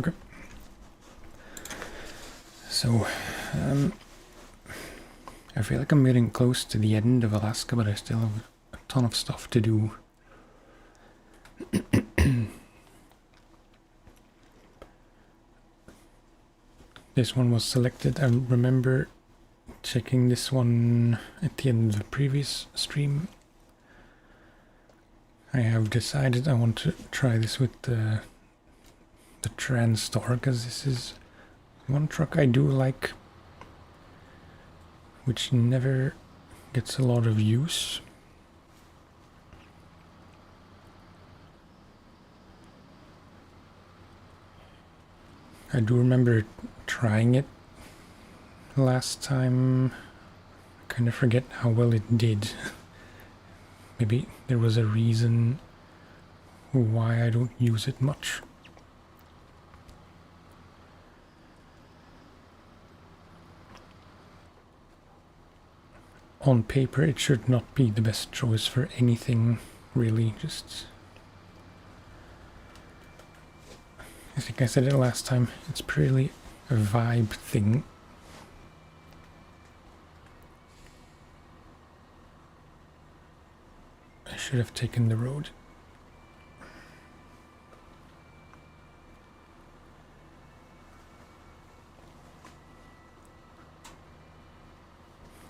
Okay. So, I feel like I'm getting close to the end of Alaska, but I still have a ton of stuff to do. This one was selected. I remember checking this one at the end of the previous stream. I have decided I want to try this with the Transstar, because this is one truck I do like, which never gets a lot of use. I do remember trying it last time. I kind of forget how well it did. Maybe there was a reason why I don't use it much. On paper, it should not be the best choice for anything, really. Just, I think I said it last time, it's purely a vibe thing. I should have taken the road.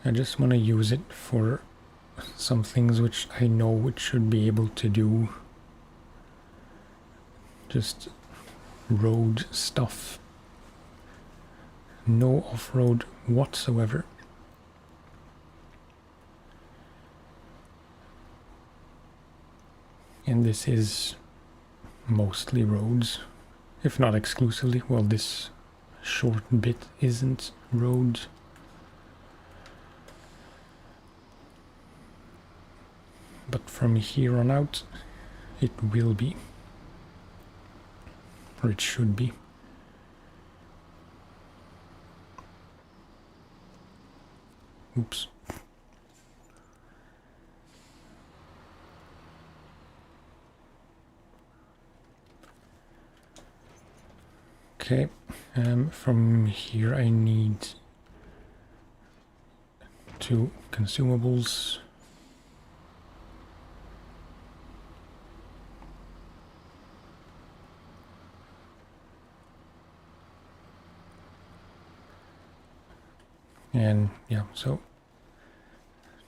I just want to use it for some things which I know it should be able to do. Just road stuff. No off-road whatsoever. And this is mostly roads, if not exclusively. Well, this short bit isn't roads. But from here on out, it will be. Or it should be. Oops. Okay, from here I need 2 consumables. And yeah, so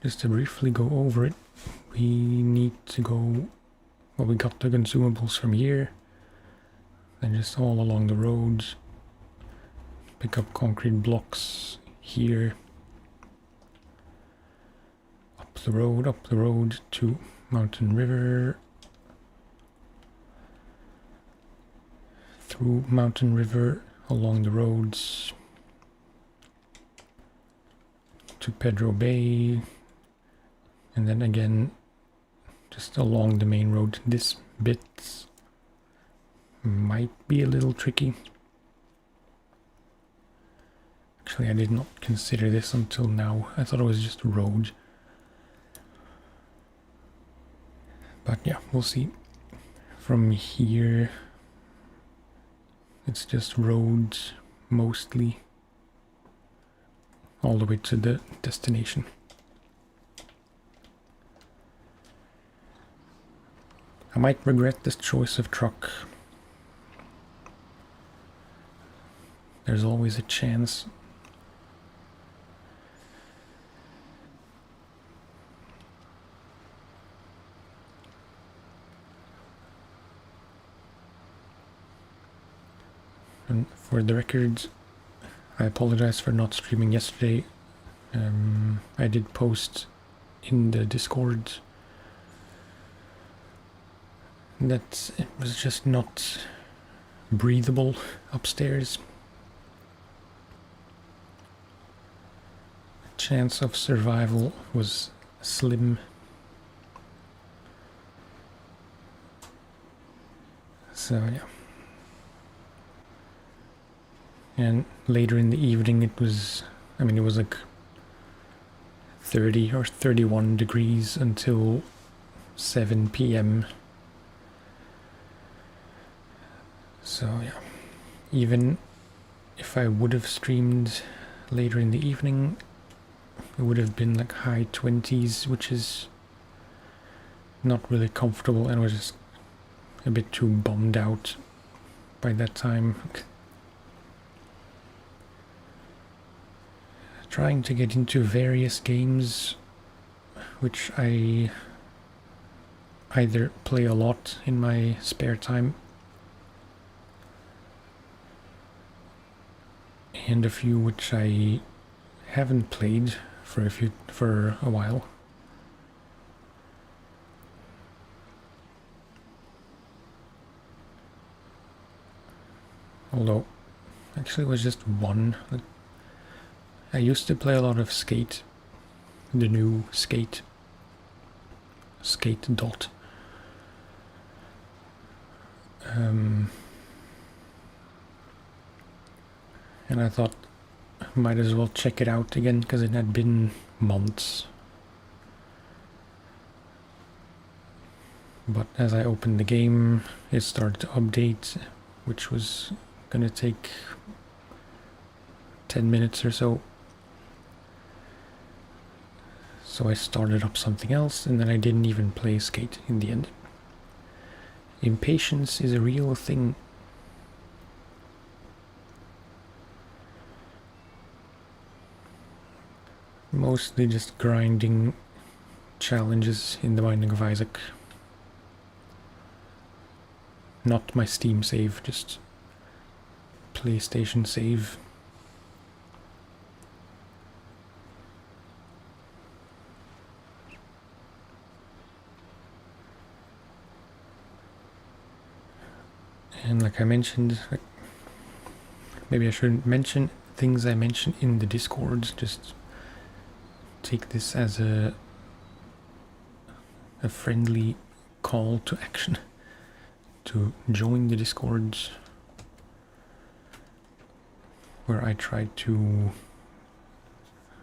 just to briefly go over it, we need to go, well, we got the consumables from here, then just all along the roads, pick up concrete blocks here, up the road to Mountain River, through Mountain River, along the roads, to Pedro Bay, and then again just along the main road. This bit might be a little tricky. Actually, I did not consider this until now. I thought it was just road. But yeah, we'll see. From here, it's just roads mostly, all the way to the destination. I might regret this choice of truck. There's always a chance. And for the record, I apologize for not streaming yesterday. I did post in the Discord that it was just not breathable upstairs. The chance of survival was slim. So yeah. And later in the evening it was, I mean, it was like 30 or 31 degrees until 7 p.m. So yeah, even if I would have streamed later in the evening, it would have been like high 20s, which is not really comfortable, and I was just a bit too bummed out by that time. Trying to get into various games which I either play a lot in my spare time and a few which I haven't played for a while. Although, actually it was just one. I used to play a lot of Skate, the new Skate Dot. And I thought I might as well check it out again because it had been months. But as I opened the game, it started to update, which was gonna take 10 minutes or so. So I started up something else, and then I didn't even play Skate in the end. Impatience is a real thing. Mostly just grinding challenges in the Binding of Isaac. Not my Steam save, just PlayStation save. And like I mentioned, maybe I shouldn't mention things I mentioned in the Discord, just take this as a friendly call to action to join the Discord, where I try to,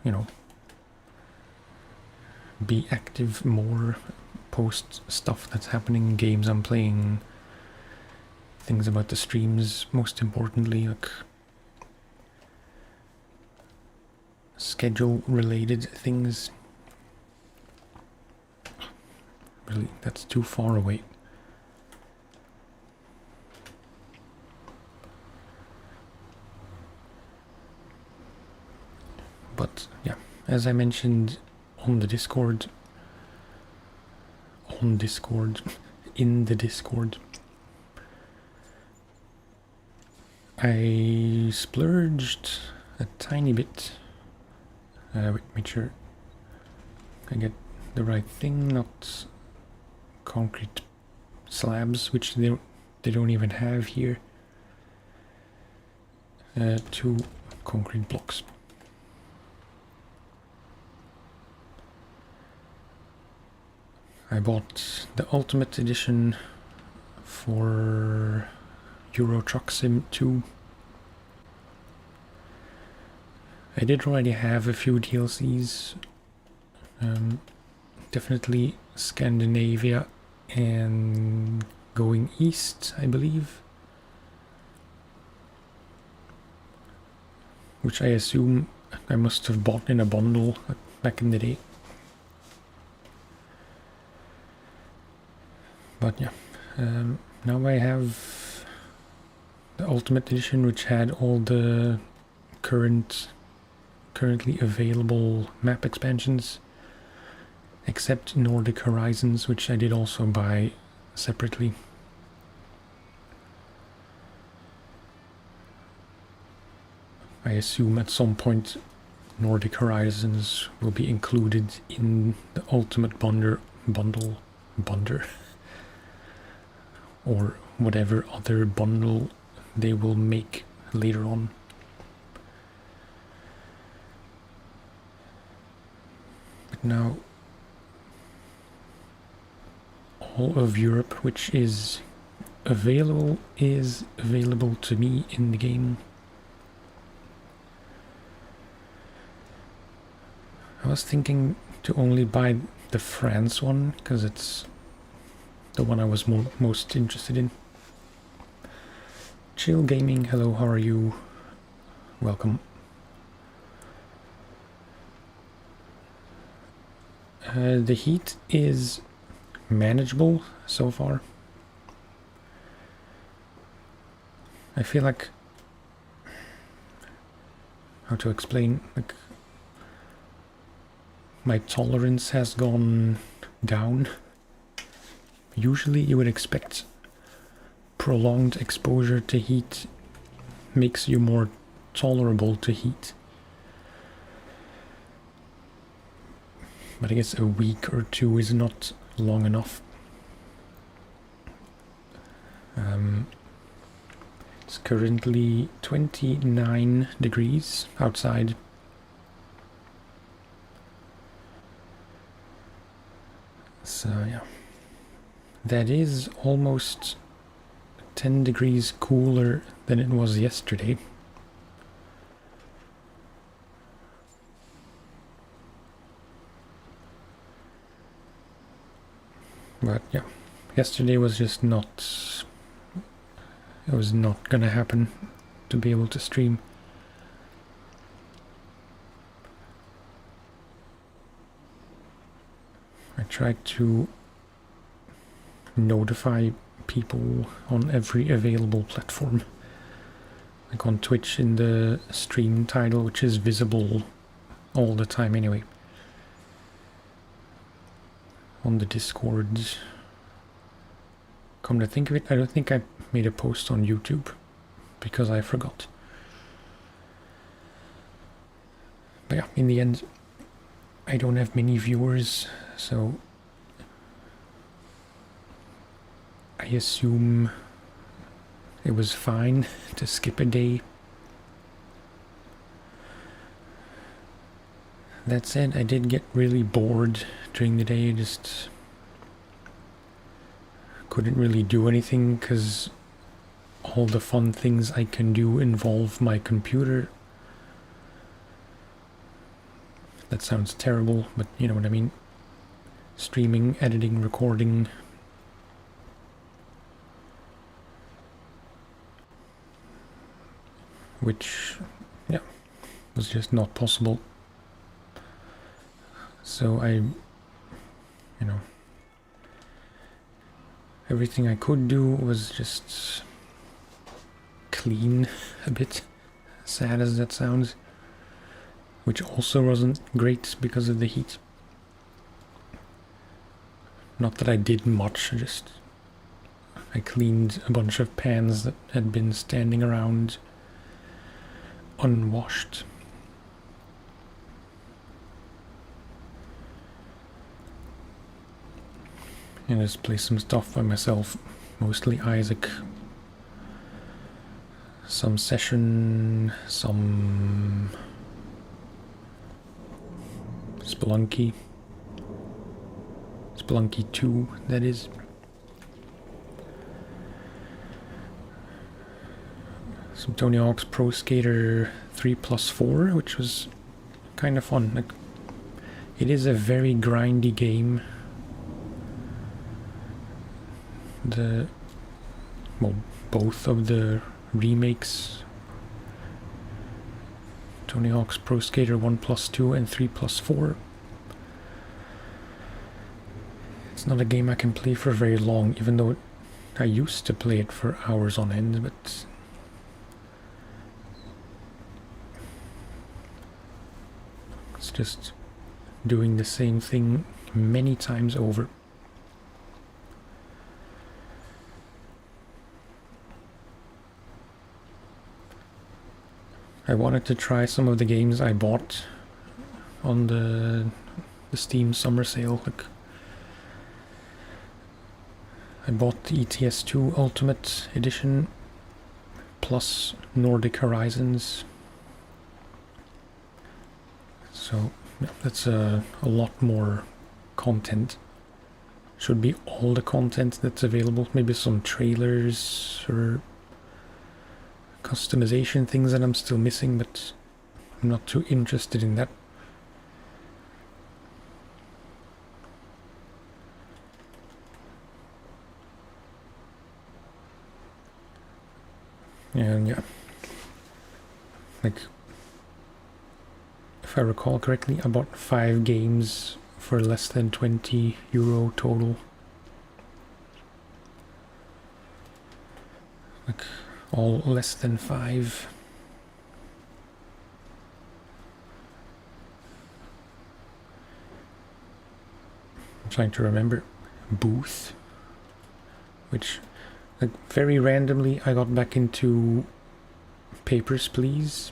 you know, be active more, post stuff that's happening, games I'm playing, things about the streams, most importantly, like schedule related things. Really, that's too far away. But yeah, as I mentioned on the Discord, in the Discord, I splurged a tiny bit. Make sure I get the right thing, not concrete slabs, which they don't even have here. 2 concrete blocks. I bought the Ultimate Edition for Euro Truck Sim 2. I did already have a few DLCs. Definitely Scandinavia and Going East, I believe. Which I assume I must have bought in a bundle back in the day. But yeah, now I have the Ultimate Edition, which had all the currently available map expansions, except Nordic Horizons, which I did also buy separately. I assume at some point Nordic Horizons will be included in the Ultimate Bundle, or whatever other bundle they will make later on. But now all of Europe, which is available to me in the game. I was thinking to only buy the France one, because it's the one I was most interested in. Chill Gaming, hello, how are you? Welcome. The heat is manageable so far. I feel like... how to explain? Like, my tolerance has gone down. Usually you would expect prolonged exposure to heat makes you more tolerable to heat. But I guess a week or two is not long enough. It's currently 29 degrees outside. So yeah, that is almost 10 degrees cooler than it was yesterday. But yeah, yesterday was just not... it was not gonna happen to be able to stream. I tried to notify people on every available platform. Like on Twitch in the stream title, which is visible all the time anyway. On the Discord. Come to think of it, I don't think I made a post on YouTube because I forgot. But yeah, in the end, I don't have many viewers, so I assume it was fine to skip a day. That said, I did get really bored during the day. I just couldn't really do anything because all the fun things I can do involve my computer. That sounds terrible, but you know what I mean. Streaming, editing, recording. Which, yeah, was just not possible. So I, you know, everything I could do was just clean a bit, sad as that sounds, which also wasn't great because of the heat. Not that I did much, I cleaned a bunch of pans that had been standing around unwashed. And just play some stuff by myself, mostly Isaac. Some Session, some Spelunky. Spelunky 2, that is. Some Tony Hawk's Pro Skater 3+4, which was kind of fun. Like, it is a very grindy game. Well, both of the remakes, Tony Hawk's Pro Skater 1+2 and 3+4. It's not a game I can play for very long, even though I used to play it for hours on end, but it's just doing the same thing many times over. I wanted to try some of the games I bought on the Steam summer sale. Like, I bought the ETS2 Ultimate Edition plus Nordic Horizons. So yeah, that's a lot more content. Should be all the content that's available. Maybe some trailers or customization things that I'm still missing, but I'm not too interested in that. And yeah, like, if I recall correctly, I bought 5 games for less than €20 total. Like, all less than 5. I'm trying to remember. Booth, which, like, very randomly I got back into Papers, Please.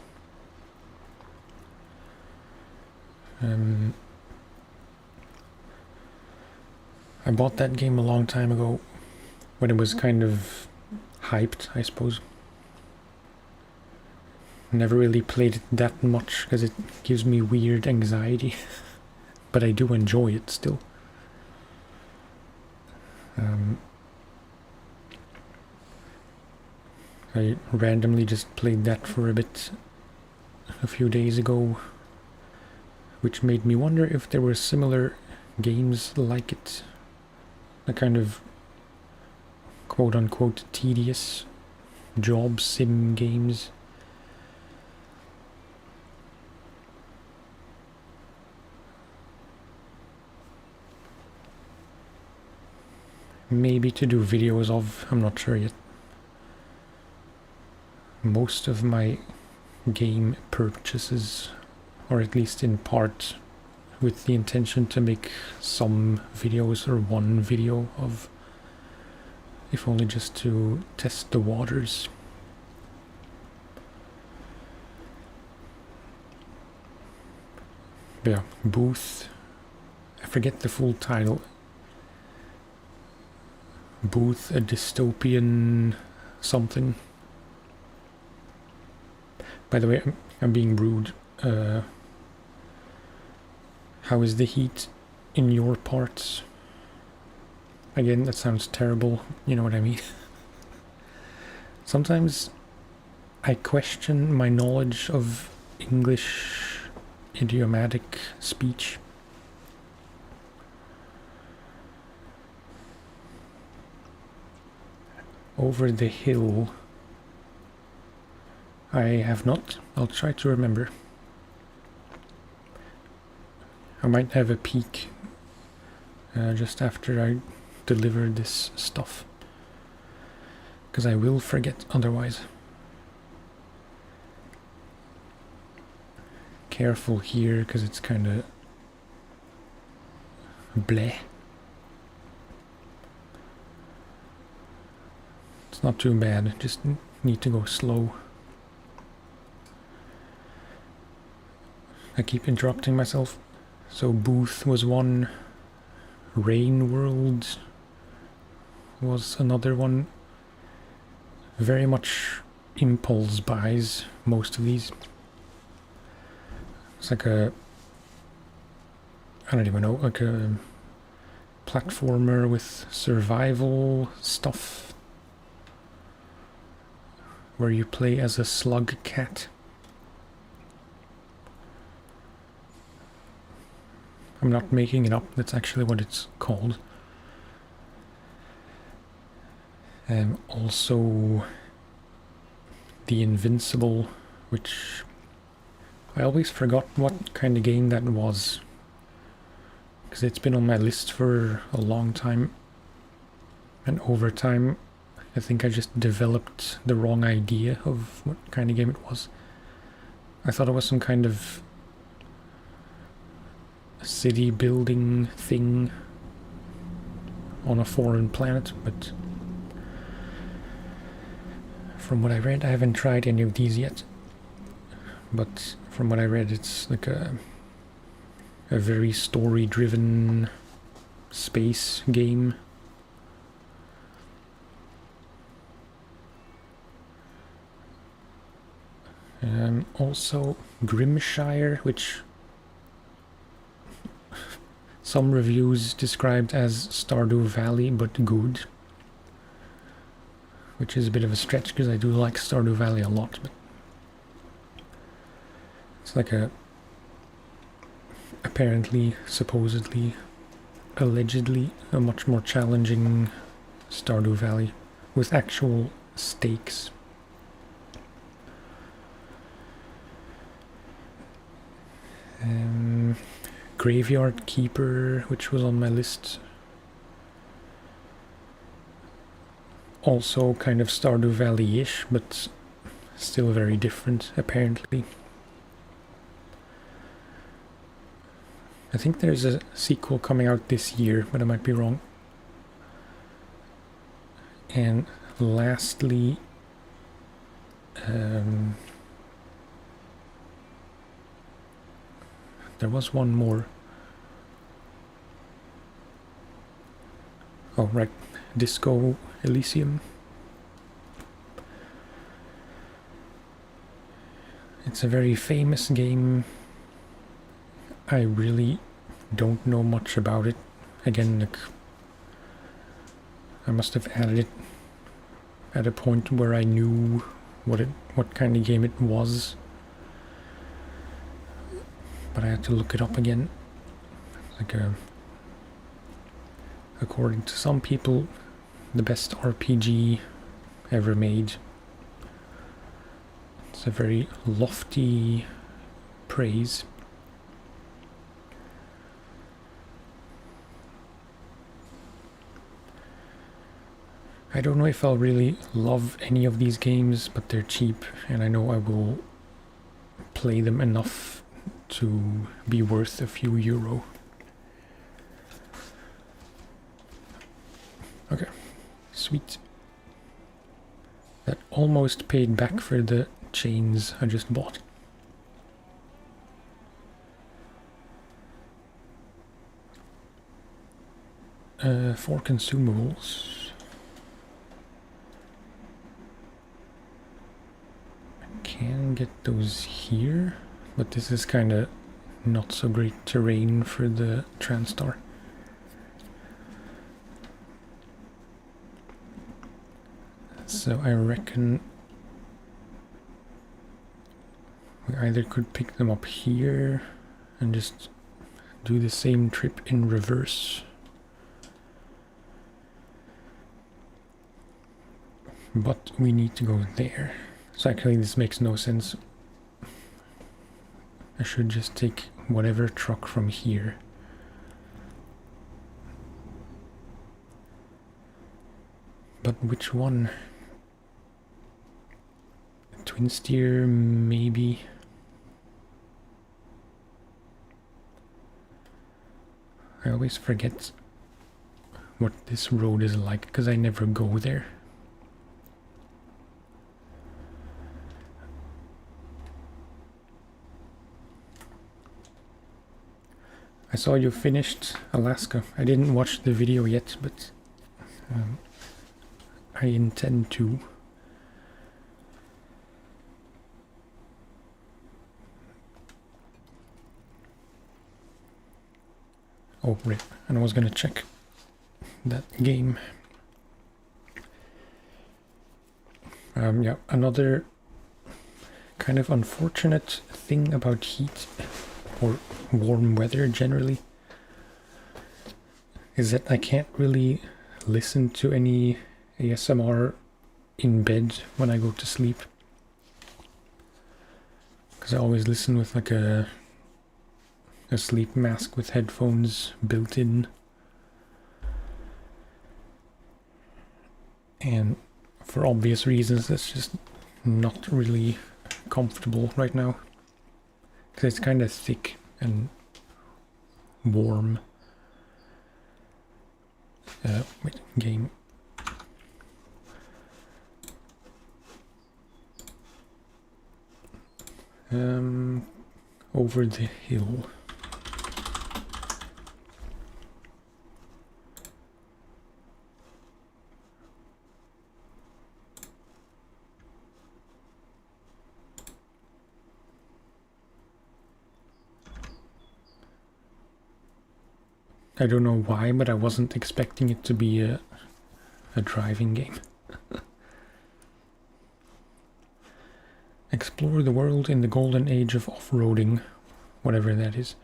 I bought that game a long time ago when it was kind of hyped, I suppose. Never really played it that much because it gives me weird anxiety, but I do enjoy it still. I randomly just played that for a bit a few days ago, which made me wonder if there were similar games like it. A kind of quote-unquote tedious job sim games. Maybe to do videos of, I'm not sure yet. Most of my game purchases, or at least in part, with the intention to make some videos or one video of, if only just to test the waters. But yeah, Booth, I forget the full title. Booth, a dystopian something. By the way, I'm being rude. How is the heat in your parts? Again, that sounds terrible, you know what I mean? Sometimes I question my knowledge of English idiomatic speech. Over the hill. I have not. I'll try to remember. I might have a peek just after I deliver this stuff, because I will forget otherwise. Careful here, because it's kind of bleh. It's not too bad, just need to go slow. I keep interrupting myself. So Booth was one, Rain World was another one. Very much impulse buys, most of these. It's like a, I don't even know, like a platformer with survival stuff, where you play as a slug cat. I'm not making it up, that's actually what it's called. Also The Invincible, which I always forgot what kind of game that was, because it's been on my list for a long time, and over time I think I just developed the wrong idea of what kind of game it was. I thought it was some kind of city building thing on a foreign planet, but from what I read, I haven't tried any of these yet, but from what I read, it's like a very story-driven space game. Also Grimshire, which some reviews described as Stardew Valley, but good. Which is a bit of a stretch, because I do like Stardew Valley a lot. But it's like a, apparently, supposedly, allegedly, a much more challenging Stardew Valley, with actual stakes. Graveyard Keeper, which was on my list. Also kind of Stardew Valley-ish, but still very different, apparently. I think there's a sequel coming out this year, but I might be wrong. And lastly, there was one more. Oh, right. Disco Elysium. It's a very famous game. I really don't know much about it. Again, like, I must have added it at a point where I knew what kind of game it was. But I had to look it up again. Like according to some people, the best RPG ever made. It's a very lofty praise. I don't know if I'll really love any of these games, but they're cheap, and I know I will play them enough to be worth a few euro. Okay, sweet. That almost paid back for the chains I just bought. For consumables. Can get those here, but this is kind of not so great terrain for the Transtar. So I reckon we either could pick them up here and just do the same trip in reverse. But we need to go there. So actually this makes no sense. I should just take whatever truck from here. But which one? Twin steer, maybe. I always forget what this road is like because I never go there. I saw you finished Alaska. I didn't watch the video yet, but I intend to. Oh, right. And I was gonna check that game. Yeah, another kind of unfortunate thing about heat or warm weather generally is that I can't really listen to any ASMR in bed when I go to sleep, because I always listen with like a sleep mask with headphones built in, and for obvious reasons that's just not really comfortable right now because it's kind of thick and warm. Wait, game. Over the hill. I don't know why, but I wasn't expecting it to be a driving game. Explore the world in the golden age of off-roading, whatever that is.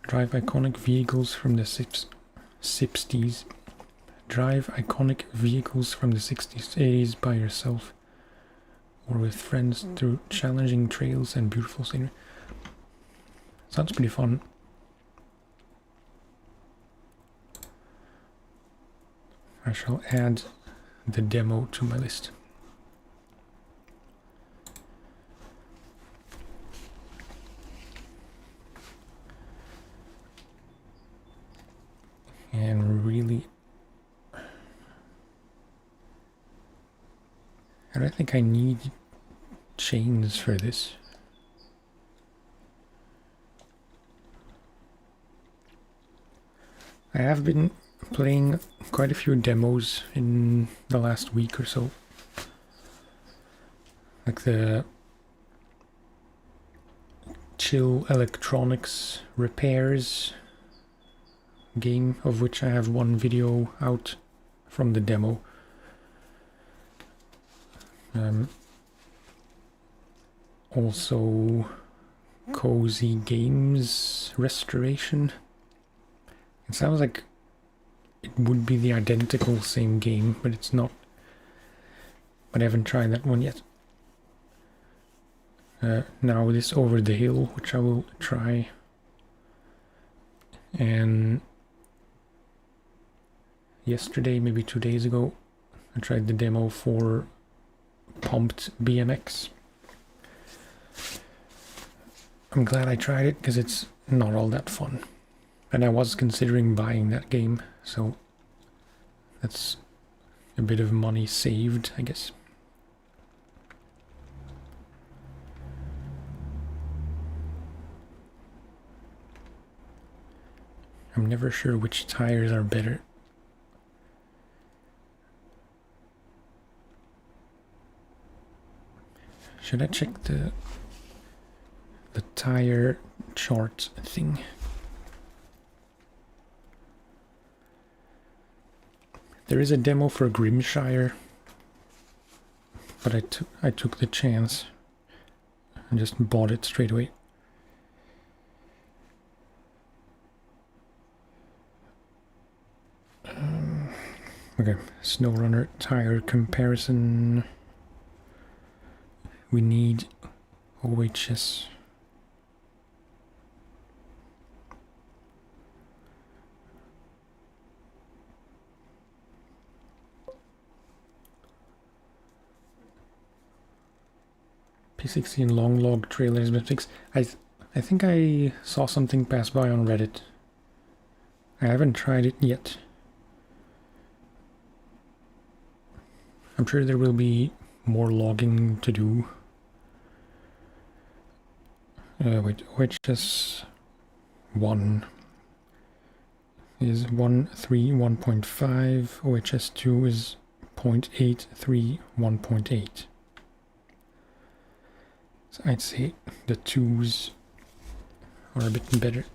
Drive iconic vehicles from the 60s. Drive iconic vehicles from the 60s, 80s by yourself or with friends through challenging trails and beautiful scenery. Sounds pretty fun. I shall add the demo to my list. And really, I don't think I need chains for this. I have been playing quite a few demos in the last week or so. Like the Chill Electronics Repairs game, of which I have one video out from the demo. Also Cozy Games Restoration. It sounds like it would be the identical same game, but it's not. But I haven't tried that one yet. Now this Over the Hill, which I will try. And yesterday, maybe 2 days ago, I tried the demo for Pumped BMX. I'm glad I tried it because it's not all that fun. And I was considering buying that game, so that's a bit of money saved, I guess. I'm never sure which tires are better. Should I check the tire chart thing? There is a demo for Grimshire, but I took the chance and just bought it straight away. Okay, SnowRunner tire comparison. We need OHS. P16 long log trailer has been fixed. I think I saw something pass by on Reddit. I haven't tried it yet. I'm sure there will be more logging to do. Wait, OHS 1 is 1.31.5, OHS 2 is 0.83, 1.8. So I'd say the 2s are a bit better.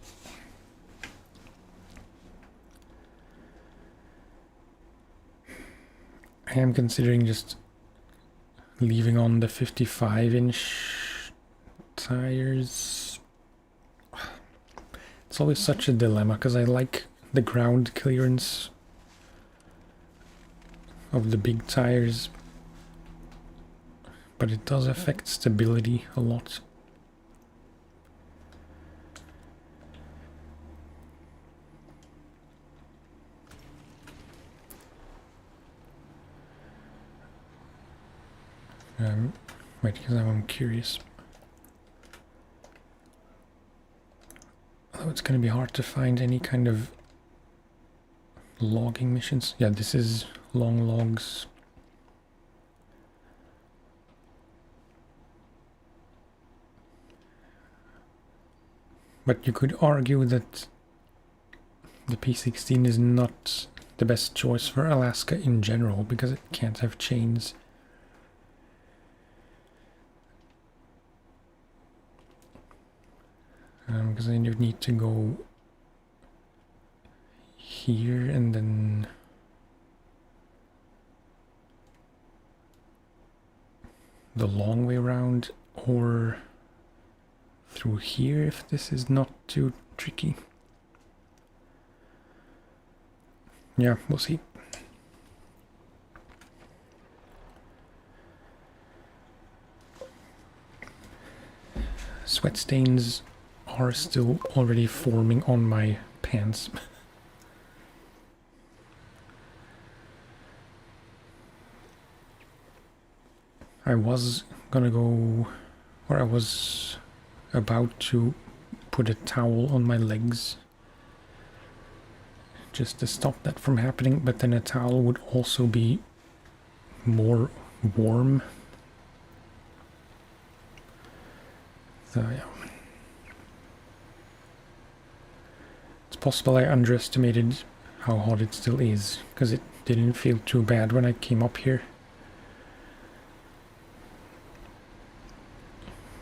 I am considering just leaving on the 55-inch tires. It's always such a dilemma because I like the ground clearance of the big tires, but it does affect stability a lot. Wait, because I'm curious. Although it's going to be hard to find any kind of logging missions. Yeah, this is long logs. But you could argue that the P16 is not the best choice for Alaska in general because it can't have chains. Because then you need to go here and then the long way around, or through here if this is not too tricky. Yeah, we'll see. Sweat stains are still already forming on my pants. I was gonna go, or I was about to put a towel on my legs just to stop that from happening, but then a towel would also be more warm. So yeah. It's possible I underestimated how hot it still is, because it didn't feel too bad when I came up here.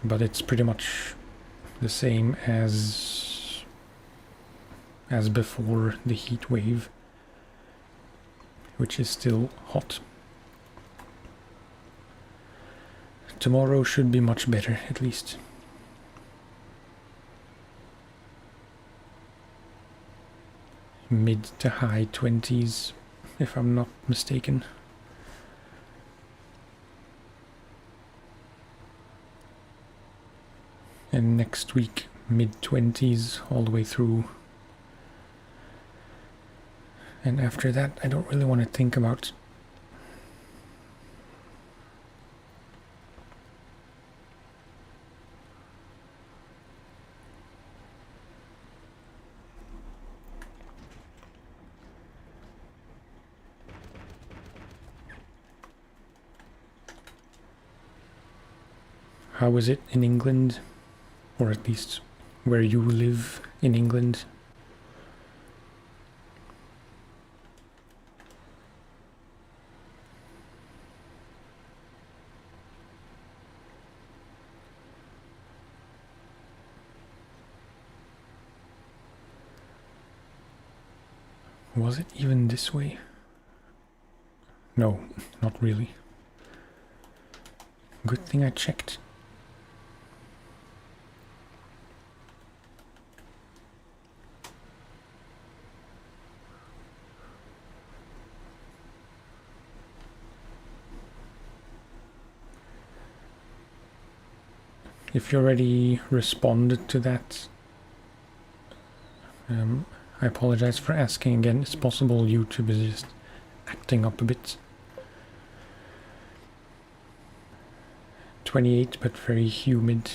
But it's pretty much the same as before the heat wave, which is still hot. Tomorrow should be much better, at least. Mid to high 20s, if I'm not mistaken. And next week, mid-20s all the way through. And after that, I don't really want to think about. How is it in England? Or at least where you live in England? Was it even this way? No, not really. Good thing I checked. If you already responded to that, I apologize for asking again. It's possible YouTube is just acting up a bit. 28, but very humid.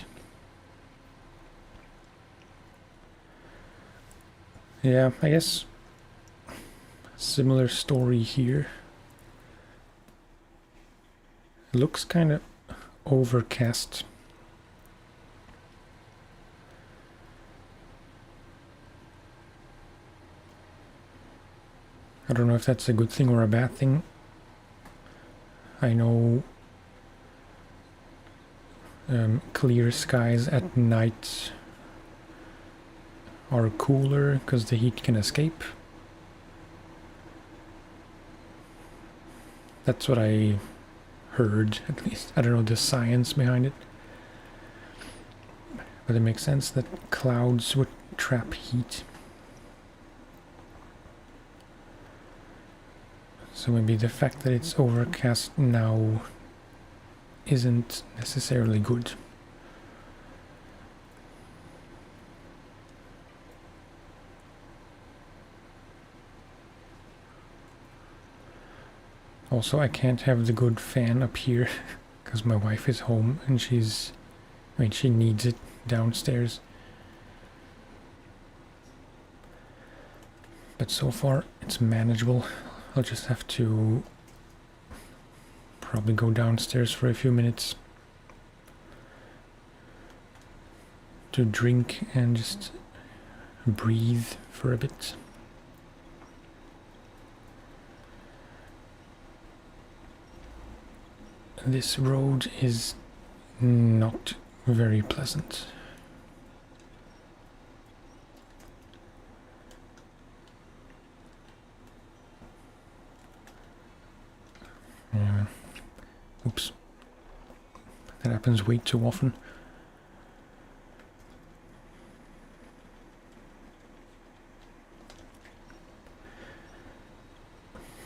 Yeah, I guess similar story here. It looks kind of overcast. I don't know if that's a good thing or a bad thing. I know clear skies at night are cooler because the heat can escape. That's what I heard, at least. I don't know the science behind it. But it makes sense that clouds would trap heat. So maybe the fact that it's overcast now isn't necessarily good. Also, I can't have the good fan up here because my wife is home and she needs it downstairs. But so far it's manageable. I'll just have to probably go downstairs for a few minutes to drink and just breathe for a bit. This road is not very pleasant. Oops. That happens way too often.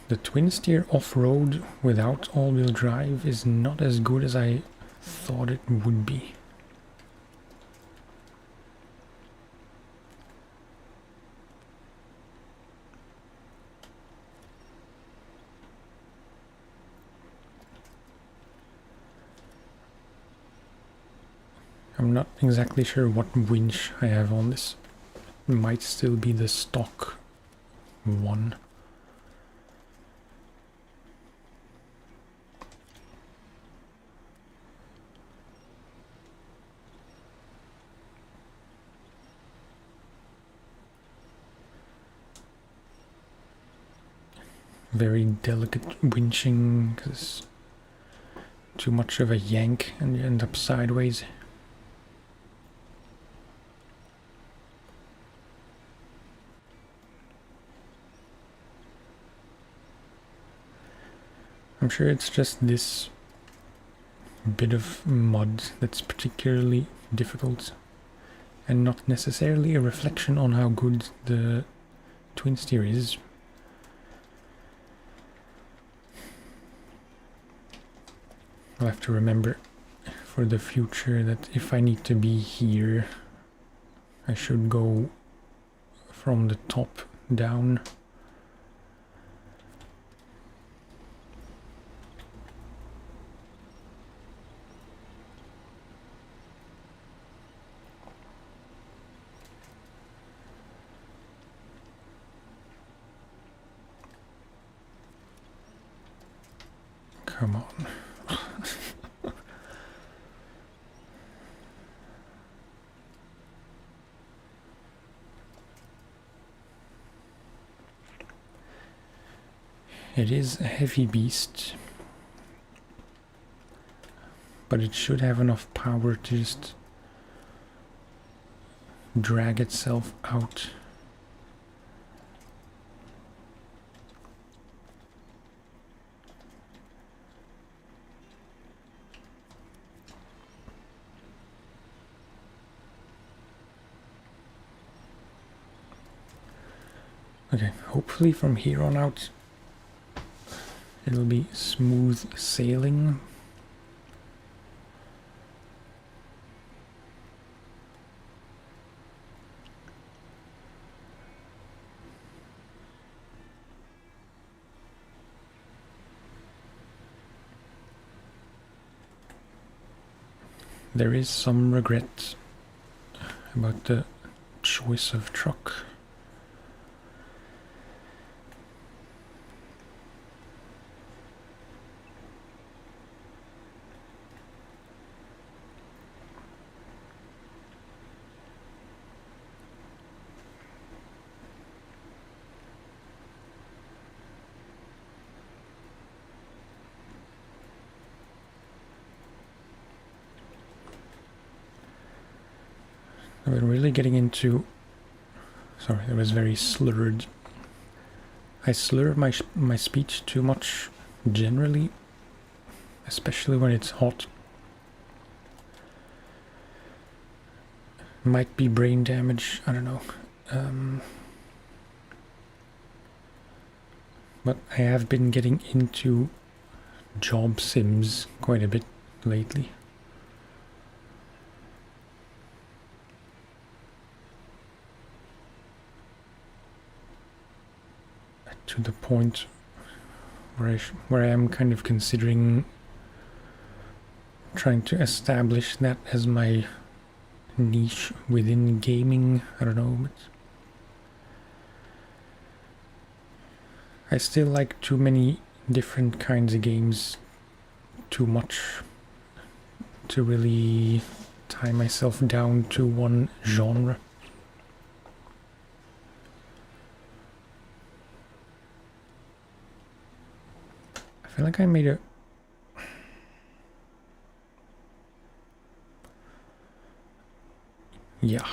The twin steer off-road without all-wheel drive is not as good as I thought it would be. I'm not exactly sure what winch I have on this. It might still be the stock one. Very delicate winching, because too much of a yank and you end up sideways. I'm sure it's just this bit of mud that's particularly difficult, and not necessarily a reflection on how good the twin steer is. I'll have to remember for the future that if I need to be here, I should go from the top down. Come on. It is a heavy beast, but it should have enough power to just drag itself out. Okay, hopefully from here on out it'll be smooth sailing. There is some regret about the choice of truck. We're really getting into... Sorry, that was very slurred. I slur my speech too much generally, especially when it's hot. Might be brain damage, I don't know. But I have been getting into job sims quite a bit lately. To the point where I am kind of considering trying to establish that as my niche within gaming. I don't know, but I still like too many different kinds of games too much to really tie myself down to one genre. I feel like I made a... Yeah.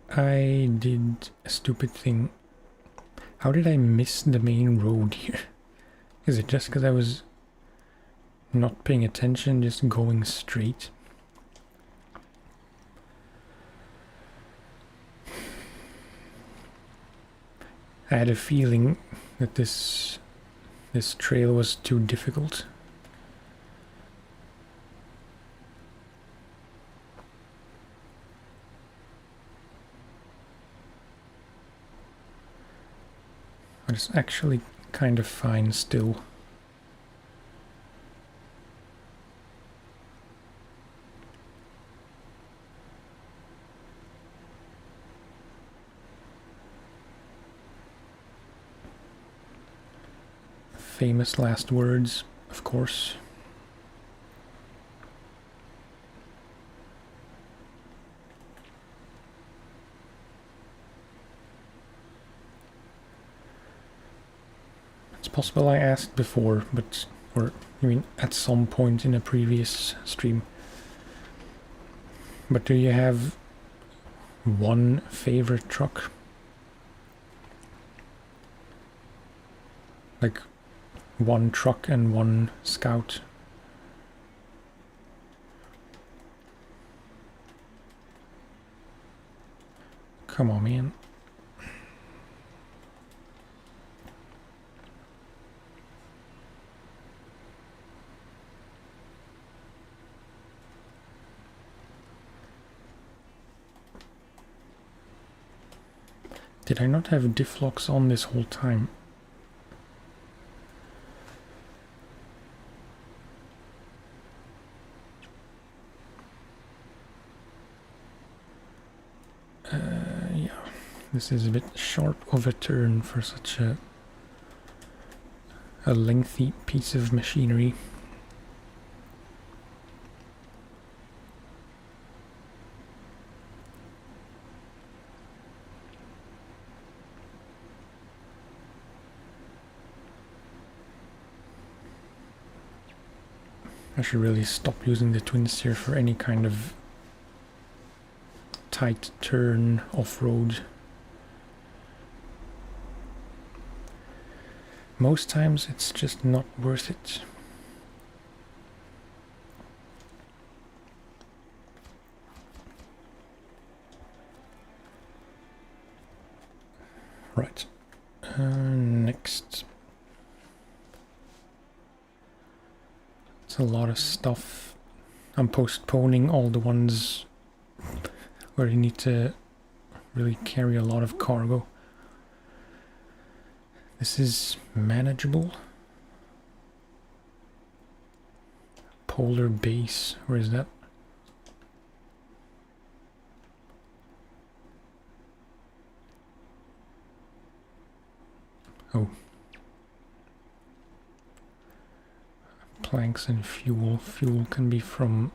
I did a stupid thing. How did I miss the main road here? Is it just because I was not paying attention, just going straight? I had a feeling that this trail was too difficult. But it's actually kind of fine still. famous last words, of course. It's possible I asked before, but, or I mean at some point in a previous stream, but do you have one favorite truck? Like one truck and one scout? Come on, man. Did I not have diff locks on this whole time? Yeah, this is a bit sharp of a turn for such a lengthy piece of machinery. I should really stop using the twin steer for any kind of tight turn off-road. Most times it's just not worth it. Right. Next. It's a lot of stuff. I'm postponing all the ones where you need to really carry a lot of cargo. This is manageable. Polar base, where is that? Oh. Planks and fuel. Fuel can be from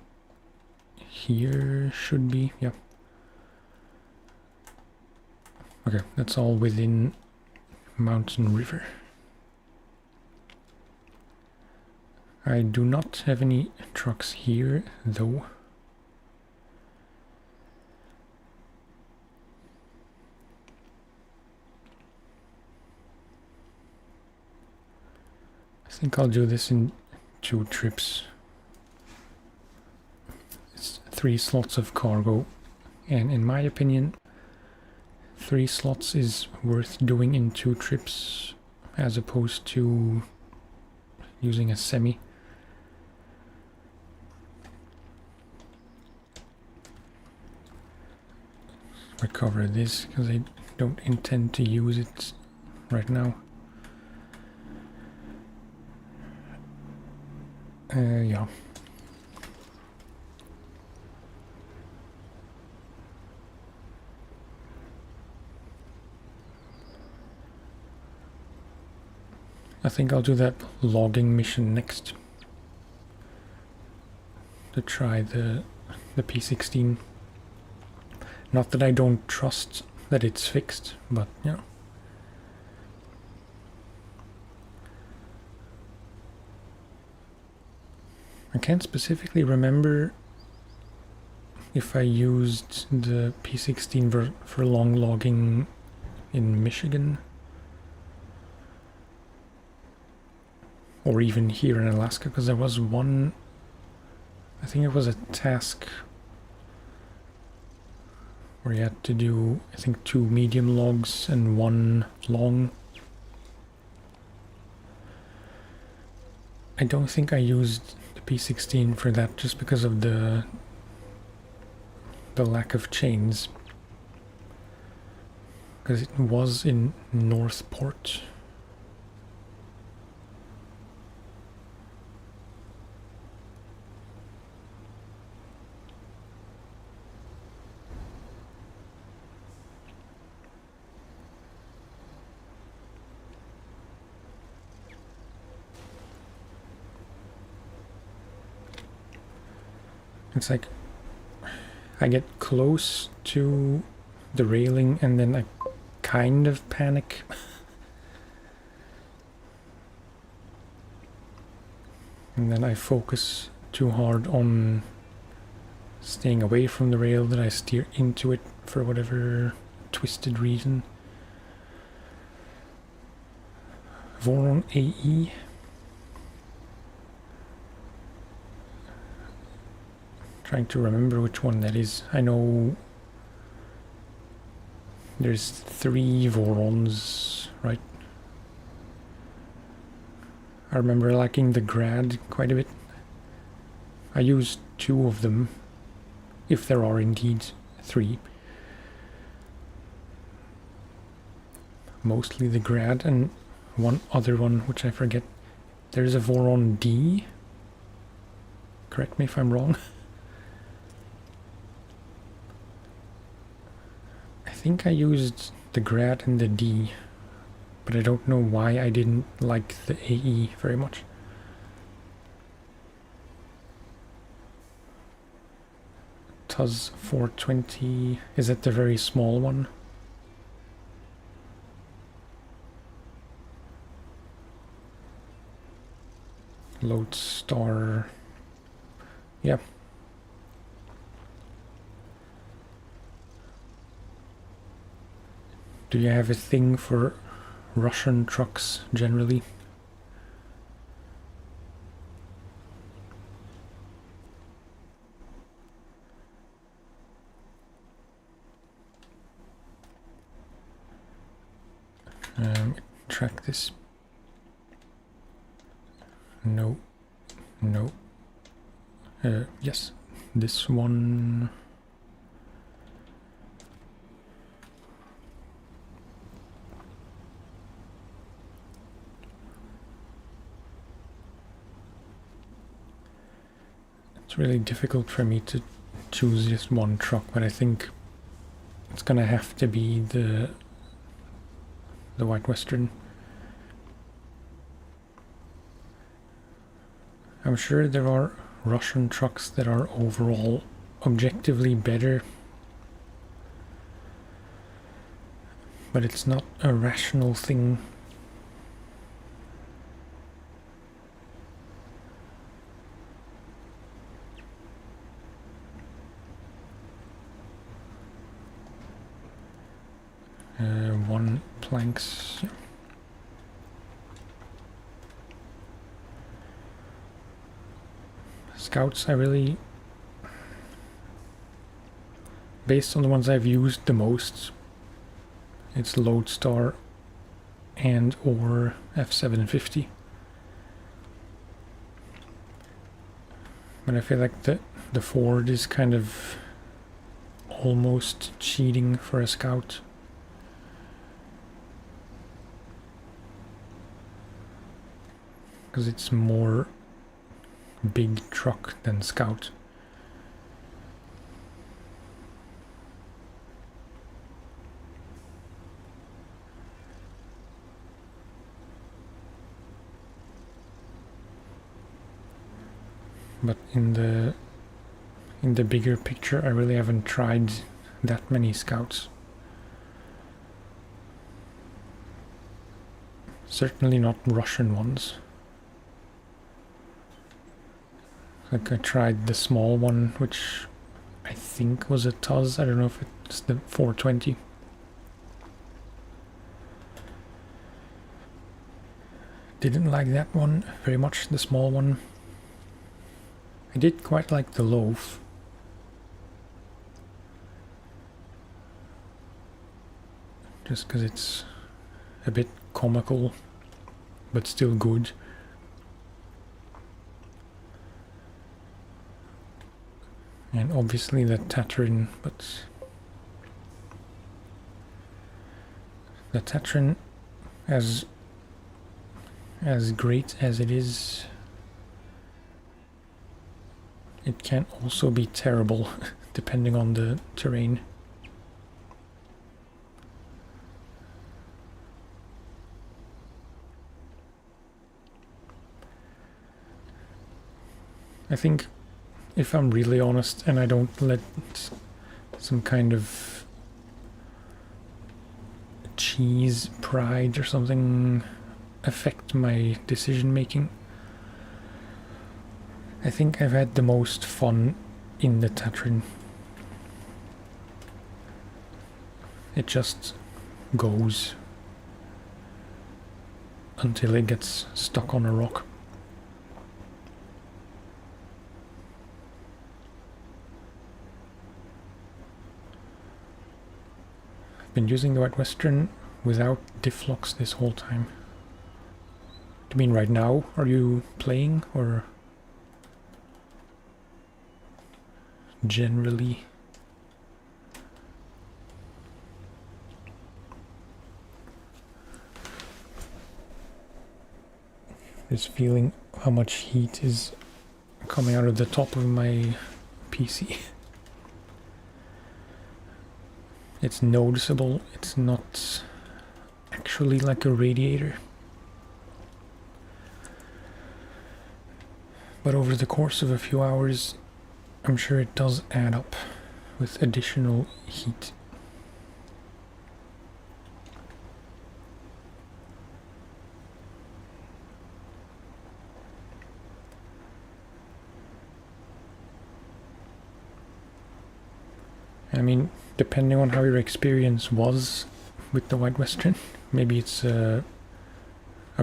here, should be, yeah. Okay, that's all within Mountain River. I do not have any trucks here, though. I think I'll do this in 2 trips. It's 3 slots of cargo, and in my opinion, 3 slots is worth doing in 2 trips as opposed to using a semi. Recover this because I don't intend to use it right now. Yeah. I think I'll do that logging mission next. To try the P16. Not that I don't trust that it's fixed, but yeah. I can't specifically remember if I used the P16 for long logging in Michigan. Or even here in Alaska, because there was one, I think it was a task where you had to do, I think, 2 medium logs and 1 long. I don't think I used the P16 for that just because of the lack of chains. Because it was in Northport. It's like I get close to the railing and then I kind of panic. And then I focus too hard on staying away from the rail that I steer into it for whatever twisted reason. Voron AE. Trying to remember which one that is. I know there's 3 Vorons, right? I remember liking the Grad quite a bit. I used 2 of them, if there are indeed 3. Mostly the Grad and one other one, which I forget. There's a Voron D. Correct me if I'm wrong. I think I used the Grad and the D, but I don't know why I didn't like the AE very much. TUS 420, is that the very small one? Lodestar, yeah. Do you have a thing for Russian trucks generally? Track this. No. No. Yes. This one. It's really difficult for me to choose just one truck, but I think it's gonna have to be the White Western. I'm sure there are Russian trucks that are overall objectively better, but it's not a rational thing. One planks. Yeah. Scouts, I really, based on the ones I've used the most, it's Lodestar and or F750. But I feel like the Ford is kind of almost cheating for a Scout. Because it's more big truck than Scout. But in the bigger picture, I really haven't tried that many Scouts. Certainly not Russian ones. Like I tried the small one, which I think was a TUS. I don't know if it's the 420. Didn't like that one very much, the small one. I did quite like the loaf. Just because it's a bit comical, but still good. And obviously the Tatran, but the Tatran, as great as it is, it can also be terrible depending on the terrain. I think if I'm really honest, and I don't let some kind of cheese pride or something affect my decision making, I think I've had the most fun in the Tatran. It just goes until it gets stuck on a rock. I've been using the White Western without diff locks this whole time. Do you mean right now? Are you playing, or generally? Just feeling how much heat is coming out of the top of my PC. It's noticeable. It's not actually like a radiator. But over the course of a few hours, I'm sure it does add up with additional heat. I mean, depending on how your experience was with the White Western, maybe it's a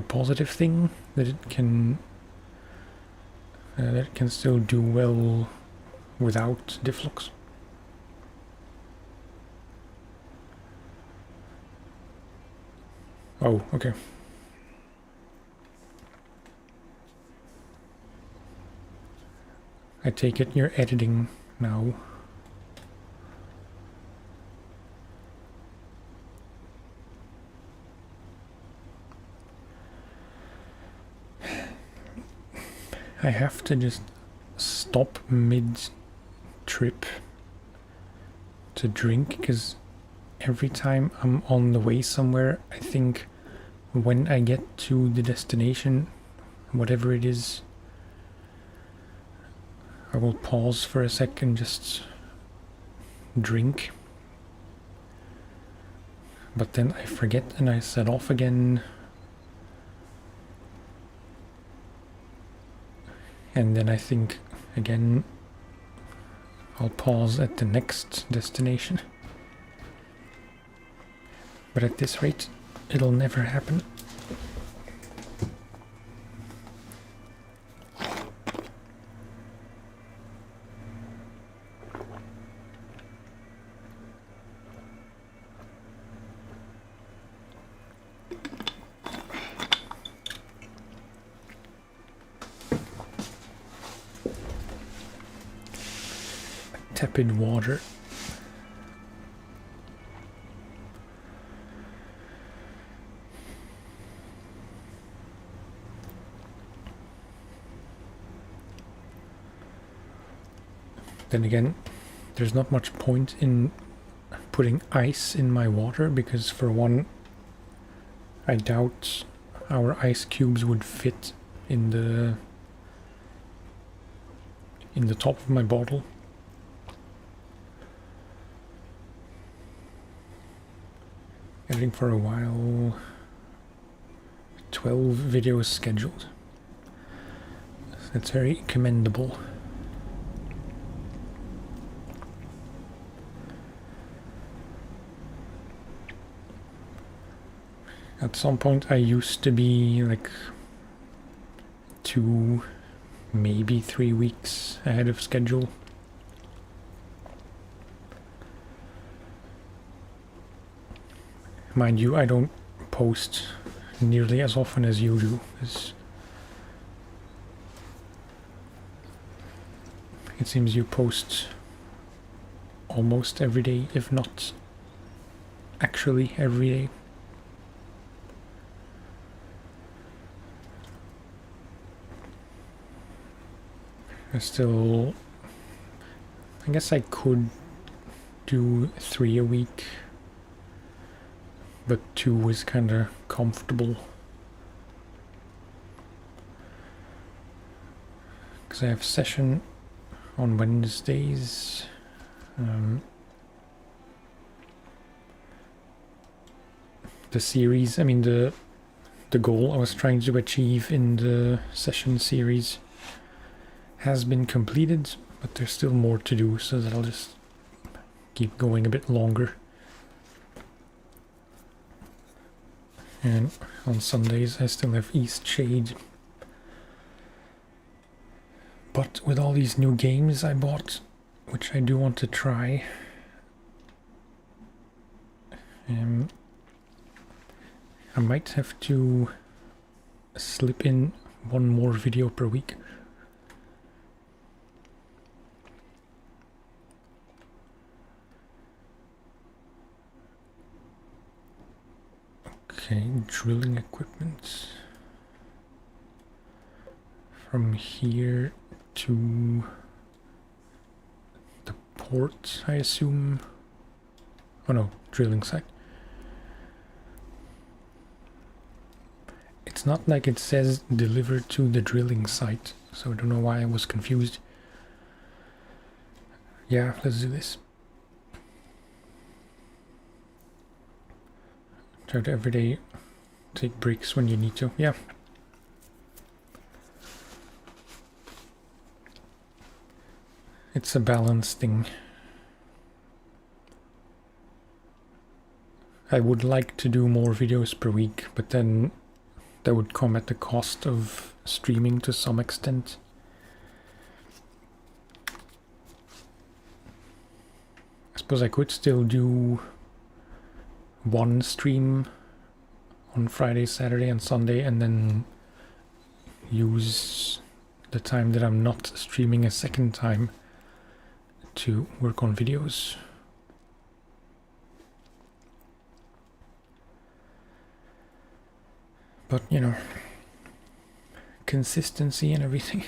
positive thing that it can still do well without diff locks. Oh, okay. I take it you're editing now. I have to just stop mid-trip to drink, because every time I'm on the way somewhere, I think when I get to the destination, whatever it is, I will pause for a sec and just drink. But then I forget and I set off again. And then I think, again, I'll pause at the next destination. But at this rate, it'll never happen. Tepid water. Then again, there's not much point in putting ice in my water, because for one, I doubt our ice cubes would fit in the top of my bottle. Editing for a while. 12 videos scheduled. That's very commendable. At some point I used to be like 2, maybe 3 weeks ahead of schedule. Mind you, I don't post nearly as often as you do. It seems you post almost every day, if not actually every day. I guess I could do 3 a week. But 2 is kind of comfortable. Because I have session on Wednesdays. The series, I mean the goal I was trying to achieve in the session series has been completed, but there's still more to do, so that I'll just keep going a bit longer. And on Sundays I still have East Shade. But with all these new games I bought, which I do want to try, I might have to slip in one more video per week. Okay, drilling equipment. From here to the port, I assume. Oh no, drilling site. It's not like it says delivered to the drilling site, so I don't know why I was confused. Yeah, let's do this. Try to every day take breaks when you need to. Yeah. It's a balance thing. I would like to do more videos per week, but then that would come at the cost of streaming to some extent. I suppose I could still do one stream on Friday, Saturday and Sunday, and then use the time that I'm not streaming a second time to work on videos. But, you know, consistency and everything.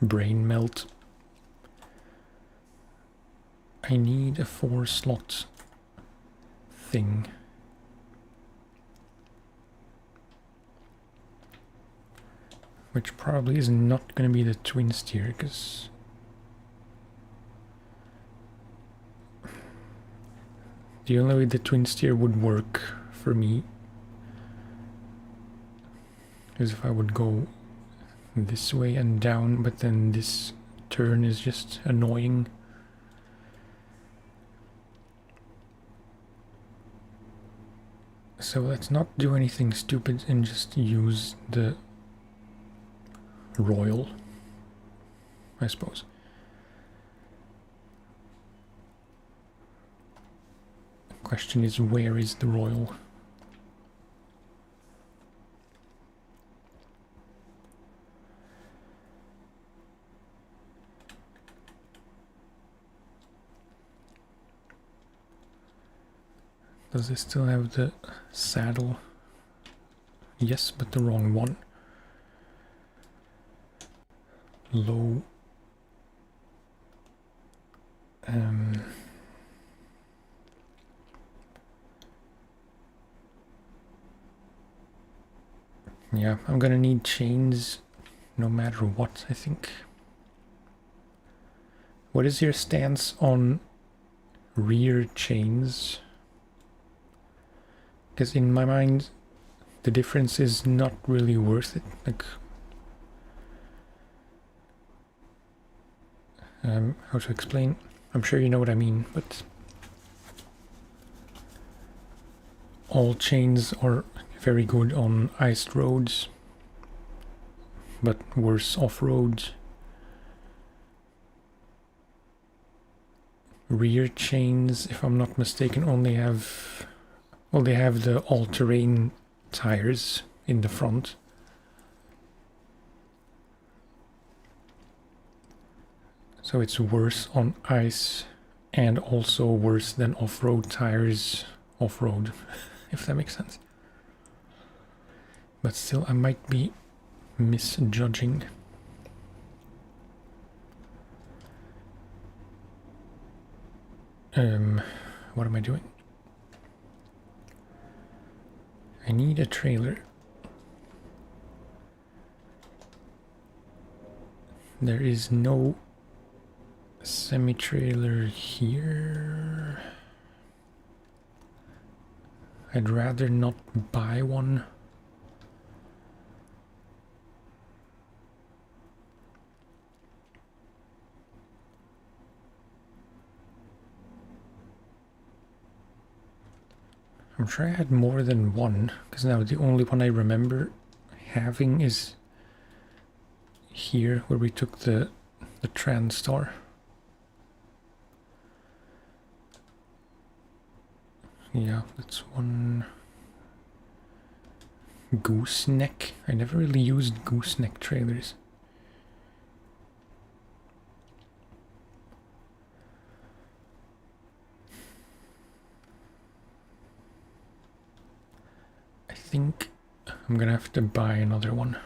Brain melt. I need a 4-slot thing. Which probably is not going to be the twin steer, because the only way the twin steer would work for me is if I would go this way and down, but then this turn is just annoying. So let's not do anything stupid and just use the Royal, I suppose. The question is, where is the Royal? Does it still have the saddle? Yes, but the wrong one. Low. Yeah, I'm gonna need chains no matter what, I think. What is your stance on rear chains? Because in my mind, the difference is not really worth it. Like, how to explain? I'm sure you know what I mean, but all chains are very good on iced roads, but worse off-roads. Rear chains, if I'm not mistaken, only have... well, they have the all-terrain tires in the front. So it's worse on ice and also worse than off-road tires off-road, if that makes sense. But still, I might be misjudging. What am I doing? I need a trailer. There is no semi-trailer here. I'd rather not buy one. I'm sure I had more than one, because now the only one I remember having is here, where we took the Transstar. Yeah, that's one. Gooseneck. I never really used gooseneck trailers. I think I'm gonna have to buy another one.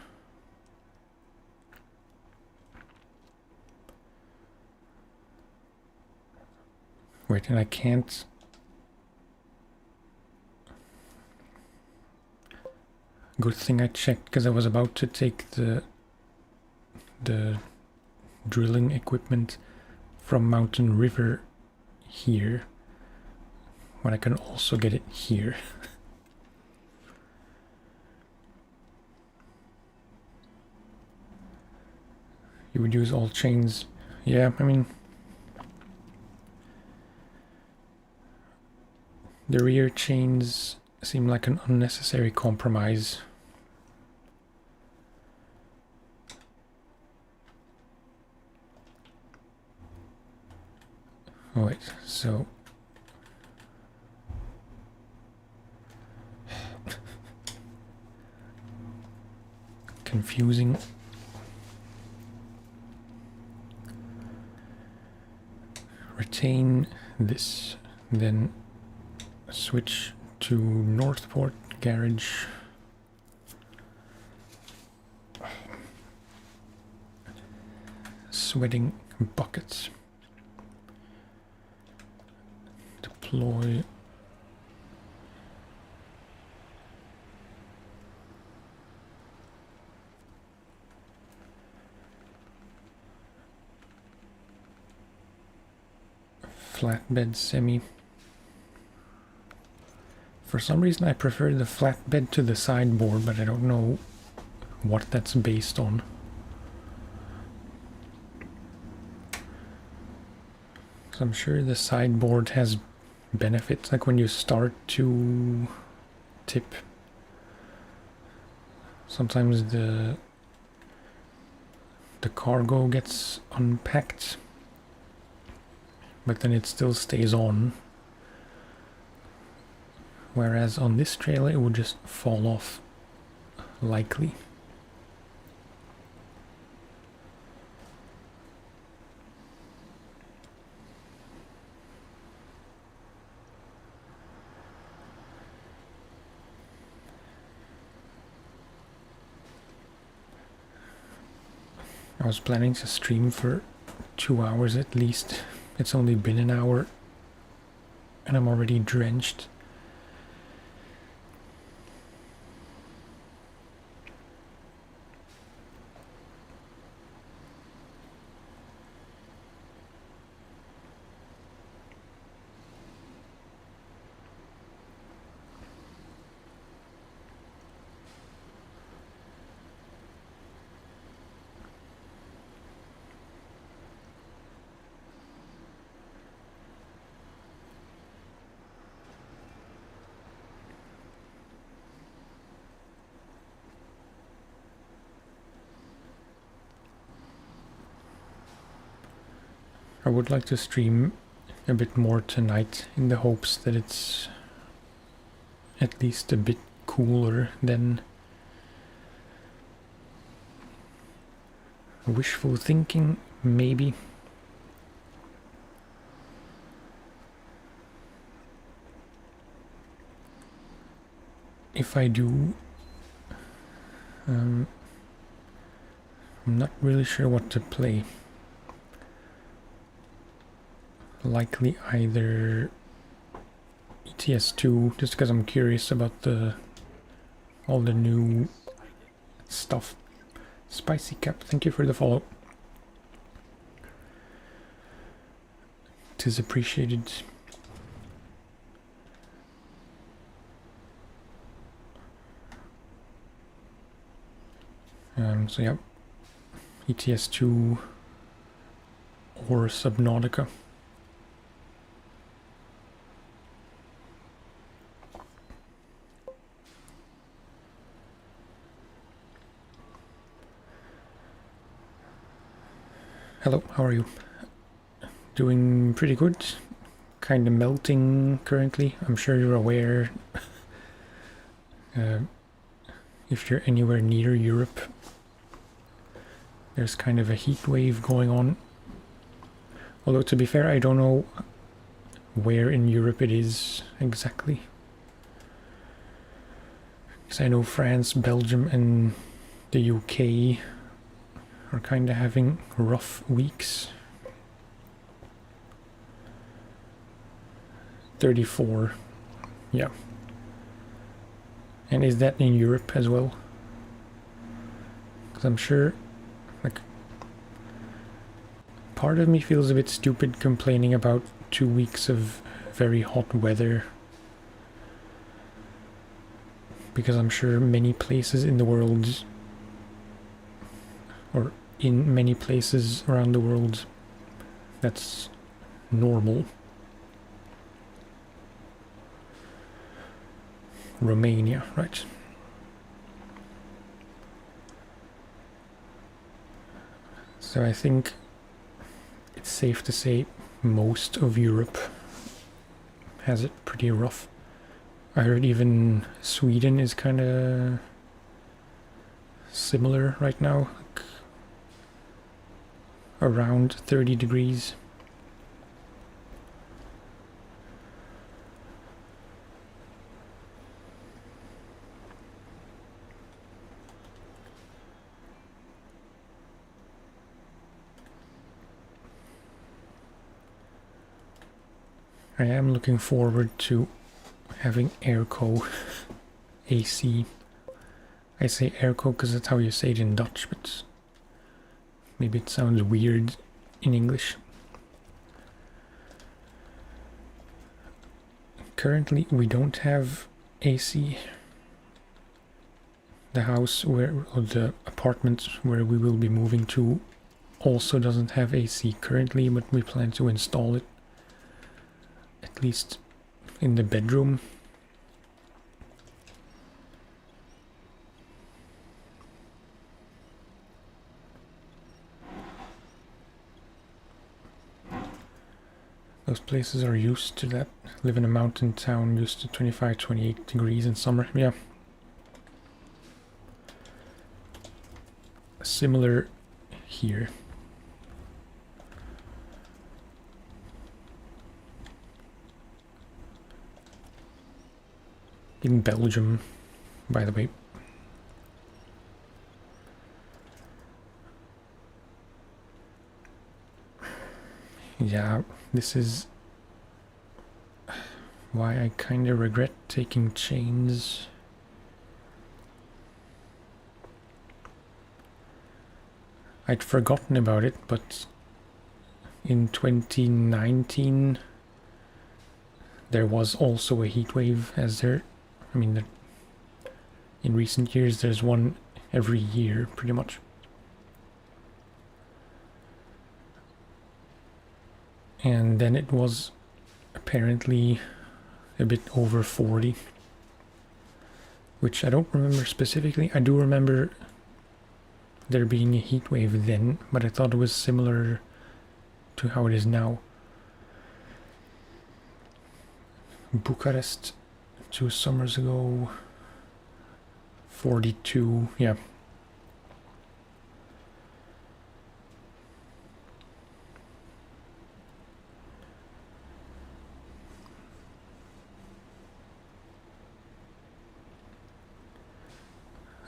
Wait, and I can't. Good thing I checked, because I was about to take the drilling equipment from Mountain River here, when I can also get it here. You would use all chains. Yeah, I mean, the rear chains seem like an unnecessary compromise. Oh wait, so confusing. Retain this, then switch to Northport Garage. Sweating buckets. Deploy. Flatbed semi. For some reason I prefer the flatbed to the sideboard, but I don't know what that's based on. So I'm sure the sideboard has benefits, like when you start to tip, sometimes the cargo gets unpacked, but then it still stays on. Whereas on this trailer it would just fall off, likely. I was planning to stream for 2 hours at least. It's only been an hour and I'm already drenched. I would like to stream a bit more tonight in the hopes that it's at least a bit cooler than wishful thinking, maybe. If I do, I'm not really sure what to play. Likely either ETS2, just because I'm curious about the all the new stuff. Spicy Cap, thank you for the follow. Tis appreciated. So yeah, ETS2 or Subnautica. Hello, how are you? Doing pretty good. Kind of melting currently. I'm sure you're aware. If you're anywhere near Europe, there's kind of a heat wave going on. Although to be fair, I don't know where in Europe it is exactly. Because I know France, Belgium and the UK are kind of having rough weeks. 34, yeah. And is that in Europe as well? Because I'm sure, like, part of me feels a bit stupid complaining about 2 weeks of very hot weather. Because I'm sure many places in the world, or in many places around the world, that's normal. Romania, right. So I think it's safe to say most of Europe has it pretty rough. I heard even Sweden is kind of similar right now, like around 30 degrees. I am looking forward to having airco AC. I say airco because that's how you say it in Dutch, but maybe it sounds weird in English. Currently we don't have AC. The house or the apartment where we will be moving to also doesn't have AC currently, but we plan to install it, at least in the bedroom. Those places are used to that. Live in a mountain town, used to 25, 28 degrees in summer. Yeah. Similar here. In Belgium, by the way. Yeah, this is why I kind of regret taking chains. I'd forgotten about it, but in 2019 there was also a heat wave, as there, I mean, in recent years there's one every year pretty much. And then it was apparently a bit over 40, which I don't remember specifically. I do remember there being a heat wave then, but I thought it was similar to how it is now. Bucharest 2 summers ago, 42, yeah.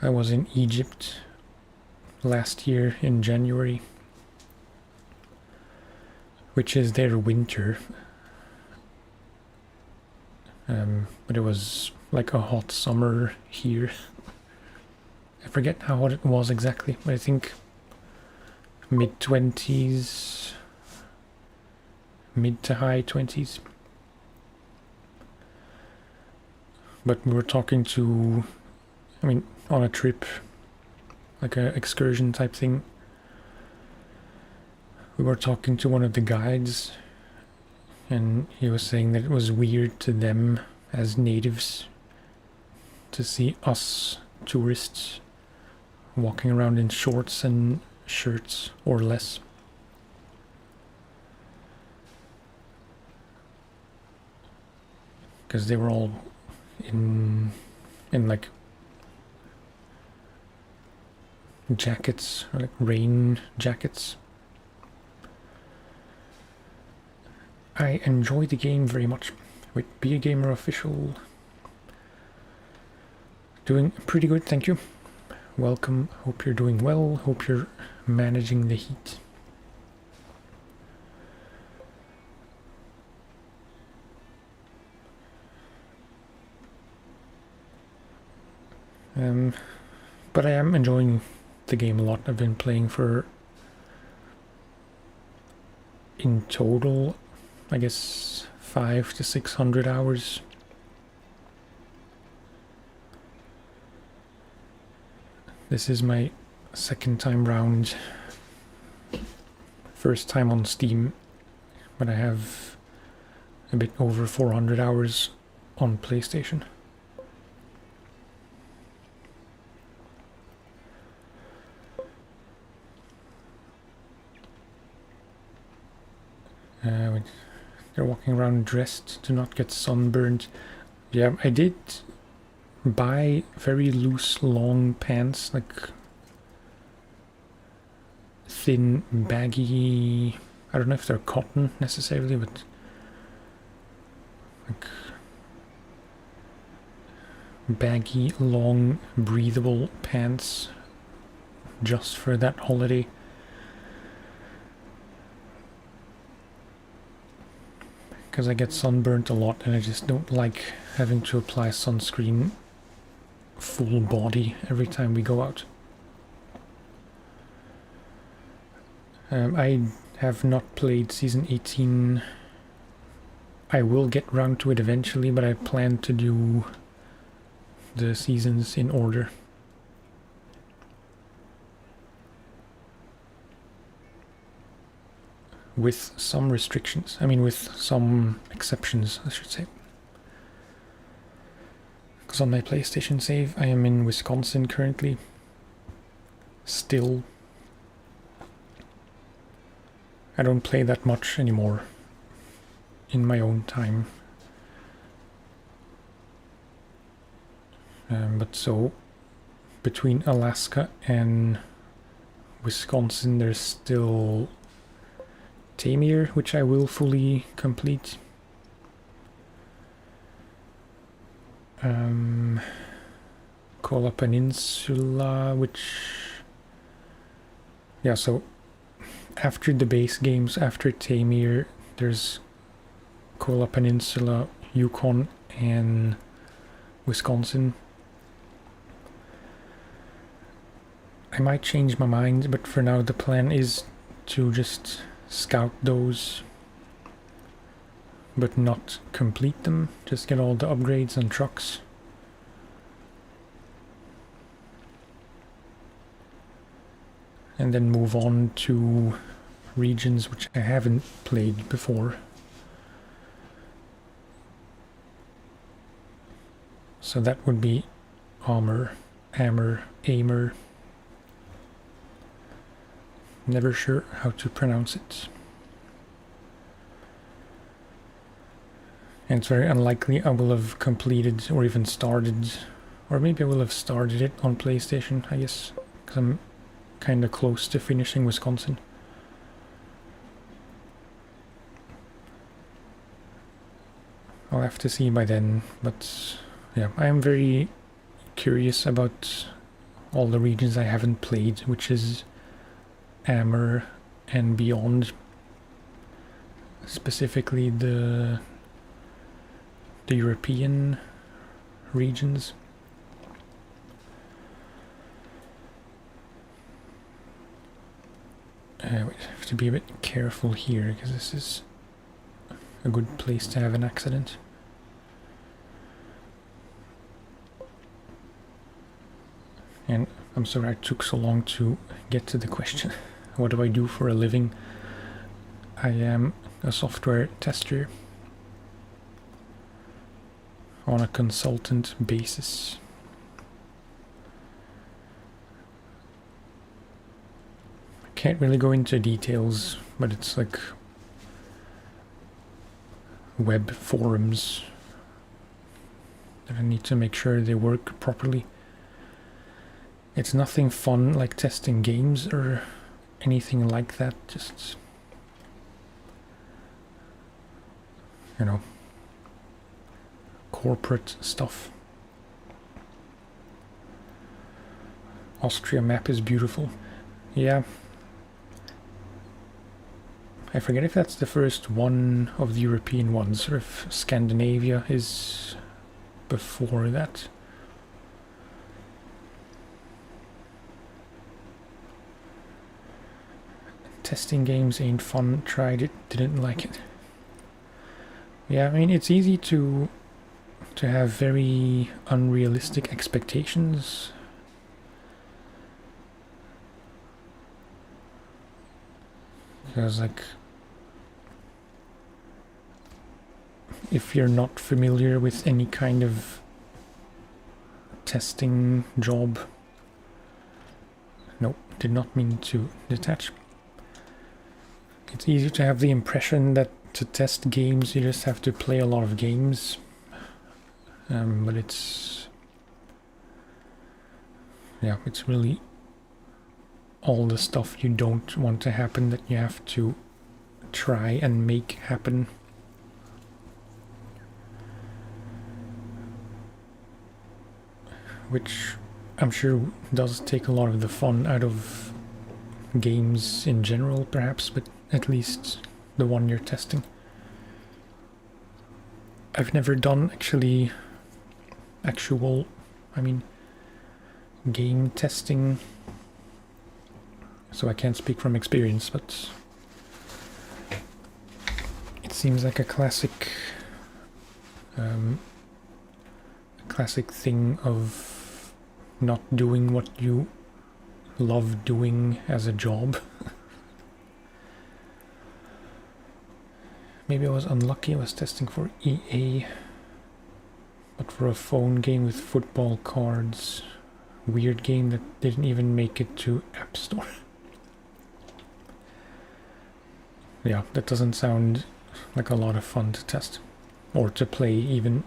I was in Egypt last year in January, which is their winter. But it was like a hot summer here. I forget how hot it was exactly, but I think mid-20s, mid to high 20s. But we were talking to, I mean, on a trip, like an excursion type thing. We were talking to one of the guides, and he was saying that it was weird to them as natives to see us tourists walking around in shorts and shirts or less. Because they were all in like jackets, or like rain jackets. I enjoy the game very much. Wait, Be a Gamer Official. Doing pretty good, thank you. Welcome, hope you're doing well, hope you're managing the heat. But I am enjoying the game a lot. I've been playing for, in total, I guess 500 to 600 hours. This is my second time round. First time on Steam, but I have a bit over 400 hours on PlayStation. They're walking around dressed to not get sunburned. Yeah, I did buy very loose, long pants, like thin, baggy. I don't know if they're cotton necessarily, but like baggy, long, breathable pants just for that holiday. Because I get sunburnt a lot and I just don't like having to apply sunscreen full body every time we go out. I have not played Season 18. I will get round to it eventually, but I plan to do the seasons in order. With some restrictions. I mean, with some exceptions, I should say. Because on my PlayStation save, I am in Wisconsin currently. Still. I don't play that much anymore in my own time. But so, between Alaska and Wisconsin, there's still Tamir, which I will fully complete. Kola Peninsula, which... yeah, so after the base games, after Tamir, there's Kola Peninsula, Yukon, and Wisconsin. I might change my mind, but for now the plan is to just scout those, but not complete them, just get all the upgrades and trucks. And then move on to regions which I haven't played before. So that would be Amur, Amur. Never sure how to pronounce it. And it's very unlikely I will have completed or even started, or maybe I will have started it on PlayStation, I guess, because I'm kind of close to finishing Wisconsin. I'll have to see by then, but yeah, I am very curious about all the regions I haven't played, which is Amur and beyond, specifically the the European regions. We have to be a bit careful here, because this is a good place to have an accident. And I'm sorry it took so long to get to the question. What do I do for a living? I am a software tester on a consultant basis. I can't really go into details, but it's like web forums that I need to make sure they work properly. It's nothing fun like testing games or anything like that, just, you know, corporate stuff. Austria map is beautiful. Yeah. I forget if that's the first one of the European ones, or if Scandinavia is before that. Testing games ain't fun. Tried it, didn't like it. Yeah, I mean, it's easy to have very unrealistic expectations. Because, like, if you're not familiar with any kind of testing job... Nope, did not mean to detach. It's easy to have the impression that to test games you just have to play a lot of games, but it's really all the stuff you don't want to happen that you have to try and make happen. Which I'm sure does take a lot of the fun out of games in general, perhaps, but at least the one you're testing. I've never done actual, game testing, so I can't speak from experience, but it seems like a classic thing of not doing what you love doing as a job. Maybe I was unlucky, I was testing for EA, but for a phone game with football cards. Weird game that didn't even make it to App Store. Yeah, that doesn't sound like a lot of fun to test. Or to play even.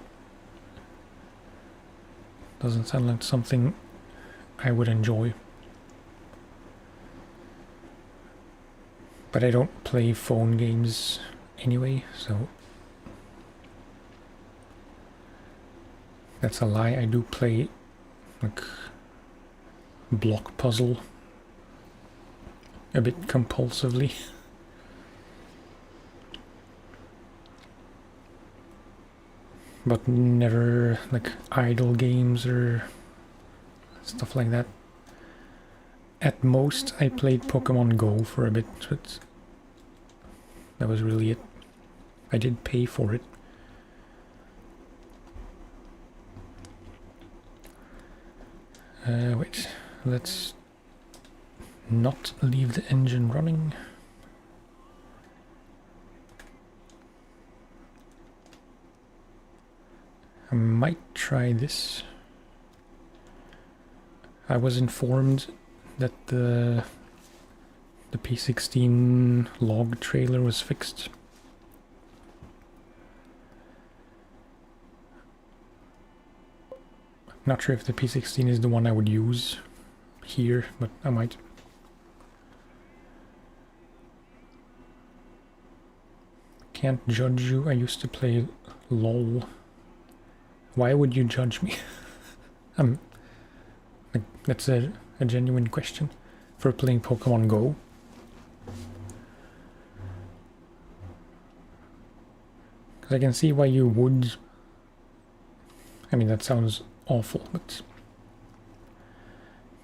Doesn't sound like something I would enjoy. But I don't play phone games anyway, so that's a lie. I do play like block puzzle a bit compulsively. But never like idle games or stuff like that. At most I played Pokemon Go for a bit, but that was really it. I did pay for it. Wait, let's not leave the engine running. I might try this. I was informed that the P16 log trailer was fixed. Not sure if the P16 is the one I would use here, but I might. Can't judge you. I used to play LOL. Why would you judge me? That's a genuine question. For playing Pokemon Go. Because I can see why you would I mean, that sounds awful, but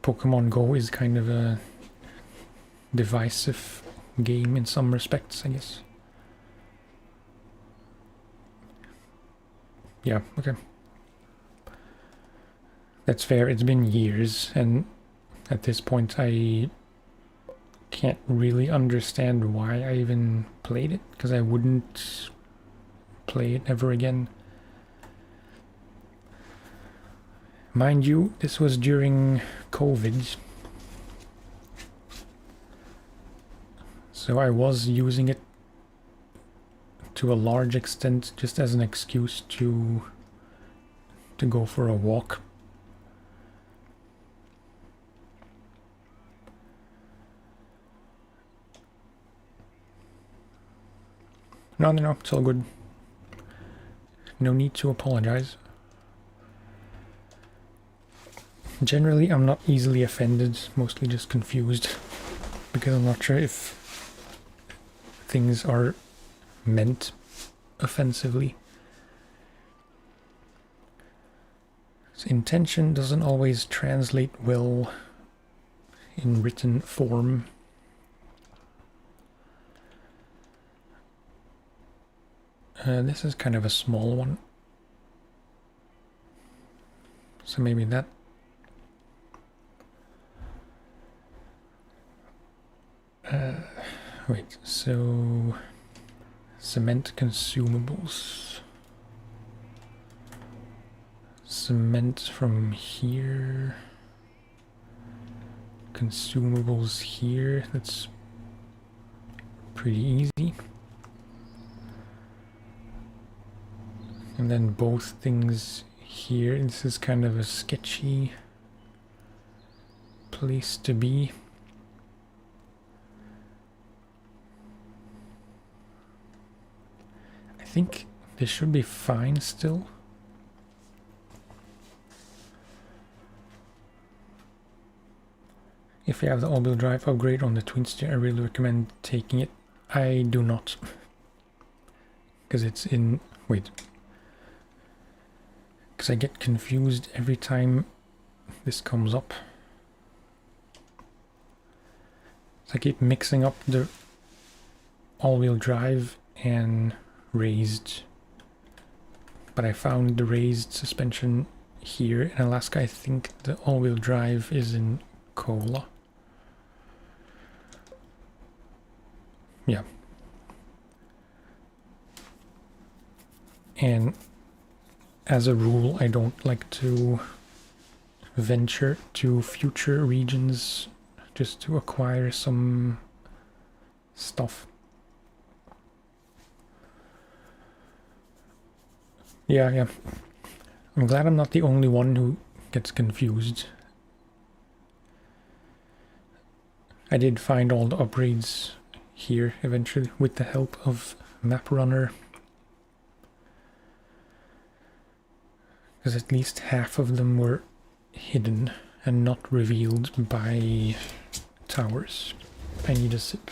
Pokemon Go is kind of a divisive game in some respects, I guess. Yeah, okay. That's fair. It's been years, and at this point I can't really understand why I even played it, because I wouldn't play it ever again. Mind you, this was during COVID, so I was using it to a large extent just as an excuse to go for a walk. No, it's all good. No need to apologize. Generally, I'm not easily offended, mostly just confused, because I'm not sure if things are meant offensively. So intention doesn't always translate well in written form. This is kind of a small one, so maybe that. Wait, so cement consumables. Cement from here. Consumables here. That's pretty easy. And then both things here. This is kind of a sketchy place to be. I think this should be fine still. If you have the all-wheel drive upgrade on the Twin Steer, I really recommend taking it. I do not. Because it's in... wait. Because I get confused every time this comes up. So I keep mixing up the all-wheel drive and raised. But I found the raised suspension here in Alaska. I think the all-wheel drive is in Kola. Yeah. And as a rule, I don't like to venture to future regions just to acquire some stuff. Yeah. I'm glad I'm not the only one who gets confused. I did find all the upgrades here eventually with the help of MapRunner. Because at least half of them were hidden and not revealed by towers. I need a sip.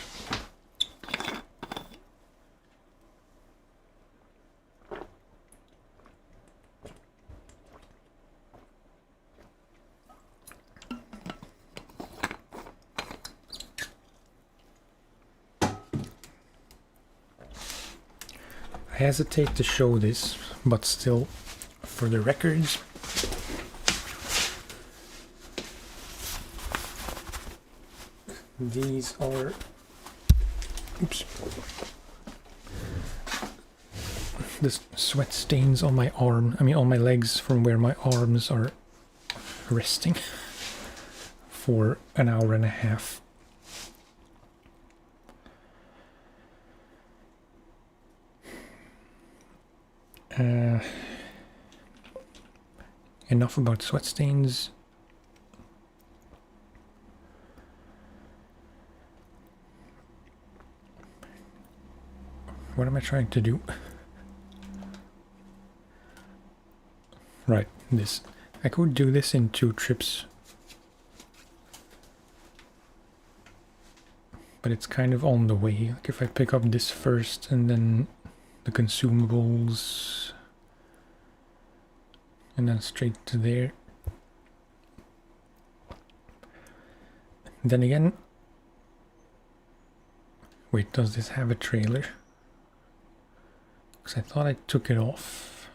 I hesitate to show this, but still, for the records, these are, oops, the sweat stains on my arm, I mean on my legs from where my arms are resting for an hour and a half. Enough about sweat stains. What am I trying to do? Right, this. I could do this in 2 trips. But it's kind of on the way. Like if I pick up this first and then the consumables, and then straight to there. Then again, wait, does this have a trailer? Because I thought I took it off.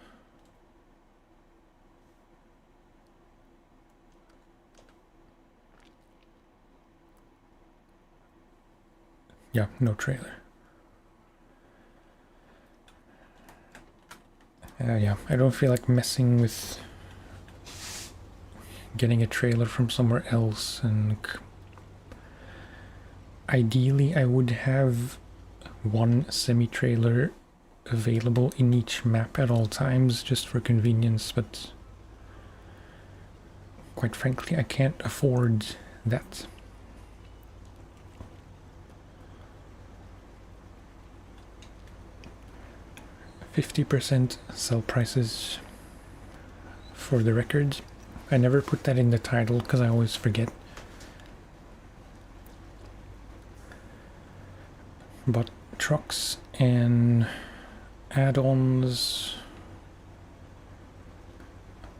Yeah, no trailer. Yeah, I don't feel like messing with getting a trailer from somewhere else, and ideally I would have one semi-trailer available in each map at all times just for convenience, but quite frankly I can't afford that. $50 sell prices for the record. I never put that in the title because I always forget. But trucks and add-ons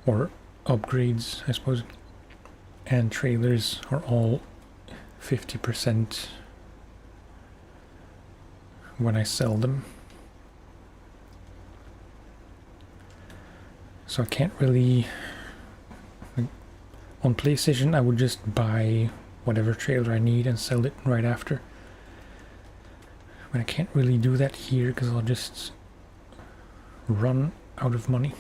or upgrades, I suppose, and trailers are all 50% when I sell them. So I can't really, on PlayStation I would just buy whatever trailer I need and sell it right after. But I can't really do that here because I'll just run out of money.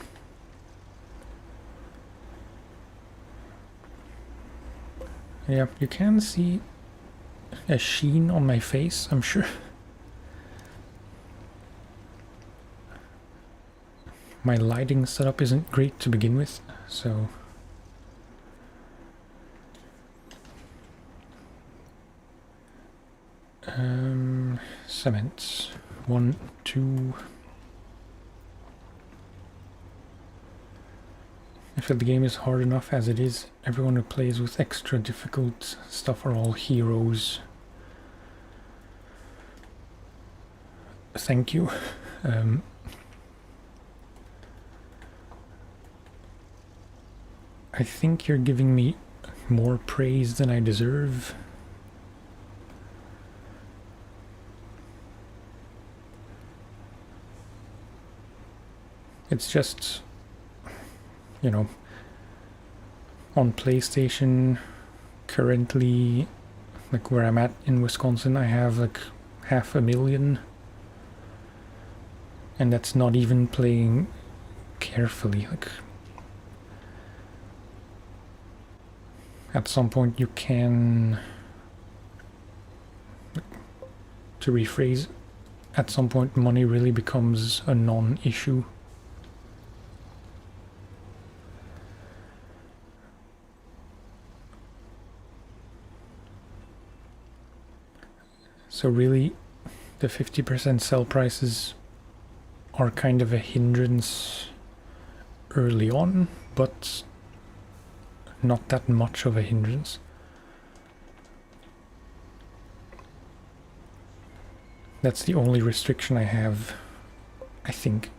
Yeah, you can see a sheen on my face, I'm sure. My lighting setup isn't great to begin with, so cement 1, 2. I feel the game is hard enough as it is. Everyone who plays with extra difficult stuff are all heroes. Thank you. I think you're giving me more praise than I deserve. It's just, you know, on PlayStation currently, like where I'm at in Wisconsin, I have like 500,000, and that's not even playing carefully. Like, at some point you can, to rephrase, at some point money really becomes a non-issue. So really, the 50% sell prices are kind of a hindrance early on, but not that much of a hindrance. That's the only restriction I have, I think.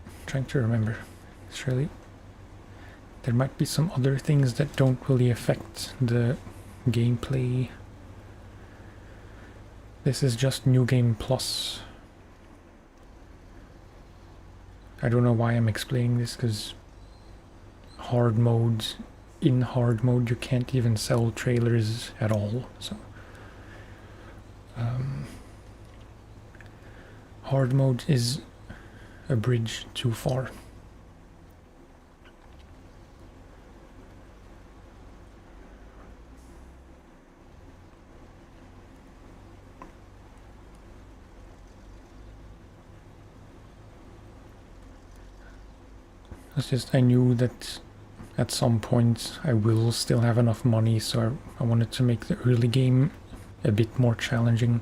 I'm trying to remember. Surely there might be some other things that don't really affect the gameplay. This is just New Game Plus. I don't know why I'm explaining this, because hard mode, in hard mode you can't even sell trailers at all, so hard mode is a bridge too far. It's just I knew that at some point I will still have enough money, so I wanted to make the early game a bit more challenging.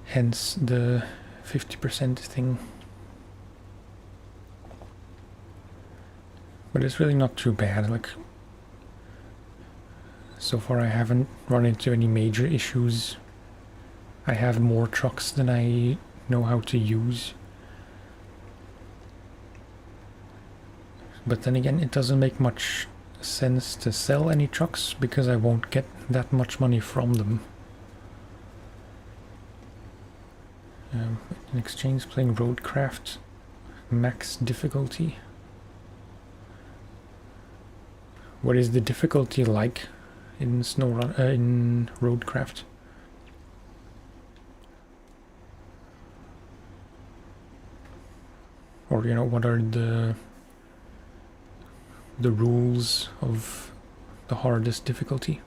Hence the 50% thing. But it's really not too bad. Like, so far I haven't run into any major issues. I have more trucks than I know how to use. But then again, it doesn't make much sense to sell any trucks because I won't get that much money from them. In exchange, playing Roadcraft, max difficulty. What is the difficulty like in SnowRunner, in Roadcraft? Or, you know, what are the rules of the hardest difficulty?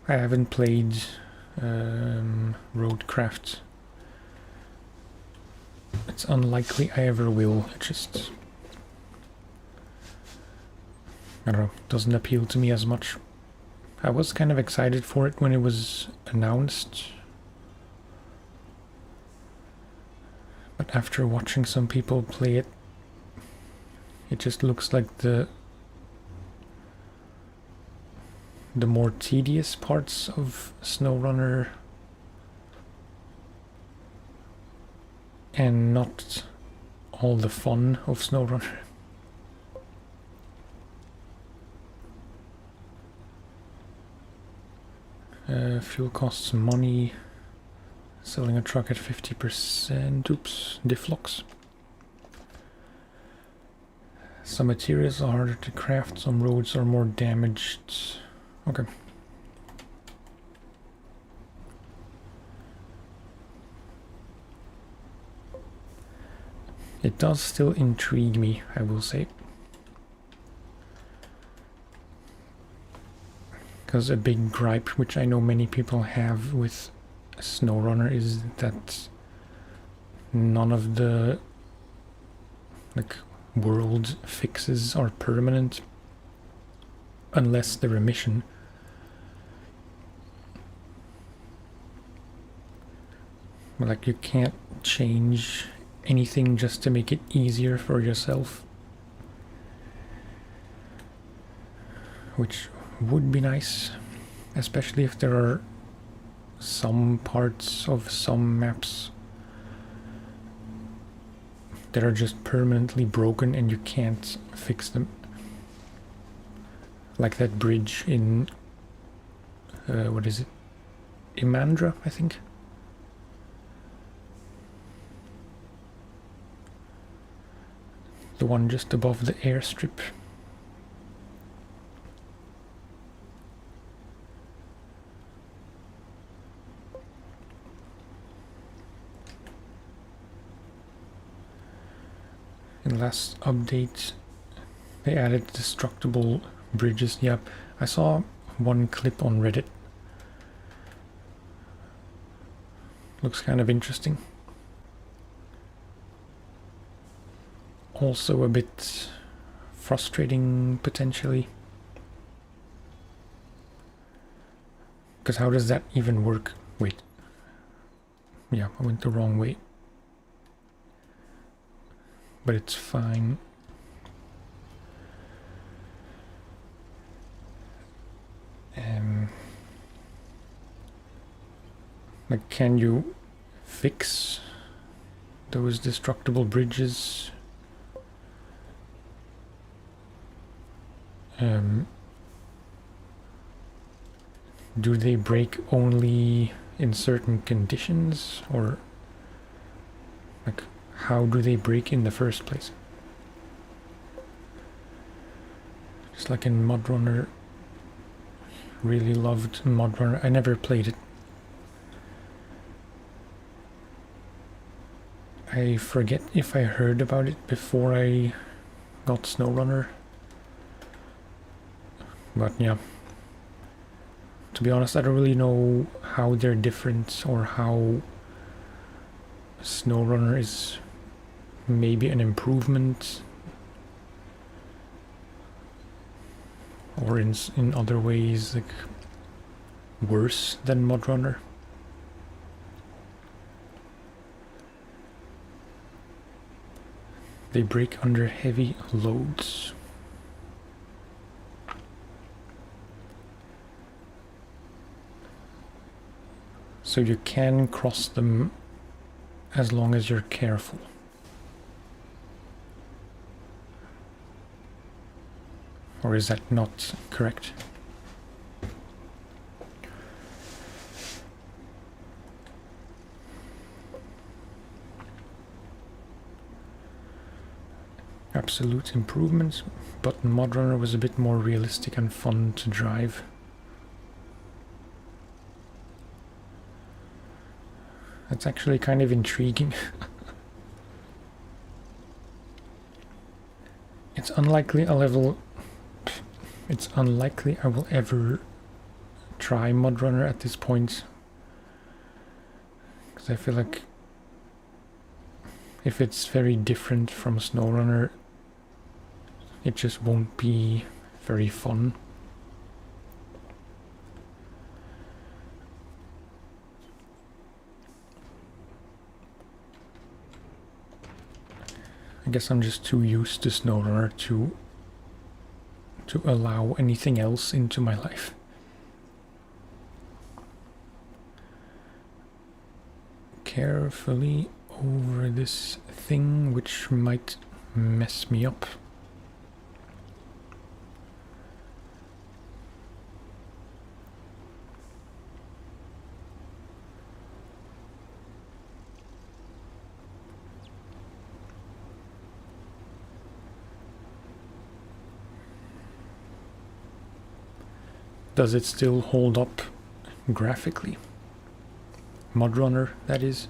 I haven't played Roadcraft. It's unlikely I ever will. It just, I don't know, doesn't appeal to me as much. I was kind of excited for it when it was announced, but after watching some people play it, it just looks like the more tedious parts of SnowRunner and not all the fun of SnowRunner. Fuel costs money. Selling a truck at 50%. Oops, difflocks. Some materials are harder to craft, some roads are more damaged. Okay. It does still intrigue me, I will say. Because a big gripe, which I know many people have with SnowRunner, is that none of the world fixes are permanent unless they're a mission. Like, you can't change anything just to make it easier for yourself, which would be nice, especially if there are some parts of some maps that are just permanently broken and you can't fix them. Like that bridge in, what is it? Imandra, I think. The one just above the airstrip. In last update, they added destructible bridges. Yeah, I saw one clip on Reddit. Looks kind of interesting. Also a bit frustrating, potentially. Because how does that even work? Wait. Yeah, I went the wrong way. But it's fine. Like, can you fix those destructible bridges? Do they break only in certain conditions, or like, how do they break in the first place? Just like in MudRunner. Really loved MudRunner. I never played it. I forget if I heard about it before I got SnowRunner. But yeah. To be honest, I don't really know how they're different, or how SnowRunner is maybe an improvement, or in other ways like worse than MudRunner. They break under heavy loads. So you can cross them as long as you're careful. Or is that not correct? Absolute improvements, but MudRunner was a bit more realistic and fun to drive. That's actually kind of intriguing. It's unlikely I will ever try MudRunner at this point, because I feel like if it's very different from SnowRunner, it just won't be very fun. I guess I'm just too used to SnowRunner to allow anything else into my life. Carefully over this thing, which might mess me up. Does it still hold up graphically? MudRunner, that is.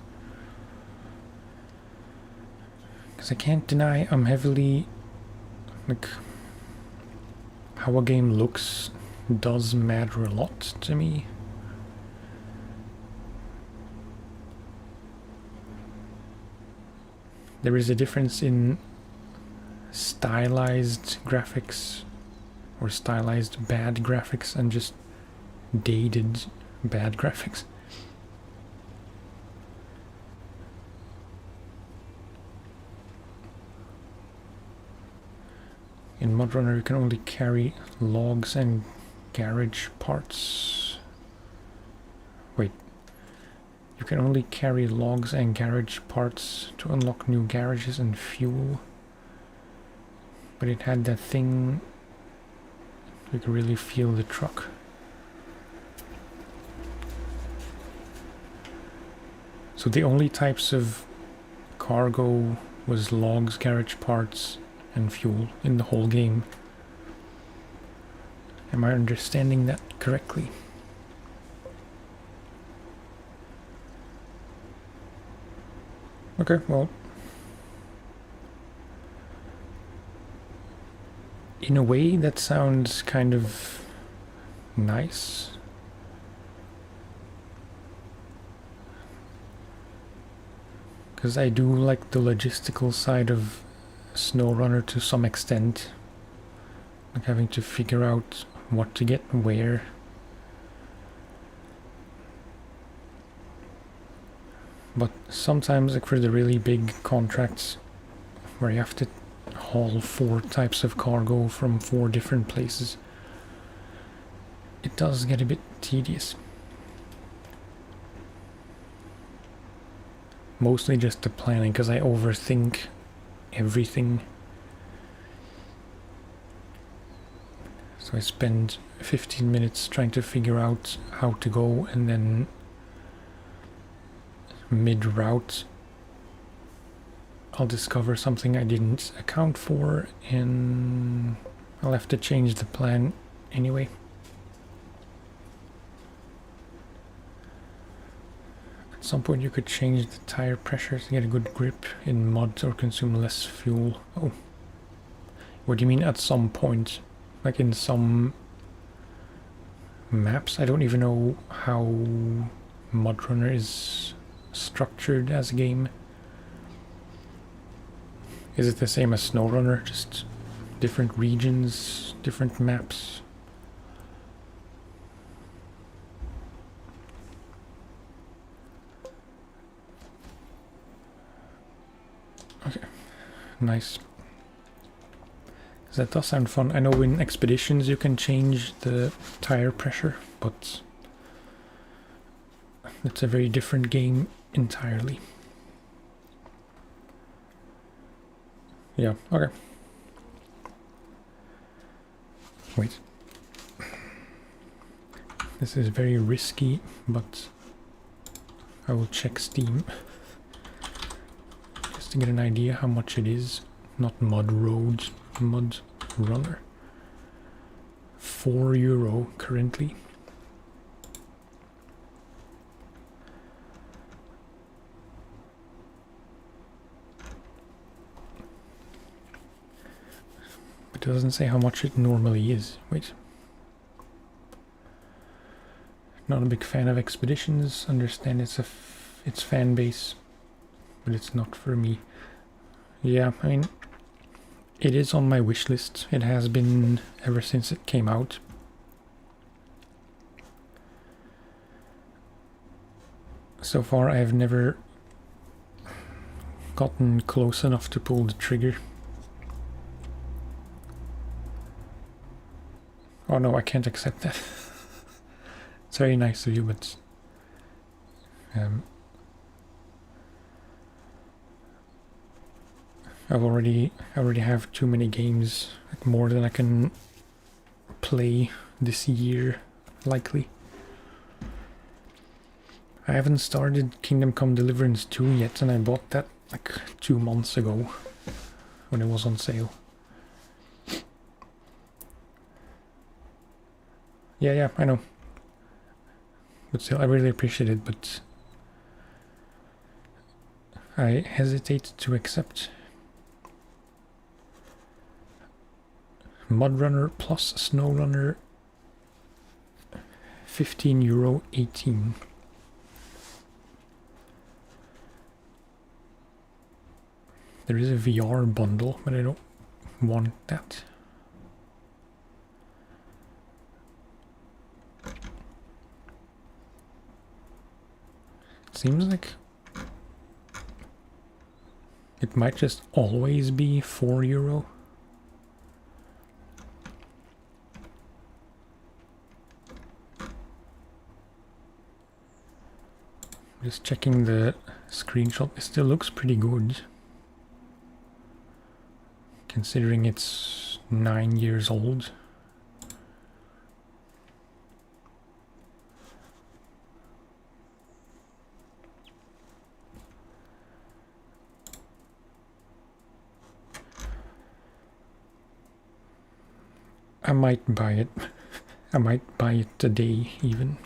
Because I can't deny I'm heavily... like, how a game looks does matter a lot to me. There is a difference in stylized graphics, or stylized bad graphics, and just dated bad graphics. In MudRunner you can only carry logs and garage parts. Wait. You can only carry logs and garage parts to unlock new garages and fuel. But it had that thing... you could really feel the truck. So the only types of cargo was logs, garage parts, and fuel in the whole game. Am I understanding that correctly? Okay, well... in a way, that sounds kind of nice. Because I do like the logistical side of SnowRunner to some extent. Like having to figure out what to get where. But sometimes, like for the really big contracts where you have to haul 4 types of cargo from 4 different places, it does get a bit tedious. Mostly just the planning, because I overthink everything. So I spend 15 minutes trying to figure out how to go, and then mid-route I'll discover something I didn't account for, and I'll have to change the plan anyway. At some point you could change the tire pressure to get a good grip in mud or consume less fuel. Oh. What do you mean at some point? Like in some maps? I don't even know how MudRunner is structured as a game. Is it the same as SnowRunner? Just different regions, different maps? Okay. nice. That does sound fun. I know in expeditions you can change the tire pressure, but it's a very different game entirely. Yeah, okay. Wait. This is very risky, but I will check Steam just to get an idea how much it is. Not Mud Roads, Mud Runner. €4 currently. It doesn't say how much it normally is. Wait. Not a big fan of expeditions. Understand its fan base, but it's not for me. Yeah, I mean, it is on my wish list. It has been ever since it came out. So far, I have never gotten close enough to pull the trigger. Oh no, I can't accept that. It's very nice of you, but I already have too many games, like more than I can play this year, likely. I haven't started Kingdom Come Deliverance 2 yet, and I bought that like 2 months ago when it was on sale. Yeah, I know. But still, I really appreciate it, but I hesitate to accept. Mudrunner plus SnowRunner, €15.18. There is a VR bundle, but I don't want that. Seems like it might just always be €4. Just checking the screenshot. It still looks pretty good, considering it's 9 years old. I might buy it. I might buy it today even.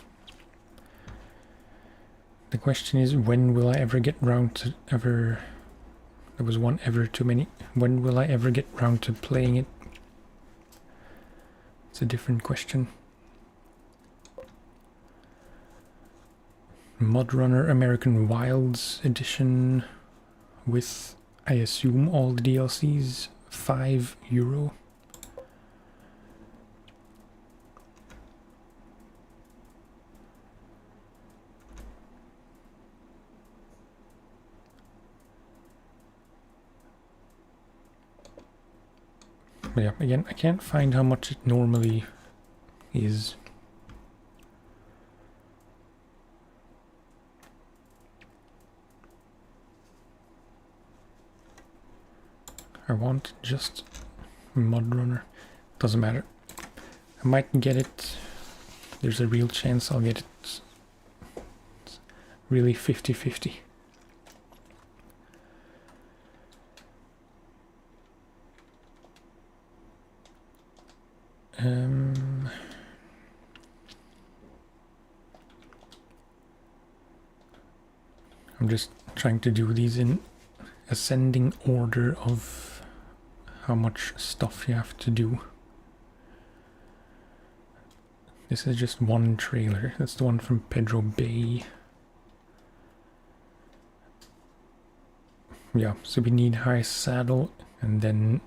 The question is, when will I ever get round to ever... There was one ever too many. When will I ever get round to playing it? It's a different question. Mudrunner American Wilds edition with, I assume, all the DLCs, €5. But yeah, again, I can't find how much it normally is. I want just Mudrunner. Doesn't matter. I might get it. There's a real chance I'll get it. It's really 50-50. I'm just trying to do these in ascending order of how much stuff you have to do. This is just one trailer. That's the one from Pedro Bay. Yeah, so we need high saddle, and then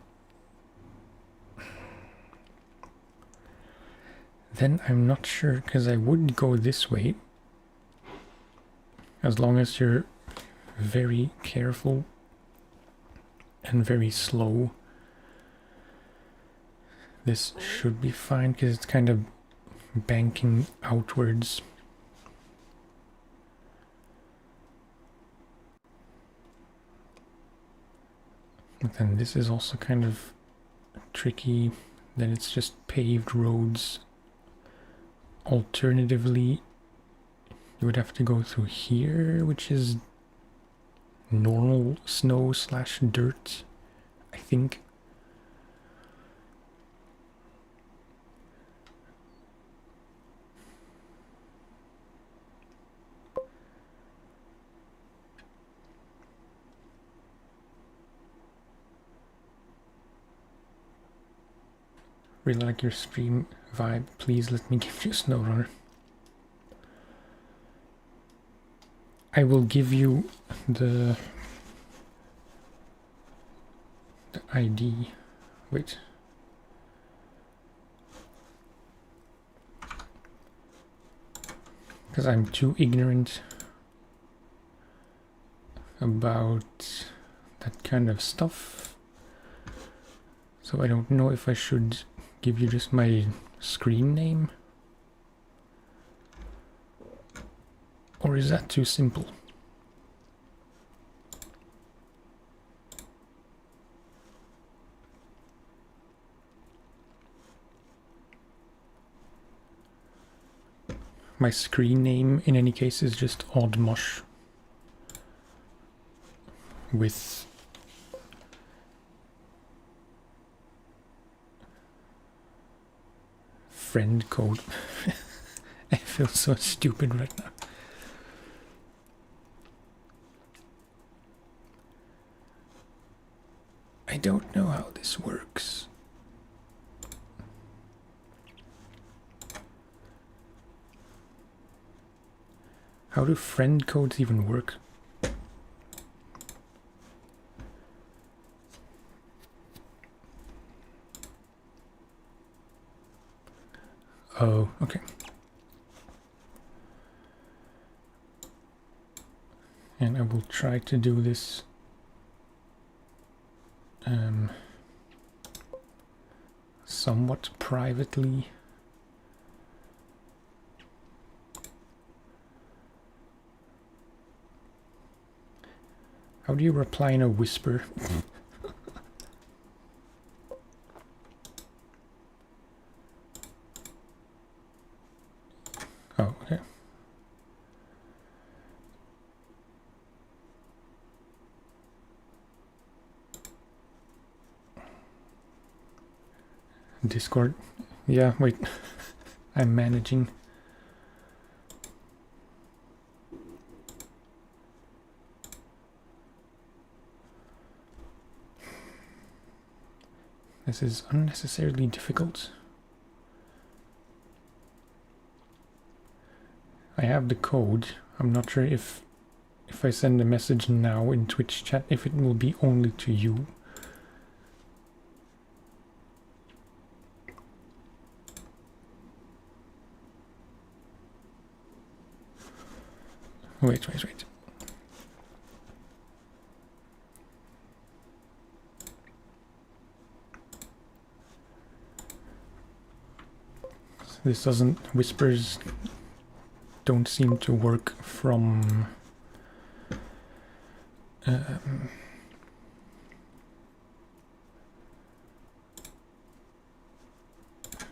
I'm not sure, because I would go this way, as long as you're very careful and very slow. This should be fine because it's kind of banking outwards. But then this is also kind of tricky. Then it's just paved roads. Alternatively, you would have to go through here, which is normal snow / dirt, I think. Really like your stream vibe. Please let me give you a SnowRunner. I will give you the ID. Wait. Because I'm too ignorant about that kind of stuff. So I don't know if I should give you just my screen name. Or is that too simple? My screen name in any case is just odd mush with friend code. I feel so stupid right now. I don't know how this works. How do friend codes even work? Oh, okay. And I will try to do this somewhat privately. How do you reply in a whisper? Oh, okay. Discord. Yeah, wait. I'm managing. This is unnecessarily difficult. I have the code. I'm not sure if I send a message now in Twitch chat, if it will be only to you. Wait. This doesn't... Whispers don't seem to work from...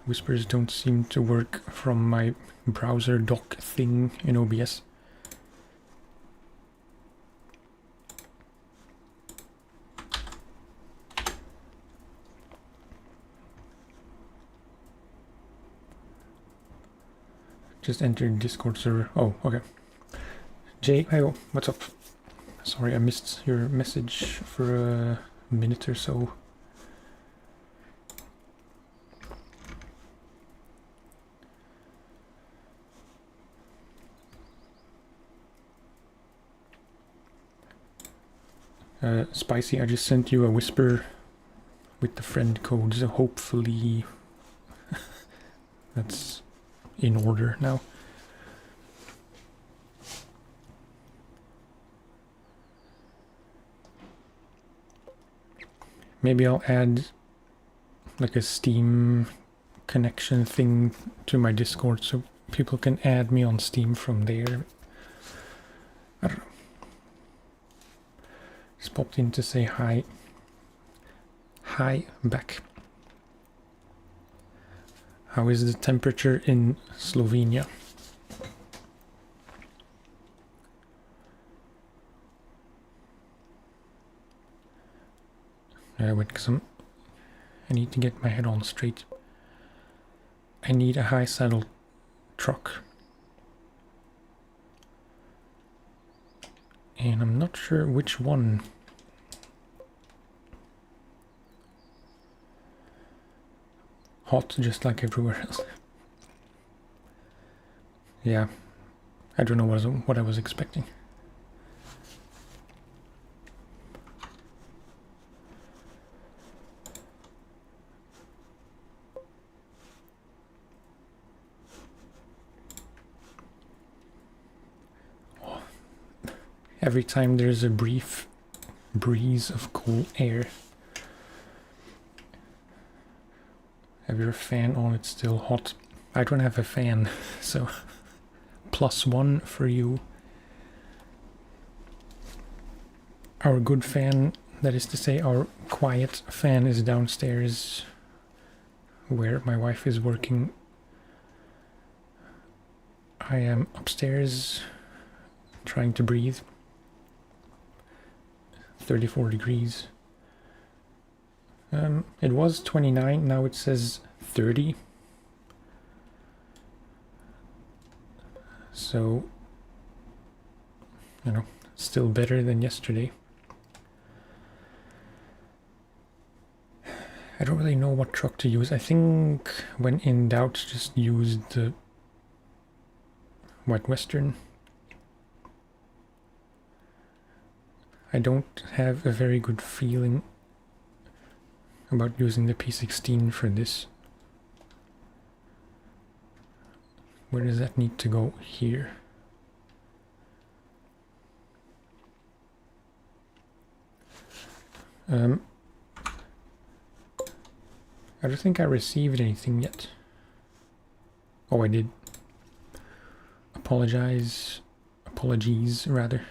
Whispers don't seem to work from my browser dock thing in OBS. Just entered Discord server. Oh, okay. Jay, hey, what's up? Sorry, I missed your message for a minute or so. Spicy, I just sent you a whisper with the friend code, so hopefully that's in order now. Maybe I'll add like a Steam connection thing to my Discord so people can add me on Steam from there. I don't know. Just popped in to say hi. Hi, back. How is the temperature in Slovenia? I need to get my head on straight. I need a high saddle truck. And I'm not sure which one. Hot, just like everywhere else. Yeah, I don't know what I was expecting. Every time there's a brief breeze of cool air. Have your fan on, it's still hot. I don't have a fan, so +1 for you. Our good fan, that is to say our quiet fan, is downstairs where my wife is working. I am upstairs trying to breathe. 34 degrees. It was 29, now it says 30. So, you know, still better than yesterday. I don't really know what truck to use. I think when in doubt, just use the White Western. I don't have a very good feeling about using the P16 for this. Where does that need to go? Here. I don't think I received anything yet. Oh, I did. Apologies, rather.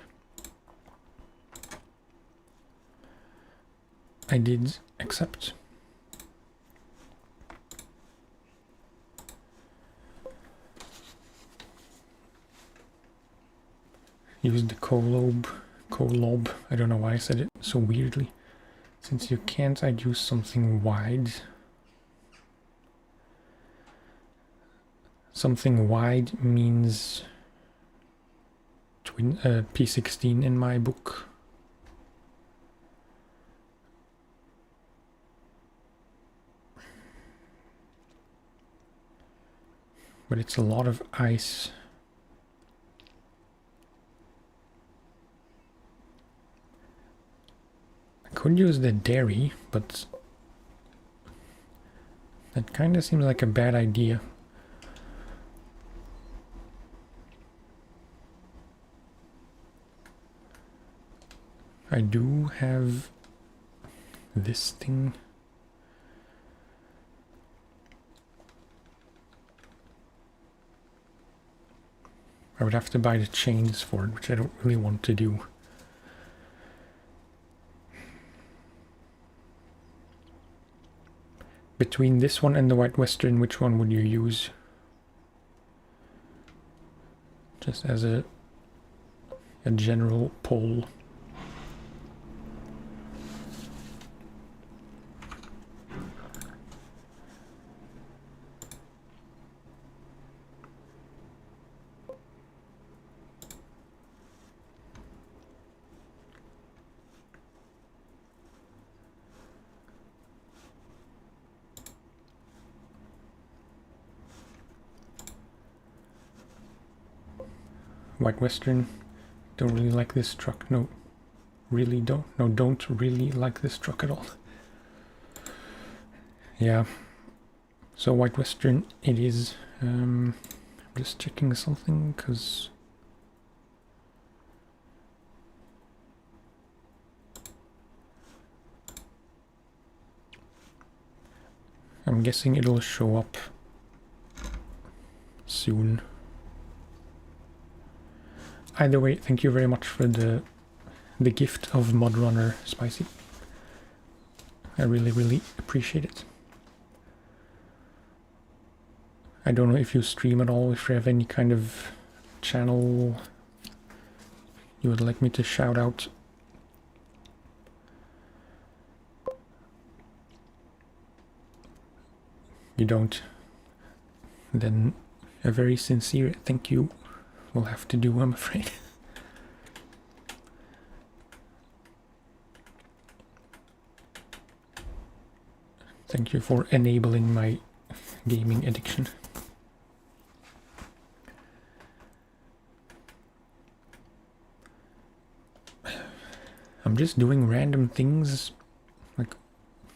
I did accept. Use the colob. I don't know why I said it so weirdly. Since you can't, I'd use something wide. Something wide means P16 in my book. But it's a lot of ice. I could use the dairy, but that kind of seems like a bad idea. I do have this thing. I would have to buy the chains for it, which I don't really want to do. Between this one and the White Western, which one would you use? Just as a general poll. White Western, don't really like this truck. No, really don't. No, don't really like this truck at all. Yeah, so White Western it is. I'm just checking something because I'm guessing it'll show up soon. Either way, thank you very much for the gift of MudRunner, Spicy. I really, really appreciate it. I don't know if you stream at all, if you have any kind of channel you would like me to shout out. You don't? Then a very sincere thank you will have to do, I'm afraid. Thank you for enabling my gaming addiction. I'm just doing random things like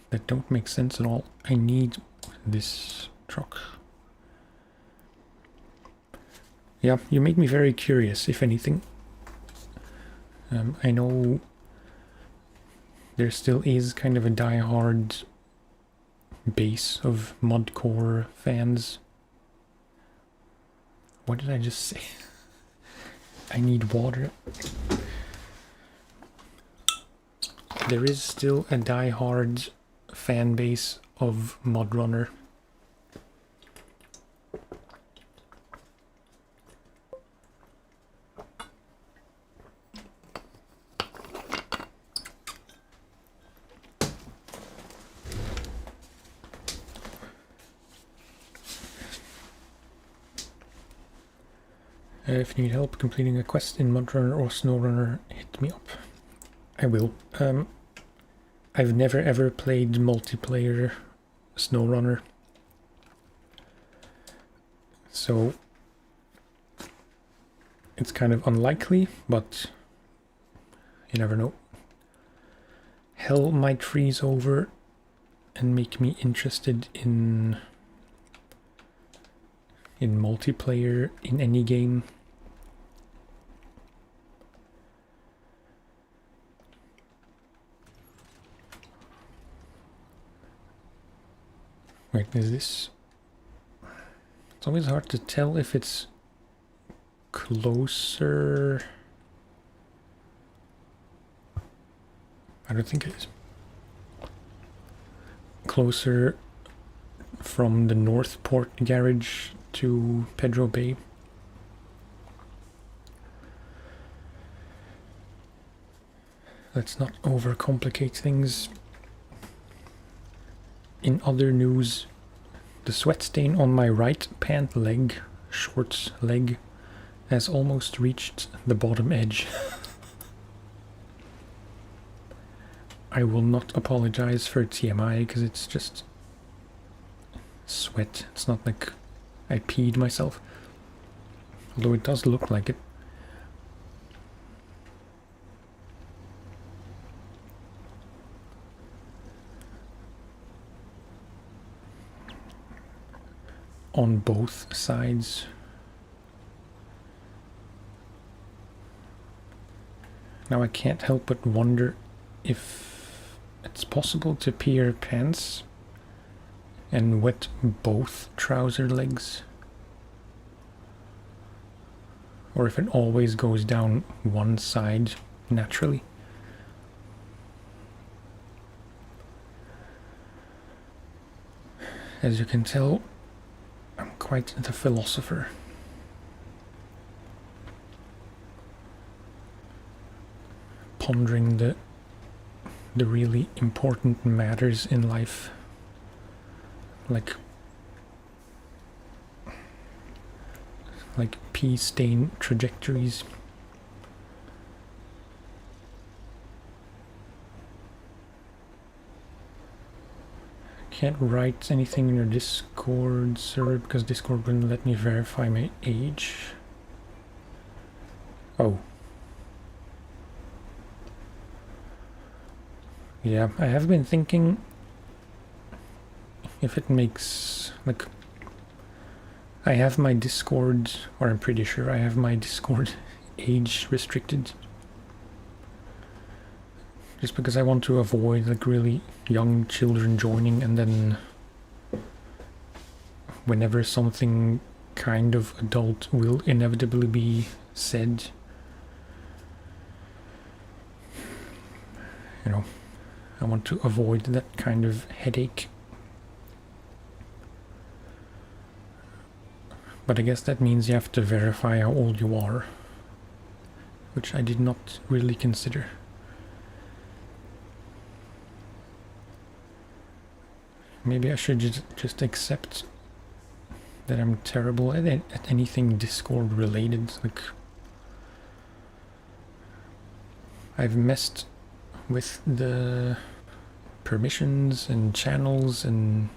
that don't make sense at all. I need this truck. Yeah, you made me very curious, if anything. I know there still is kind of a die-hard base of Mudcore fans. What did I just say? I need water. There is still a die-hard fan base of MudRunner. If you need help completing a quest in MudRunner or SnowRunner, hit me up. I will. I've never ever played multiplayer SnowRunner, so it's kind of unlikely, but you never know. Hell might freeze over and make me interested in multiplayer in any game. Wait, is this... It's always hard to tell if it's closer... I don't think it is. Closer from the Northport garage to Pedro Bay. Let's not overcomplicate things. In other news, the sweat stain on my right pant leg, shorts leg, has almost reached the bottom edge. I will not apologize for TMI because it's just sweat. It's not like I peed myself, although it does look like it. On both sides. Now I can't help but wonder if it's possible to pee your pants and wet both trouser legs, or if it always goes down one side naturally. As you can tell, I'm quite the philosopher. Pondering the really important matters in life, like pea stain trajectories. Can't write anything in your Discord server because Discord wouldn't let me verify my age. Oh. Yeah, I have been thinking if it makes, like, I have my Discord, or I'm pretty sure I have my Discord age restricted. Just because I want to avoid like really young children joining and then whenever something kind of adult will inevitably be said, you know, I want to avoid that kind of headache. But I guess that means you have to verify how old you are, which I did not really consider. Maybe I should just accept that I'm terrible at anything Discord related. Like, I've messed with the permissions and channels and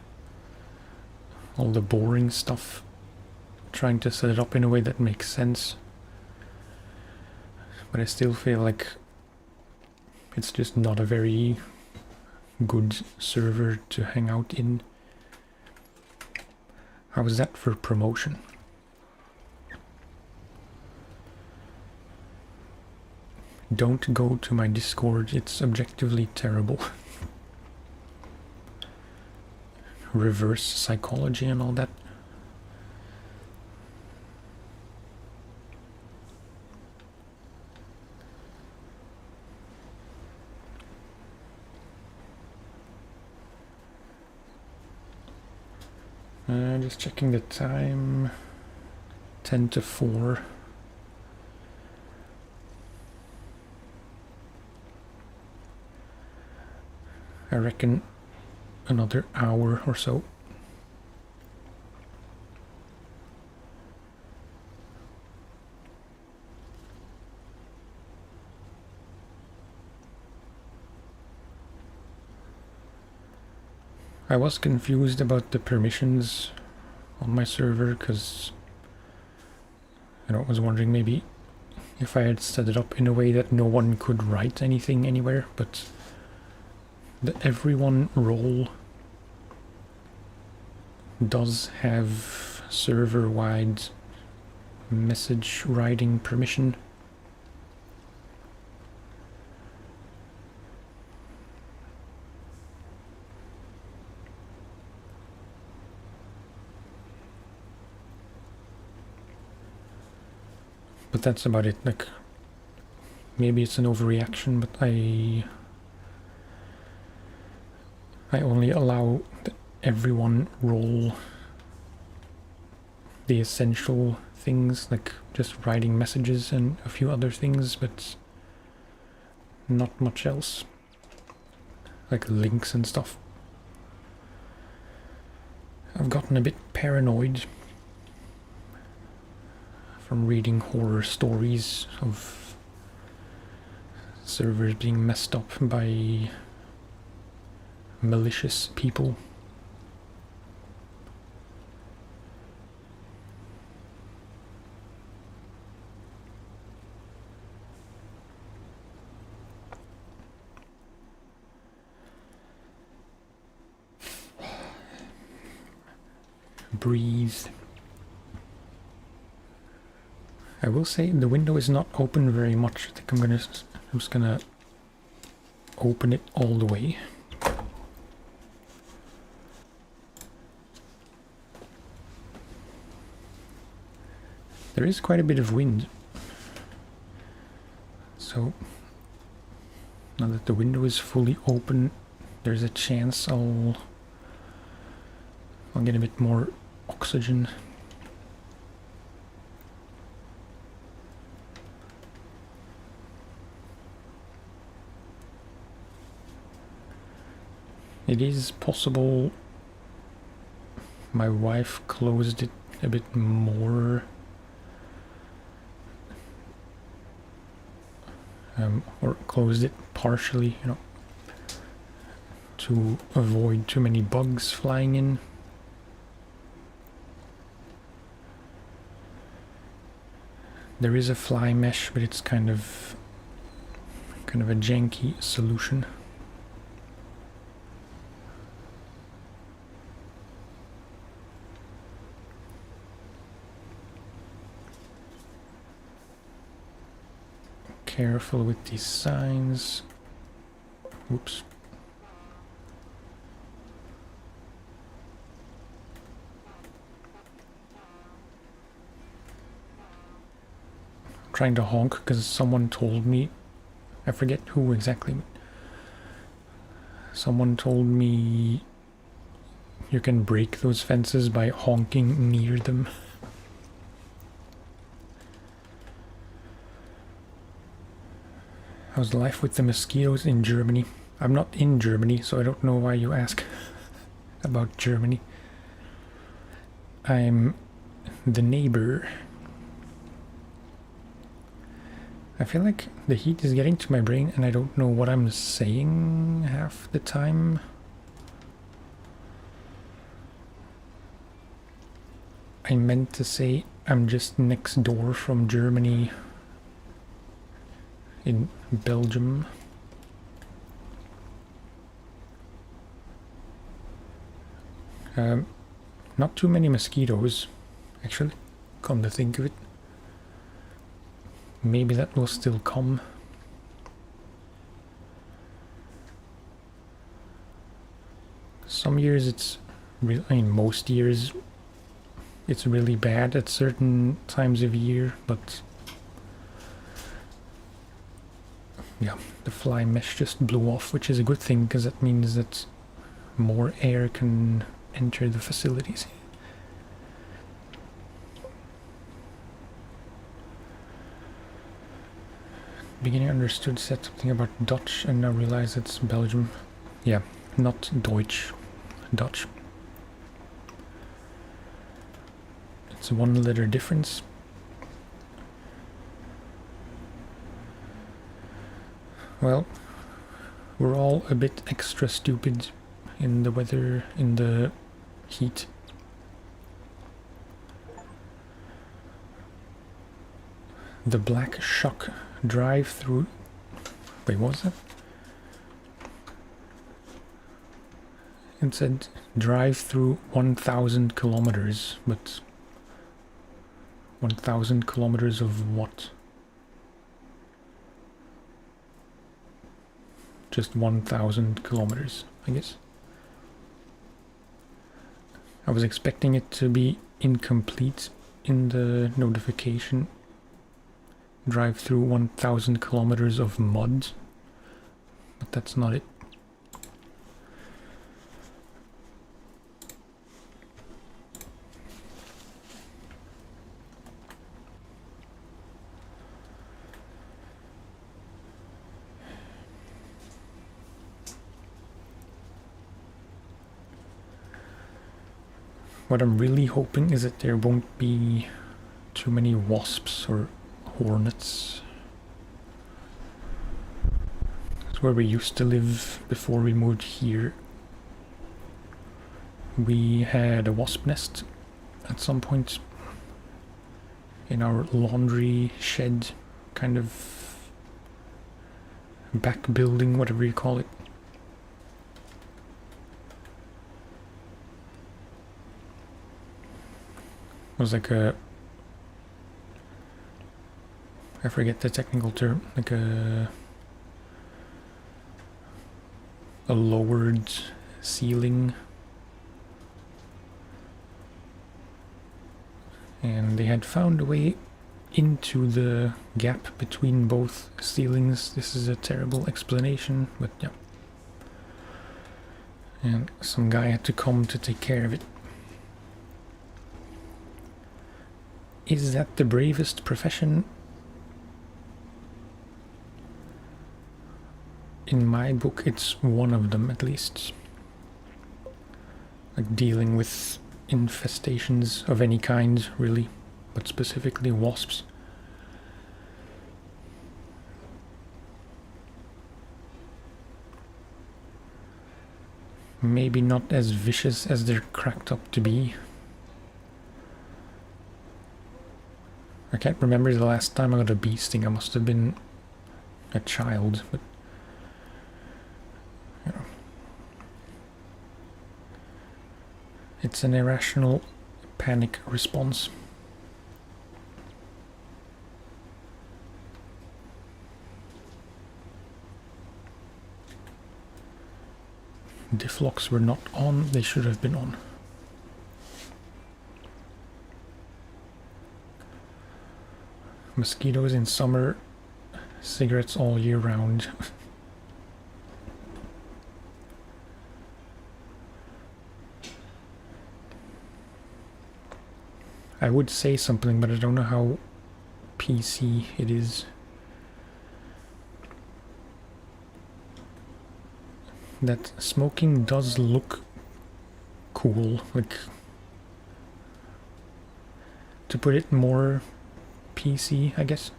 all the boring stuff, trying to set it up in a way that makes sense. But I still feel like it's just not a very good server to hang out in. How is that for promotion? Don't go to my Discord, it's objectively terrible. Reverse psychology and all that. Just checking the time. 10 to 4. I reckon another hour or so. I was confused about the permissions on my server because, you know, I was wondering maybe if I had set it up in a way that no one could write anything anywhere, but the everyone role does have server-wide message writing permission. But that's about it. Like, maybe it's an overreaction, but I only allow everyone role the essential things, like just writing messages and a few other things, but not much else, like links and stuff. I've gotten a bit paranoid from reading horror stories of servers being messed up by malicious people. Breathe. I will say the window is not open very much. I think I'm just gonna open it all the way. There is quite a bit of wind, so now that the window is fully open, there's a chance I'll get a bit more oxygen. It is possible my wife closed it a bit more, or closed it partially, you know, to avoid too many bugs flying in. There is a fly mesh, but it's kind of a janky solution. Careful with these signs. Oops. trying to honk because someone told me, I forget who exactly, someone told me you can break those fences by honking near them. How's life with the mosquitoes in Germany? I'm not in Germany, so I don't know why you ask about Germany. I'm the neighbor. I feel like the heat is getting to my brain and I don't know what I'm saying half the time. I meant to say I'm just next door from Germany in Belgium. Not too many mosquitoes, actually, come to think of it. Maybe that will still come. Some years it's really, I mean, most years it's really bad at certain times of year, but yeah, the fly mesh just blew off, which is a good thing because that means that more air can enter the facilities. Beginning understood, said something about Dutch and now realize it's Belgium. Yeah, not Deutsch, Dutch. It's a one letter difference. Well, we're all a bit extra stupid in the weather, in the heat. The Black Shock drive-through. Wait, what was that? It said drive through 1,000 kilometers, but 1,000 kilometers of what? Just 1,000 kilometers, I guess. I was expecting it to be incomplete in the notification. Drive through 1,000 kilometers of mud, but that's not it. What I'm really hoping is that there won't be too many wasps or hornets. It's where we used to live before we moved here. We had a wasp nest at some point in our laundry shed, kind of back building, whatever you call it. It was like a, I forget the technical term, like a lowered ceiling, and they had found a way into the gap between both ceilings. This is a terrible explanation, but yeah. And some guy had to come to take care of it. Is that the bravest profession? In my book, it's one of them at least. Like dealing with infestations of any kind, really, but specifically wasps. Maybe not as vicious as they're cracked up to be. I can't remember the last time I got a bee sting. I must have been a child, but you know, it's an irrational panic response. Diff locks were not on, they should have been on. Mosquitoes in summer, cigarettes all year round. I would say something, but I don't know how PC it is. That smoking does look cool, like, to put it more PC, I guess.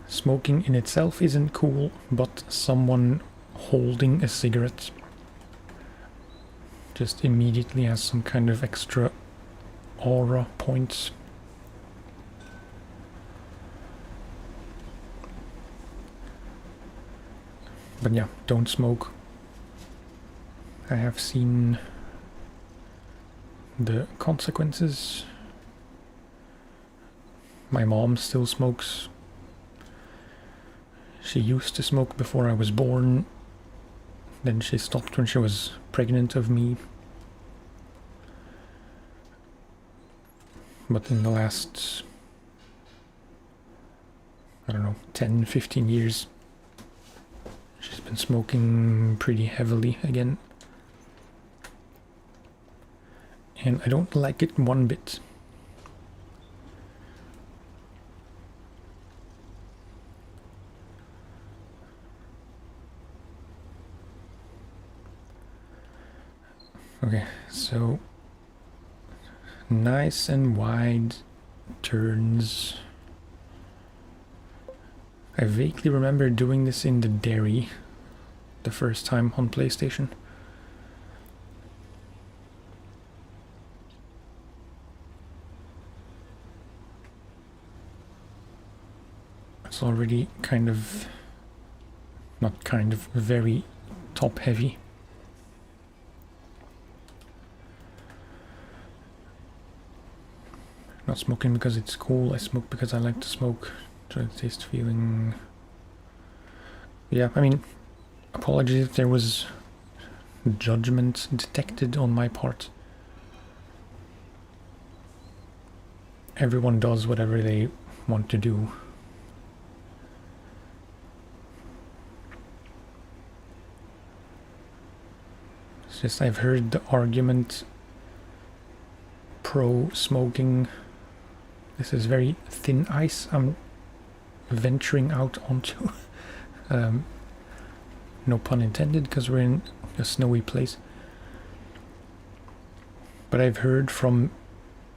Smoking in itself isn't cool, but someone holding a cigarette just immediately has some kind of extra aura points. But yeah, don't smoke. I have seen the consequences. My mom still smokes. She used to smoke before I was born. Then she stopped when she was pregnant of me. But in the last, I don't know, 10, 15 years, she's been smoking pretty heavily again. And I don't like it one bit. Okay, so nice and wide turns. I vaguely remember doing this in the dairy the first time on PlayStation. It's already kind of, not kind of, very top heavy. Not smoking because it's cool, I smoke because I like to smoke. Try to taste feeling. Yeah, I mean, apologies if there was judgment detected on my part. Everyone does whatever they want to do. It's just I've heard the argument pro smoking. This is very thin ice I'm venturing out onto. No pun intended, because we're in a snowy place. But I've heard from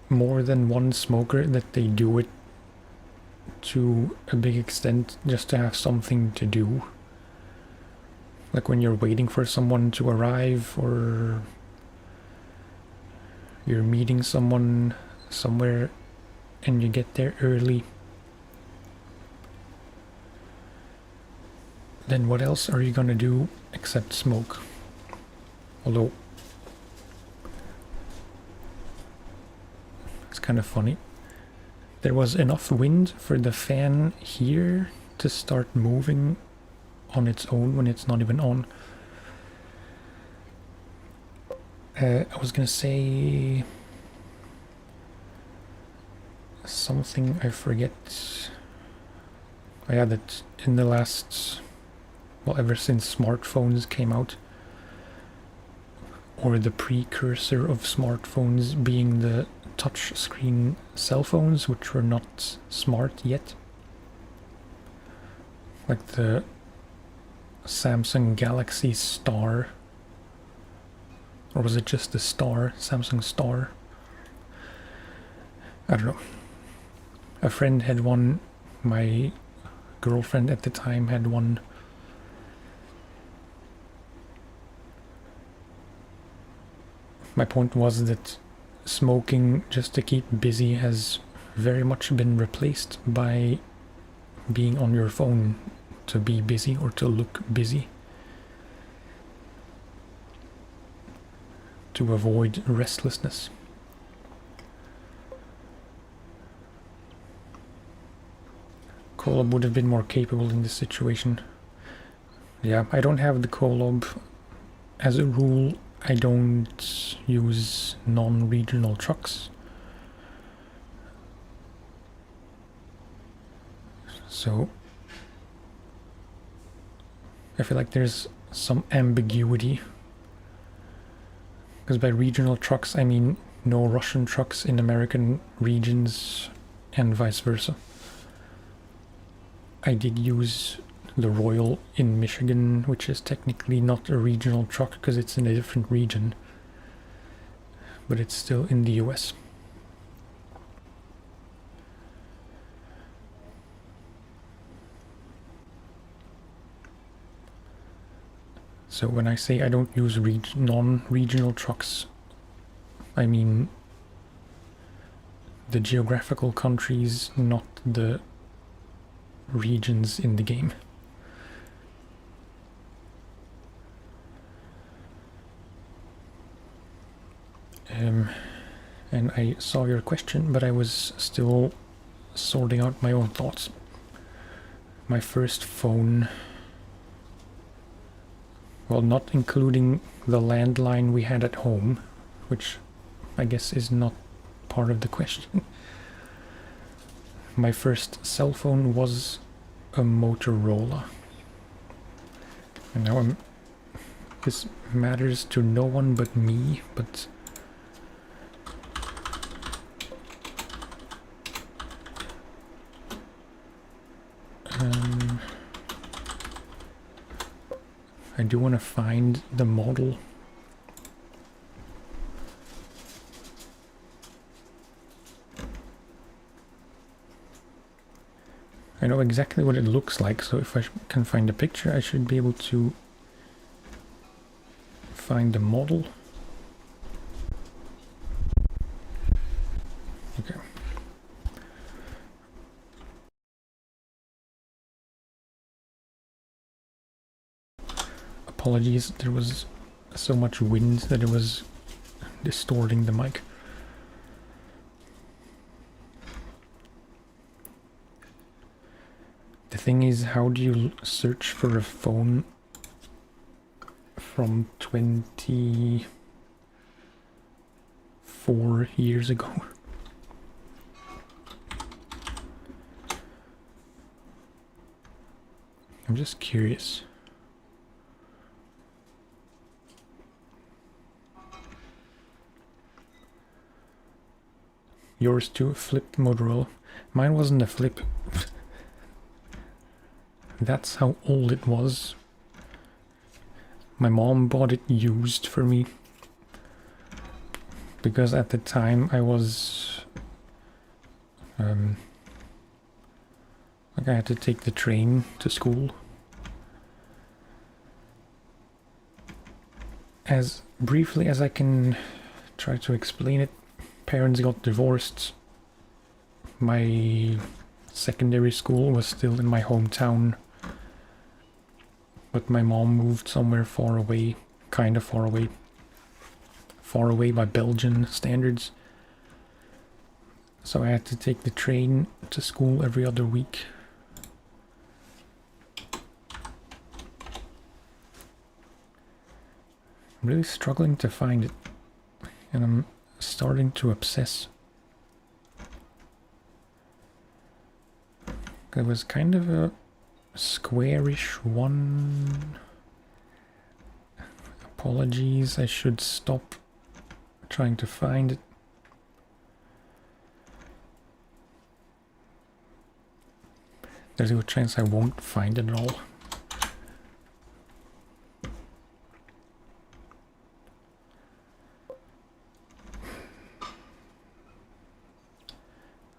more than one smoker that they do it to a big extent just to have something to do. Like when you're waiting for someone to arrive, or you're meeting someone somewhere and you get there early. Then what else are you gonna do except smoke? Although it's kind of funny. There was enough wind for the fan here to start moving on its own when it's not even on. I was gonna say something, I forget. Oh yeah, that in the last, well, ever since smartphones came out, or the precursor of smartphones being the touchscreen cell phones, which were not smart yet, like the Samsung Galaxy Star, or was it just the Star, Samsung Star? I don't know. A friend had one, my girlfriend at the time had one. My point was that smoking just to keep busy has very much been replaced by being on your phone to be busy or to look busy, to avoid restlessness. Kolob would have been more capable in this situation. Yeah, I don't have the Kolob. As a rule, I don't use non-regional trucks. So I feel like there's some ambiguity, because by regional trucks I mean no Russian trucks in American regions and vice versa. I did use the Royal in Michigan, which is technically not a regional truck because it's in a different region, but it's still in the US. So when I say I don't use non-regional trucks, I mean the geographical countries, not the regions in the game. And I saw your question, but I was still sorting out my own thoughts. My first phone, well, not including the landline we had at home, which I guess is not part of the question. My first cell phone was a Motorola. And now this matters to no one but me, but I do want to find the model. I know exactly what it looks like, so if I can find a picture, I should be able to find the model. Okay. Apologies, there was so much wind that it was distorting the mic. The thing is, how do you search for a phone from 24 years ago? I'm just curious. Yours too, flip Motorola. Mine wasn't a flip. That's how old it was. My mom bought it used for me, because at the time I was like I had to take the train to school. As briefly as I can try to explain it, parents got divorced. My secondary school was still in my hometown, but my mom moved somewhere far away, kind of far away by Belgian standards. So I had to take the train to school every other week. I'm really struggling to find it, and I'm starting to obsess. It was kind of a squarish one. Apologies, I should stop trying to find it. There's a good chance I won't find it at all.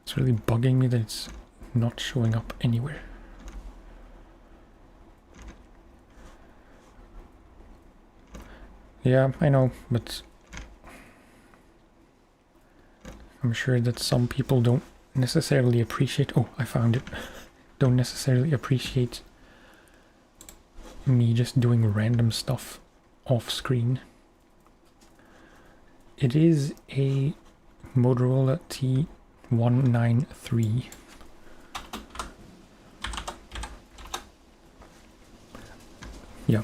It's really bugging me that it's not showing up anywhere. Yeah, I know, but I'm sure that some people don't necessarily appreciate... Oh, I found it. Don't necessarily appreciate me just doing random stuff off screen. It is a Motorola T193. Yeah.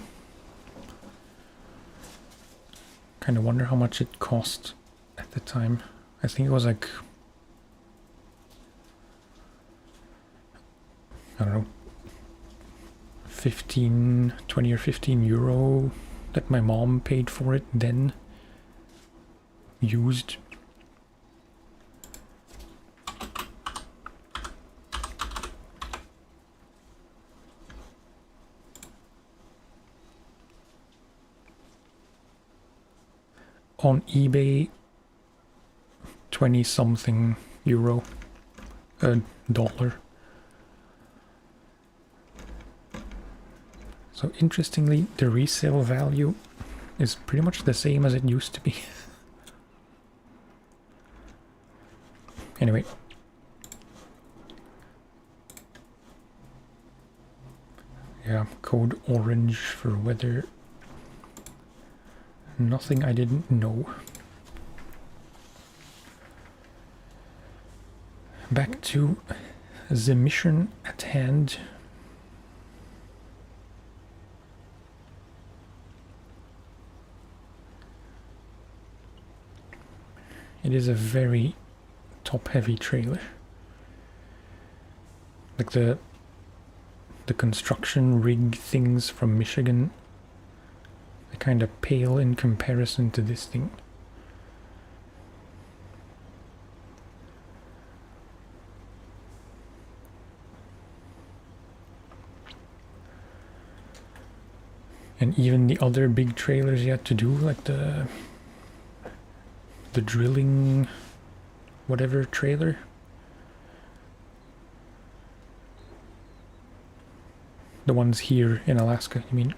Kind of wonder how much it cost at the time. I think it was like I don't know, 20 or 15 euro that my mom paid for it then, used. On eBay, 20 something euro, dollar. So interestingly, the resale value is pretty much the same as it used to be. Anyway. Yeah, code orange for weather. Nothing I didn't know. Back to the mission at hand. It is a very top-heavy trailer. Like the construction rig things from Michigan, they kind of pale in comparison to this thing. And even the other big trailers you had to do, like the drilling whatever trailer. The ones here in Alaska, you mean?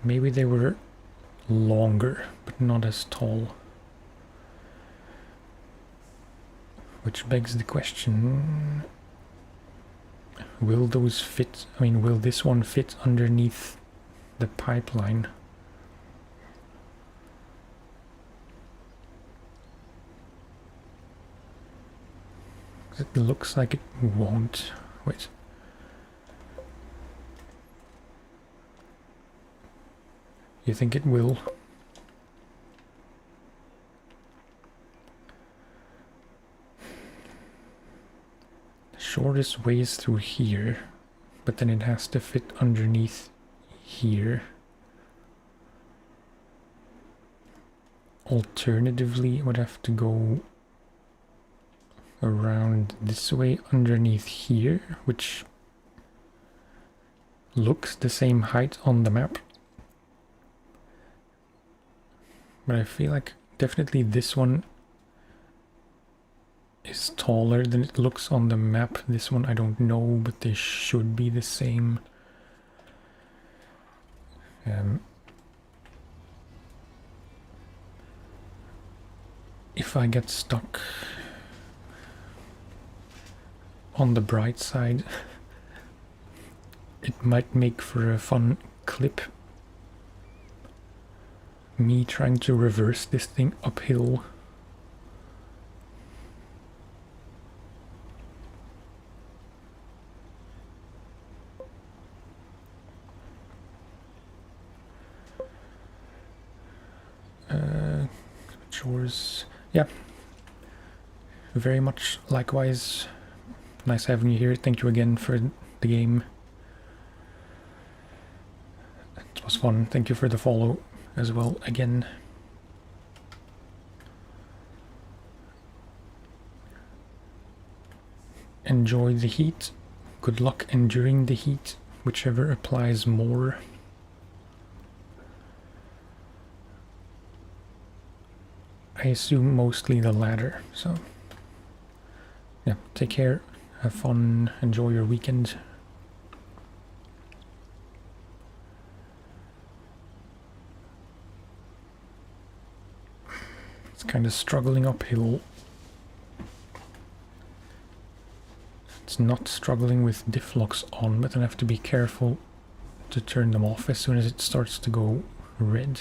Maybe they were longer, but not as tall. Which begs the question, will those fit? I mean, will this one fit underneath the pipeline? It looks like it won't. Wait. You think it will? The shortest way is through here, but then it has to fit underneath here. Alternatively, it would have to go around this way underneath here, which looks the same height on the map. But I feel like definitely this one is taller than it looks on the map. This one I don't know, but they should be the same. If I get stuck, on the bright side, it might make for a fun clip. Me trying to reverse this thing uphill. Chores. Yeah. Very much likewise. Nice having you here. Thank you again for the game. It was fun. Thank you for the follow as well again. Enjoy the heat. Good luck enduring the heat, whichever applies more. I assume mostly the latter, so yeah, take care, have fun, enjoy your weekend. It's kind of struggling uphill. It's not struggling with diff locks on, but I have to be careful to turn them off as soon as it starts to go red.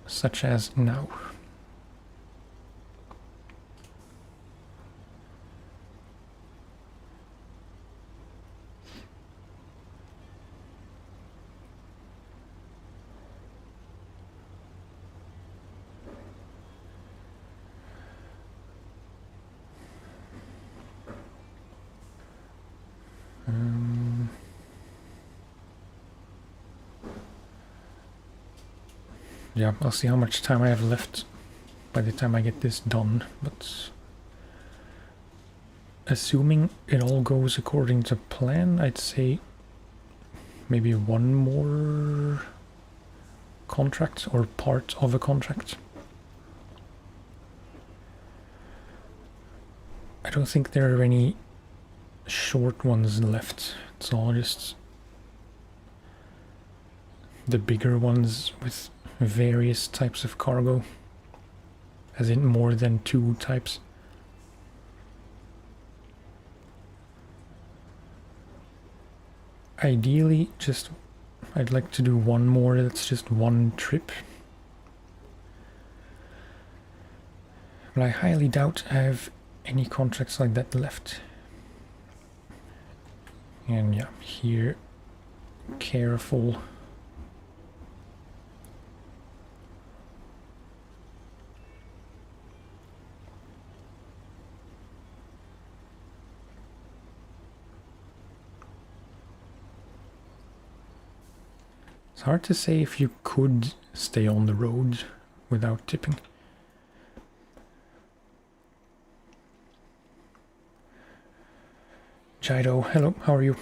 Such as now. Yeah, I'll see how much time I have left by the time I get this done, but assuming it all goes according to plan, I'd say maybe one more contract or part of a contract. I don't think there are any short ones left. It's all just the bigger ones with various types of cargo, as in more than 2 types. Ideally, I'd like to do one more that's just one trip. But I highly doubt I have any contracts like that left. And yeah, here, careful. It's hard to say if you could stay on the road without tipping. Jaido, hello, how are you?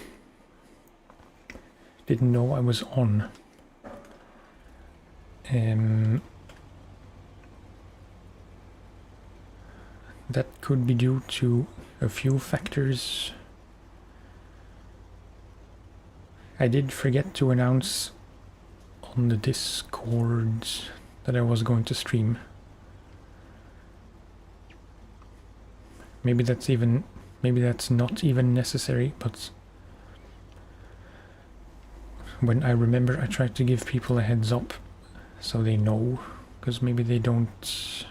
Didn't know I was on. That could be due to a few factors. I did forget to announce on the Discord that I was going to stream. Maybe that's not even necessary, but when I remember, I try to give people a heads up so they know, because maybe they don't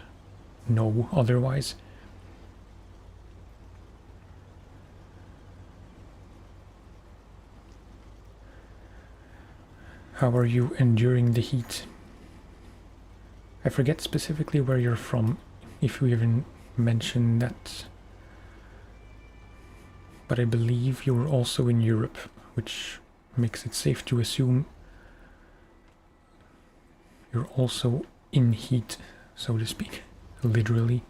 know otherwise. How are you enduring the heat? I forget specifically where you're from, if you even mentioned that. But I believe you're also in Europe, which makes it safe to assume you're also in heat, so to speak, literally.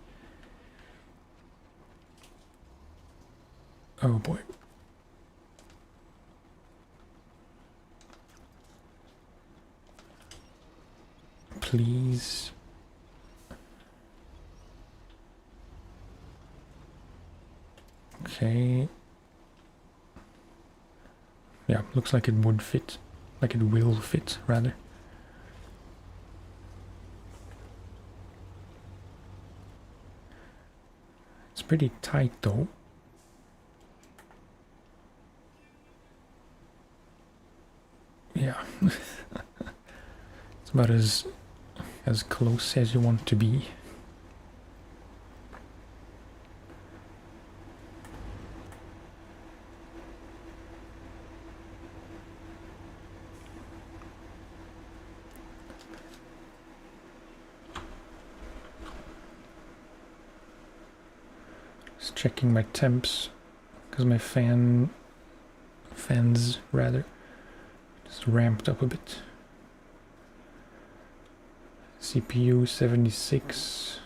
Oh boy. Please. Okay. Yeah, looks like it would fit. Like it will fit, rather. It's pretty tight, though. Yeah. It's about as close as you want to be. Just checking my temps, because my fans rather just ramped up a bit. CPU 76,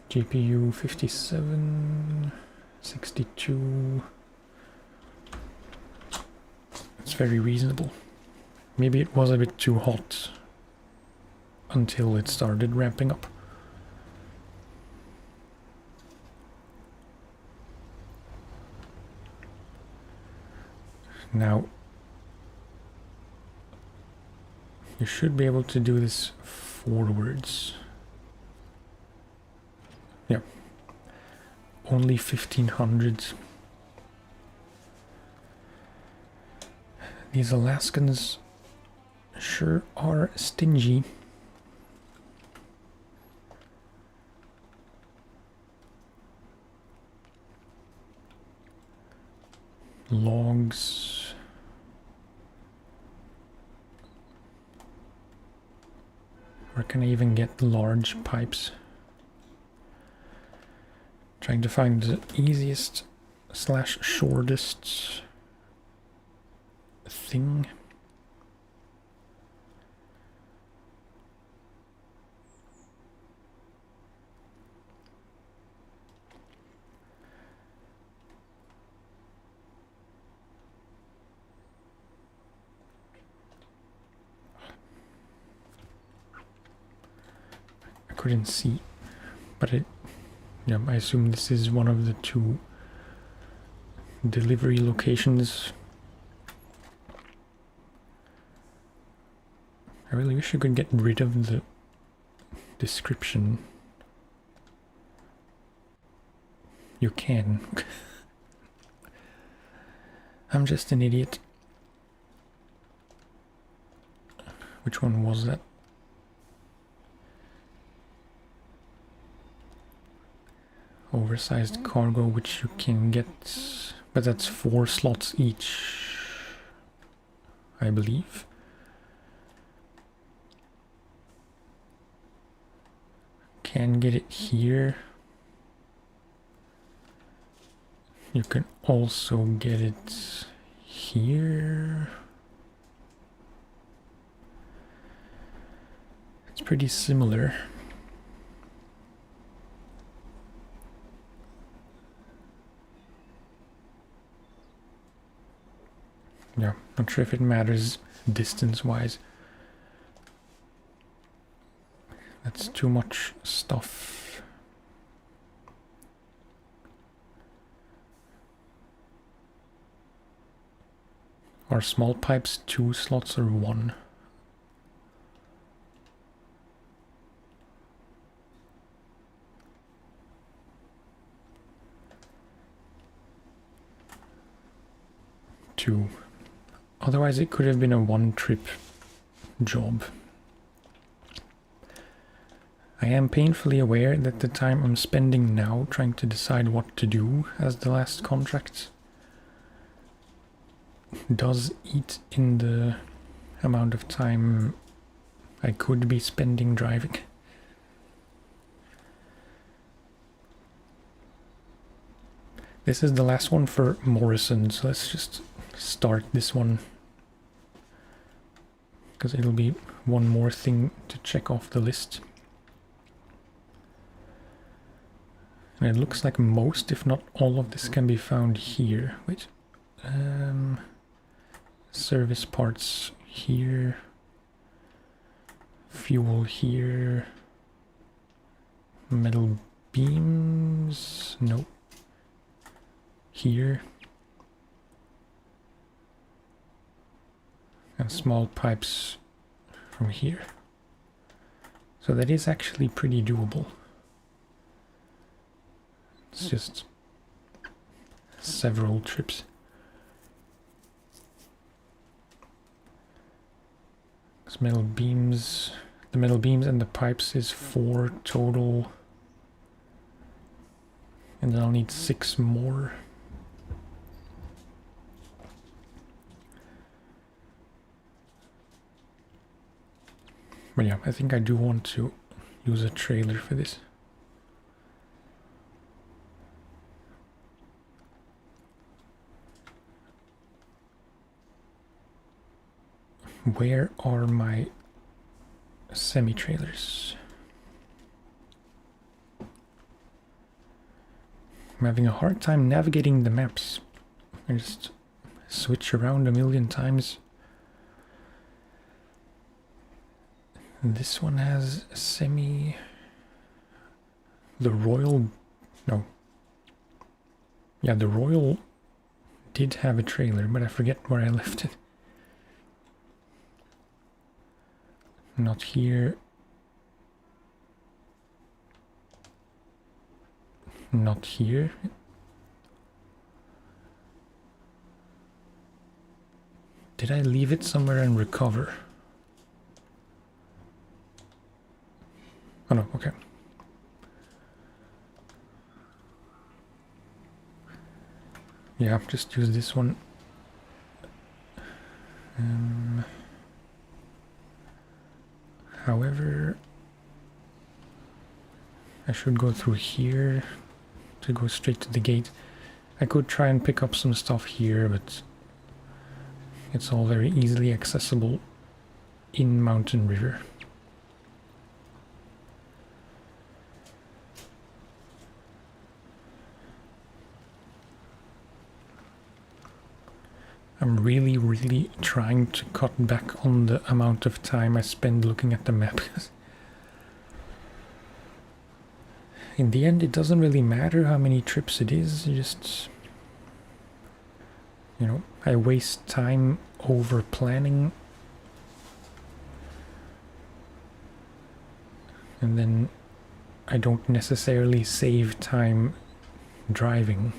GPU 57, 62. It's very reasonable. Maybe it was a bit too hot until it started ramping up. Now, you should be able to do this forwards. Yeah. Only 1500. These Alaskans sure are stingy. Logs. Where can I even get large pipes? Trying to find the easiest / shortest thing. couldn't see, but yeah, I assume this is one of the 2 delivery locations. I really wish you could get rid of the description. You can. I'm just an idiot. Which one was that? Oversized cargo, which you can get, but that's 4 slots each, I believe. Can get it here. You can also get it here. It's pretty similar. Yeah, not sure if it matters distance-wise. That's too much stuff. Are small pipes 2 slots or 1? Two. Otherwise it could have been a 1-trip job. I am painfully aware that the time I'm spending now trying to decide what to do as the last contract does eat in the amount of time I could be spending driving. This is the last one for Morrison, so let's just start this one, because it'll be one more thing to check off the list. And it looks like most, if not all of this can be found here. Wait, service parts here, fuel here, metal beams, nope, here, and small pipes from here. So that is actually pretty doable. It's just several trips. Those metal beams, the metal beams and the pipes is 4 total. And then I'll need 6 more. But yeah, I think I do want to use a trailer for this. Where are my semi-trailers? I'm having a hard time navigating the maps. I just switch around a million times. This one has a semi... The Royal... No. Yeah, the Royal did have a trailer, but I forget where I left it. Not here. Not here. Did I leave it somewhere and recover? Oh no, okay. Yeah, just use this one. However, I should go through here to go straight to the gate. I could try and pick up some stuff here, but it's all very easily accessible in Mountain River. I'm really trying to cut back on the amount of time I spend looking at the map. in the end, it doesn't really matter how many trips it is, just, you know, I waste time over planning, and then I don't necessarily save time driving.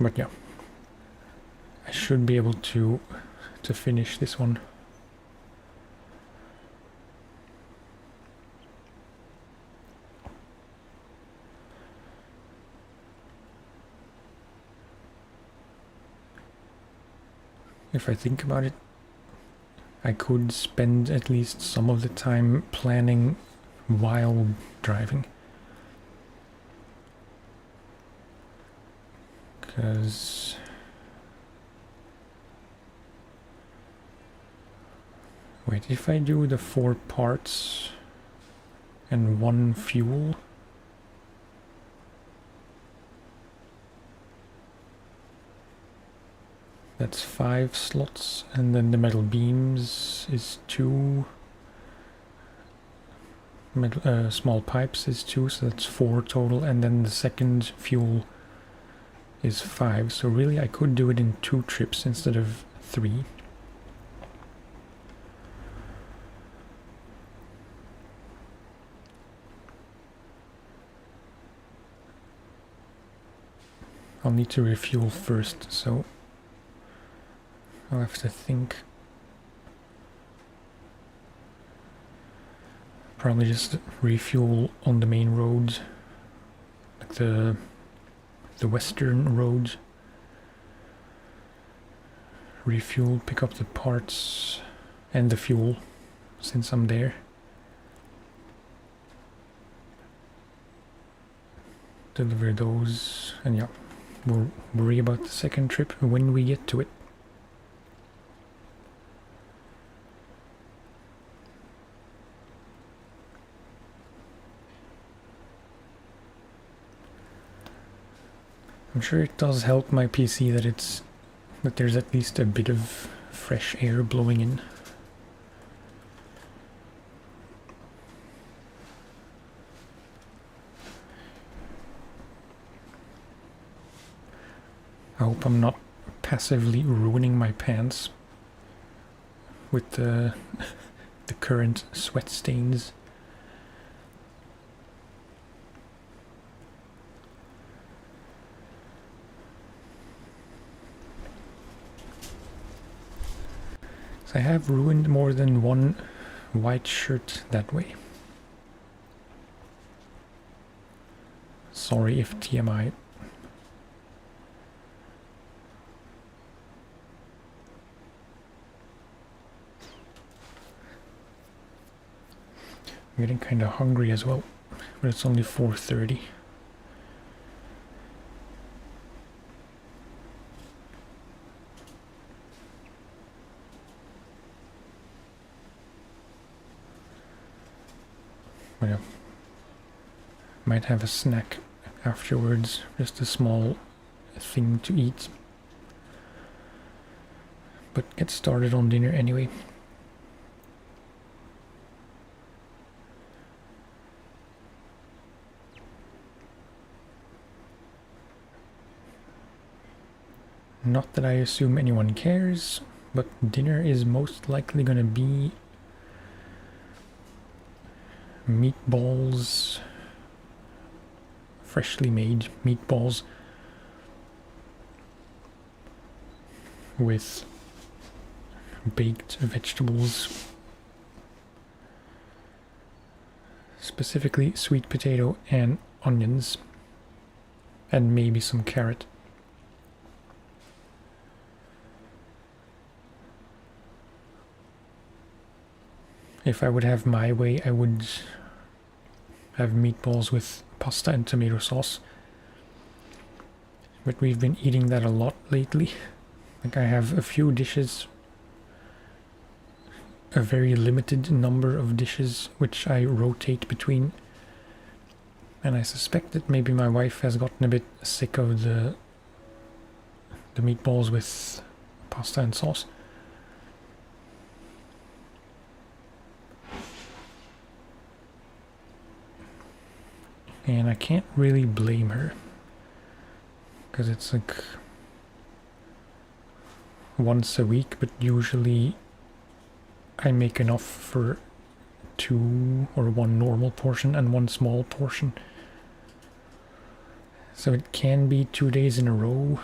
But yeah, I should be able to finish this one. If I think about it, I could spend at least some of the time planning while driving. Because wait, if I do the 4 parts and 1 fuel, that's 5 slots, and then the metal beams is 2, metal, small pipes is 2, so that's 4 total, and then the second fuel is 5, so really I could do it in 2 trips instead of 3. I'll need to refuel first, so I'll have to think. Probably just refuel on the main road, like the western road. Refuel, pick up the parts and the fuel since I'm there. Deliver those, and yeah, we'll worry about the second trip when we get to it. I'm sure it does help my PC that there's at least a bit of fresh air blowing in. I hope I'm not passively ruining my pants with the current sweat stains. So I have ruined more than one white shirt that way. Sorry if TMI. I'm getting kind of hungry as well, but it's only 4:30. But yeah, might have a snack afterwards, just a small thing to eat. But get started on dinner anyway. Not that I assume anyone cares, but dinner is most likely gonna be meatballs, freshly made meatballs with baked vegetables, specifically sweet potato and onions, and maybe some carrot. If I would have my way, I would have meatballs with pasta and tomato sauce. But we've been eating that a lot lately. Like I have a few dishes, a very limited number of dishes which I rotate between. And I suspect that maybe my wife has gotten a bit sick of the the meatballs with pasta and sauce. And I can't really blame her, because it's like once a week, but usually I make enough for 2 or 1 normal portion and 1 small portion. So it can be 2 days in a row,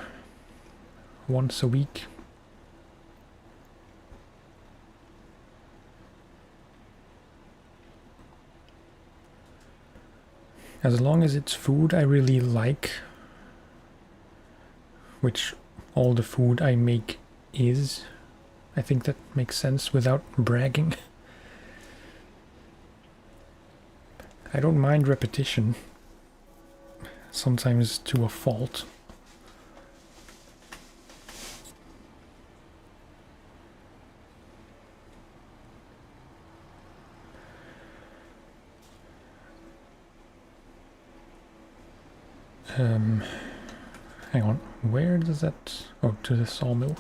once a week. As long as it's food I really like, which all the food I make is, I think that makes sense without bragging. I don't mind repetition, sometimes to a fault. Hang on, where does that... Oh, to the sawmill.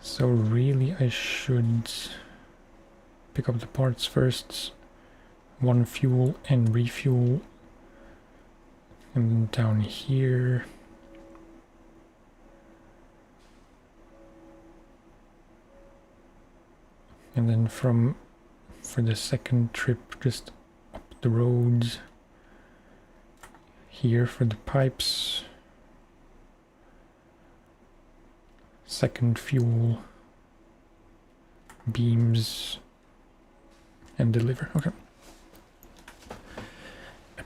So really I should pick up the parts first, 1 fuel and refuel, and then down here. And then for the second trip, just up the roads. Here for the pipes, second fuel, beams, and deliver. Okay.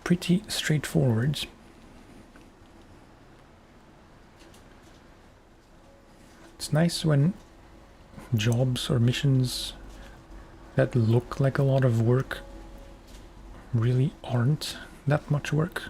Pretty straightforward. It's nice when jobs or missions that look like a lot of work really aren't that much work.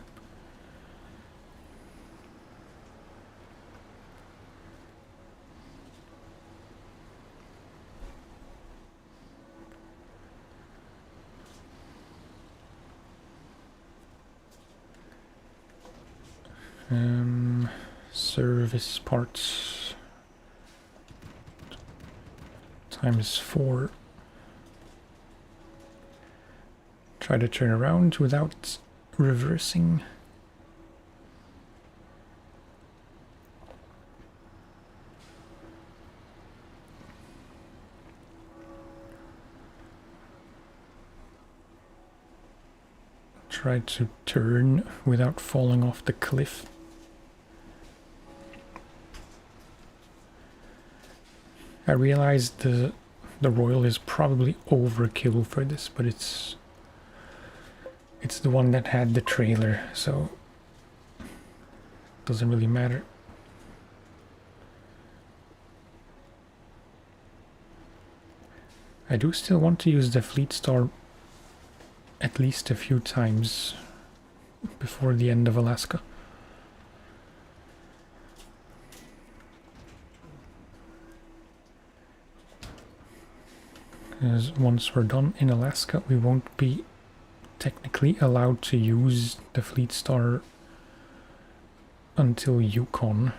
Service parts ×4. Try to turn around without reversing. Try to turn without falling off the cliff. I realized the Royal is probably overkill for this, but it's the one that had the trailer, so it doesn't really matter. I do still want to use the Fleet Star at least a few times before the end of Alaska. Because once we're done in Alaska, we won't be technically allowed to use the Fleet Star until Yukon.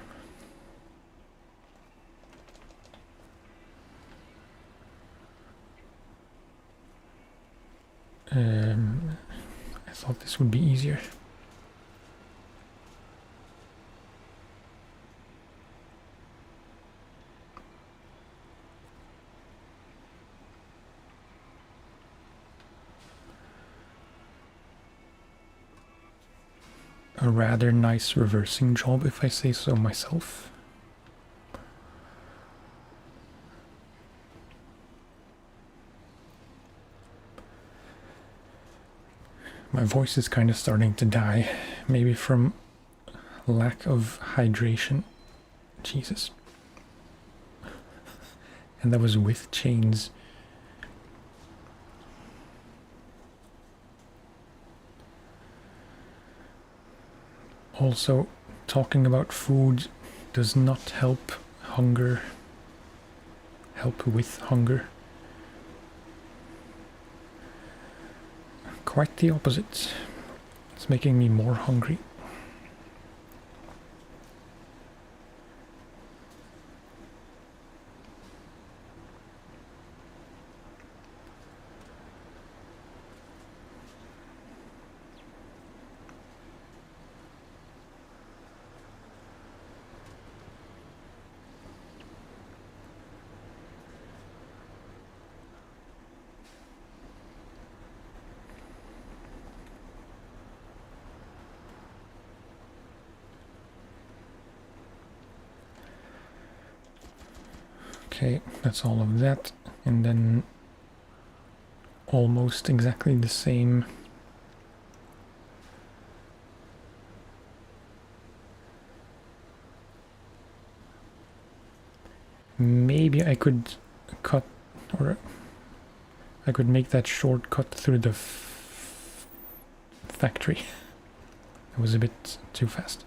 I thought this would be easier. A rather nice reversing job, if I say so myself. My voice is kind of starting to die, maybe from lack of hydration. Jesus. And that was with chains. Also, talking about food does not help with hunger. Quite the opposite. It's making me more hungry. Okay, that's all of that, and then almost exactly the same. Maybe I could cut, or I could make that shortcut through the factory. It was a bit too fast.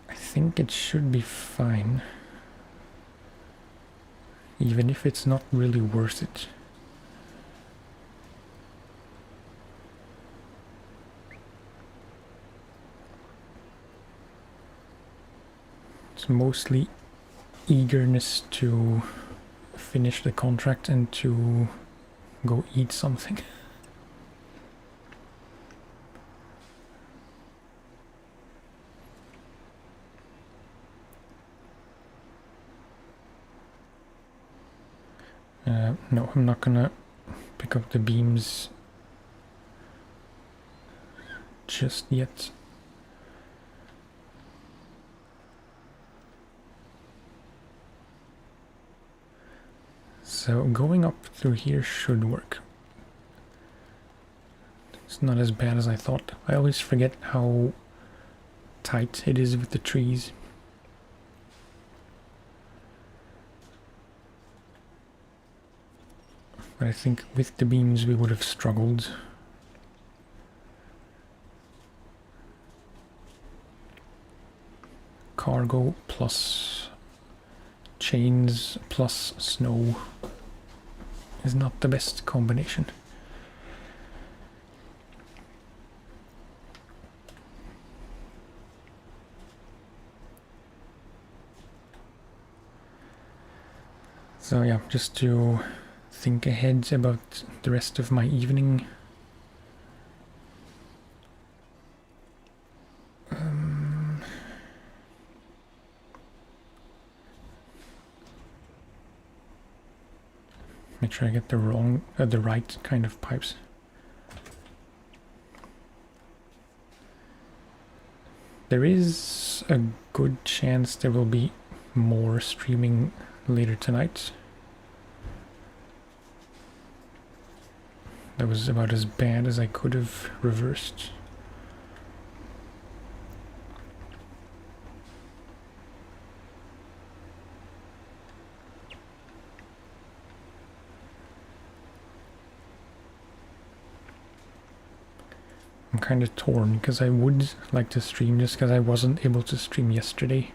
I think it should be fine, even if it's not really worth it. It's mostly eagerness to finish the contract and to go eat something. No, I'm not gonna pick up the beams just yet. So going up through here should work. It's not as bad as I thought. I always forget how tight it is with the trees. But I think with the beams we would have struggled. Cargo plus chains plus snow is not the best combination. So yeah, just to think ahead about the rest of my evening. Make sure I get the right kind of pipes. There is a good chance there will be more streaming later tonight. That was about as bad as I could have reversed. I'm kind of torn because I would like to stream just because I wasn't able to stream yesterday.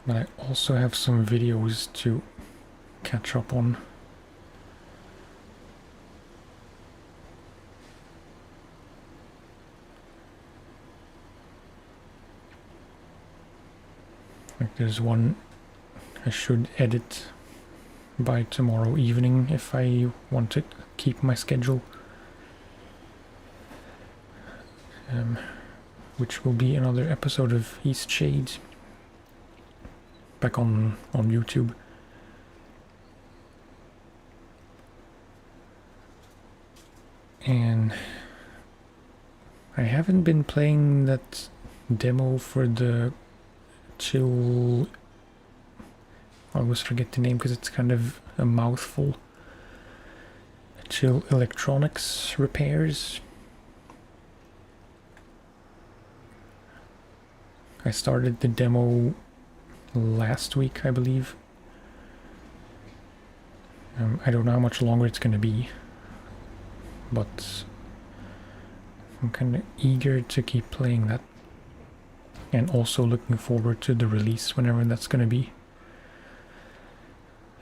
But I also have some videos to catch up on. Like there's one I should edit by tomorrow evening if I want to keep my schedule, which will be another episode of East Shades back on YouTube. And I haven't been playing that demo for the chill, I always forget the name because it's kind of a mouthful. Chill electronics repairs. I started the demo last week, I believe. I don't know how much longer it's going to be, but I'm kind of eager to keep playing that, and also looking forward to the release whenever that's going to be.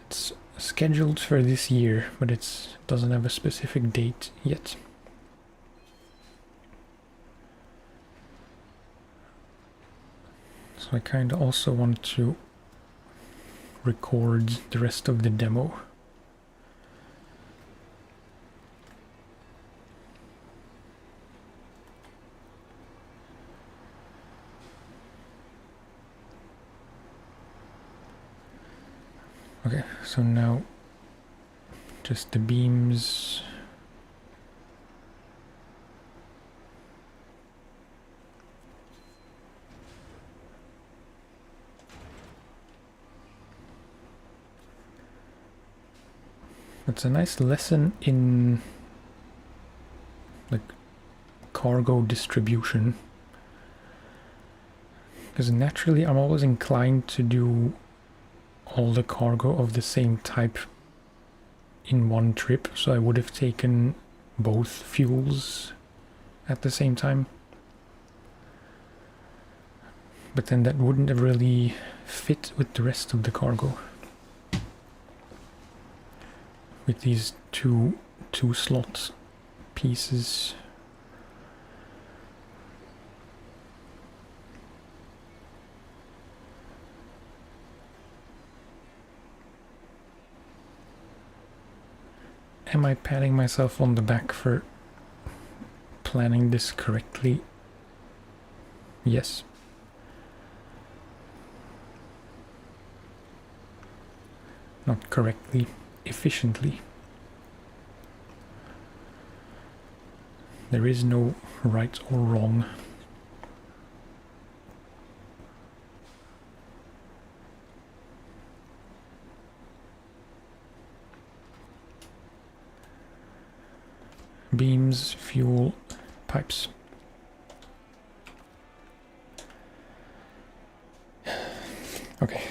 It's scheduled for this year, but it doesn't have a specific date yet. So I kind of also want to record the rest of the demo. Okay, so now just the beams It's a nice lesson in like cargo distribution, because naturally I'm always inclined to do all the cargo of the same type in one trip, so I would have taken both fuels at the same time. But then that wouldn't have really fit with the rest of the cargo. With these two slot pieces. Am I patting myself on the back for planning this correctly? Yes. Not correctly, efficiently. There is no right or wrong. Beams, fuel, pipes. Okay.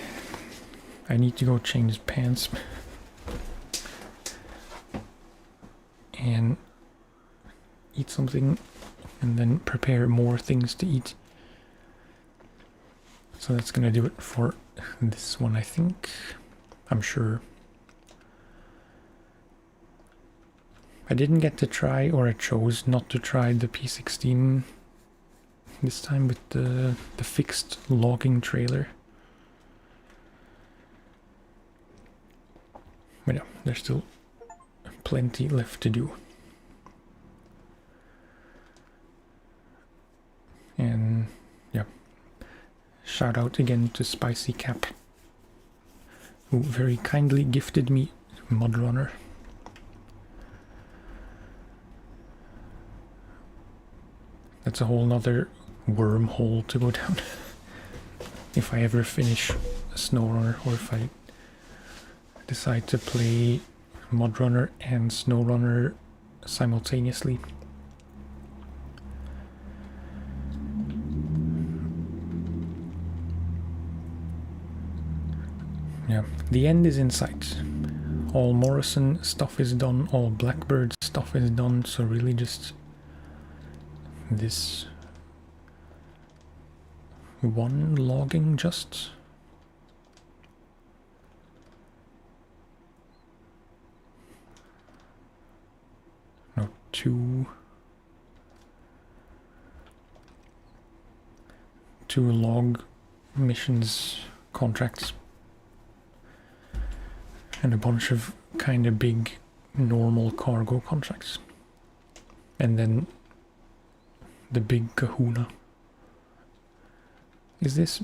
I need to go change pants. And eat something, and then prepare more things to eat. So that's gonna do it for this one, I think. I'm sure. I didn't get to try, or I chose not to try the P16 this time with the fixed logging trailer. But yeah, there's still plenty left to do. And yeah, shout out again to Spicy Cap, who very kindly gifted me MudRunner. That's a whole nother wormhole to go down if I ever finish SnowRunner, or if I decide to play MudRunner and SnowRunner simultaneously. Yeah, the end is in sight. All Morrison stuff is done, all Blackbird stuff is done, so really just this one logging just. No, two log missions contracts. And a bunch of kind of big normal cargo contracts. And then the big kahuna. Is this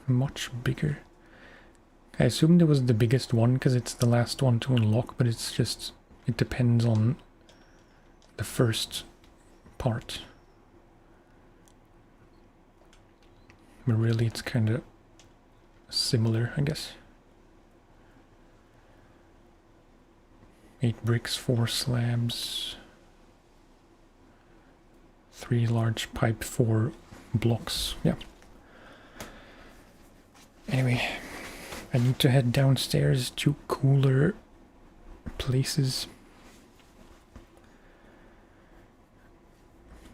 much bigger? I assumed it was the biggest one because it's the last one to unlock, but it's just, it depends on the first part. But really it's kind of similar, I guess. 8 bricks, 4 slabs, 3 large pipe, 4 blocks. Yeah. Anyway, I need to head downstairs to cooler places.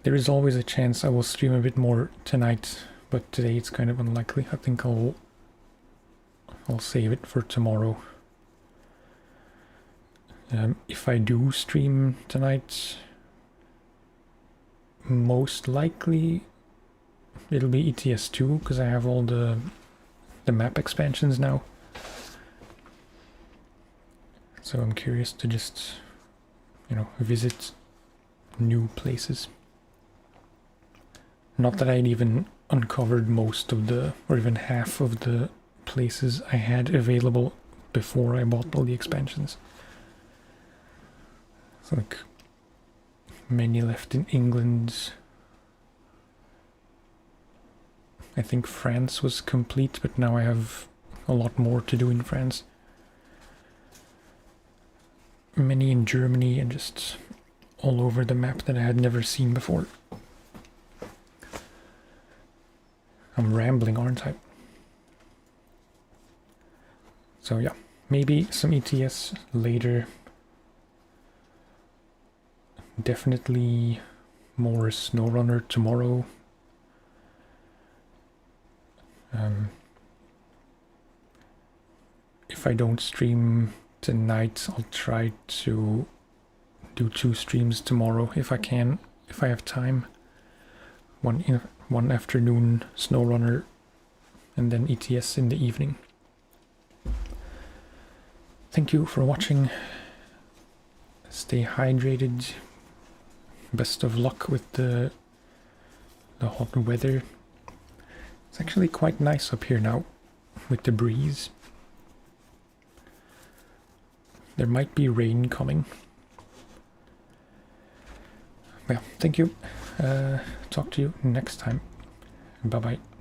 There is always a chance I will stream a bit more tonight, but today it's kind of unlikely. I think I'll save it for tomorrow. If I do stream tonight, most likely it'll be ETS2 because I have all the map expansions now. So I'm curious to just, visit new places. Not that I'd even uncovered most of the, or even half of the places I had available before I bought all the expansions. It's like many left in England. I think France was complete, but now I have a lot more to do in France. many in Germany and just all over the map that I had never seen before. I'm rambling, aren't I? So yeah, maybe some ETS later. Definitely more SnowRunner tomorrow. If I don't stream tonight, I'll try to do 2 streams tomorrow if I can, if I have time. One afternoon SnowRunner and then ETS in the evening. Thank you for watching. Stay hydrated. Best of luck with the hot weather. It's actually quite nice up here now with the breeze. There might be rain coming. Well, thank you. Talk to you next time. Bye bye.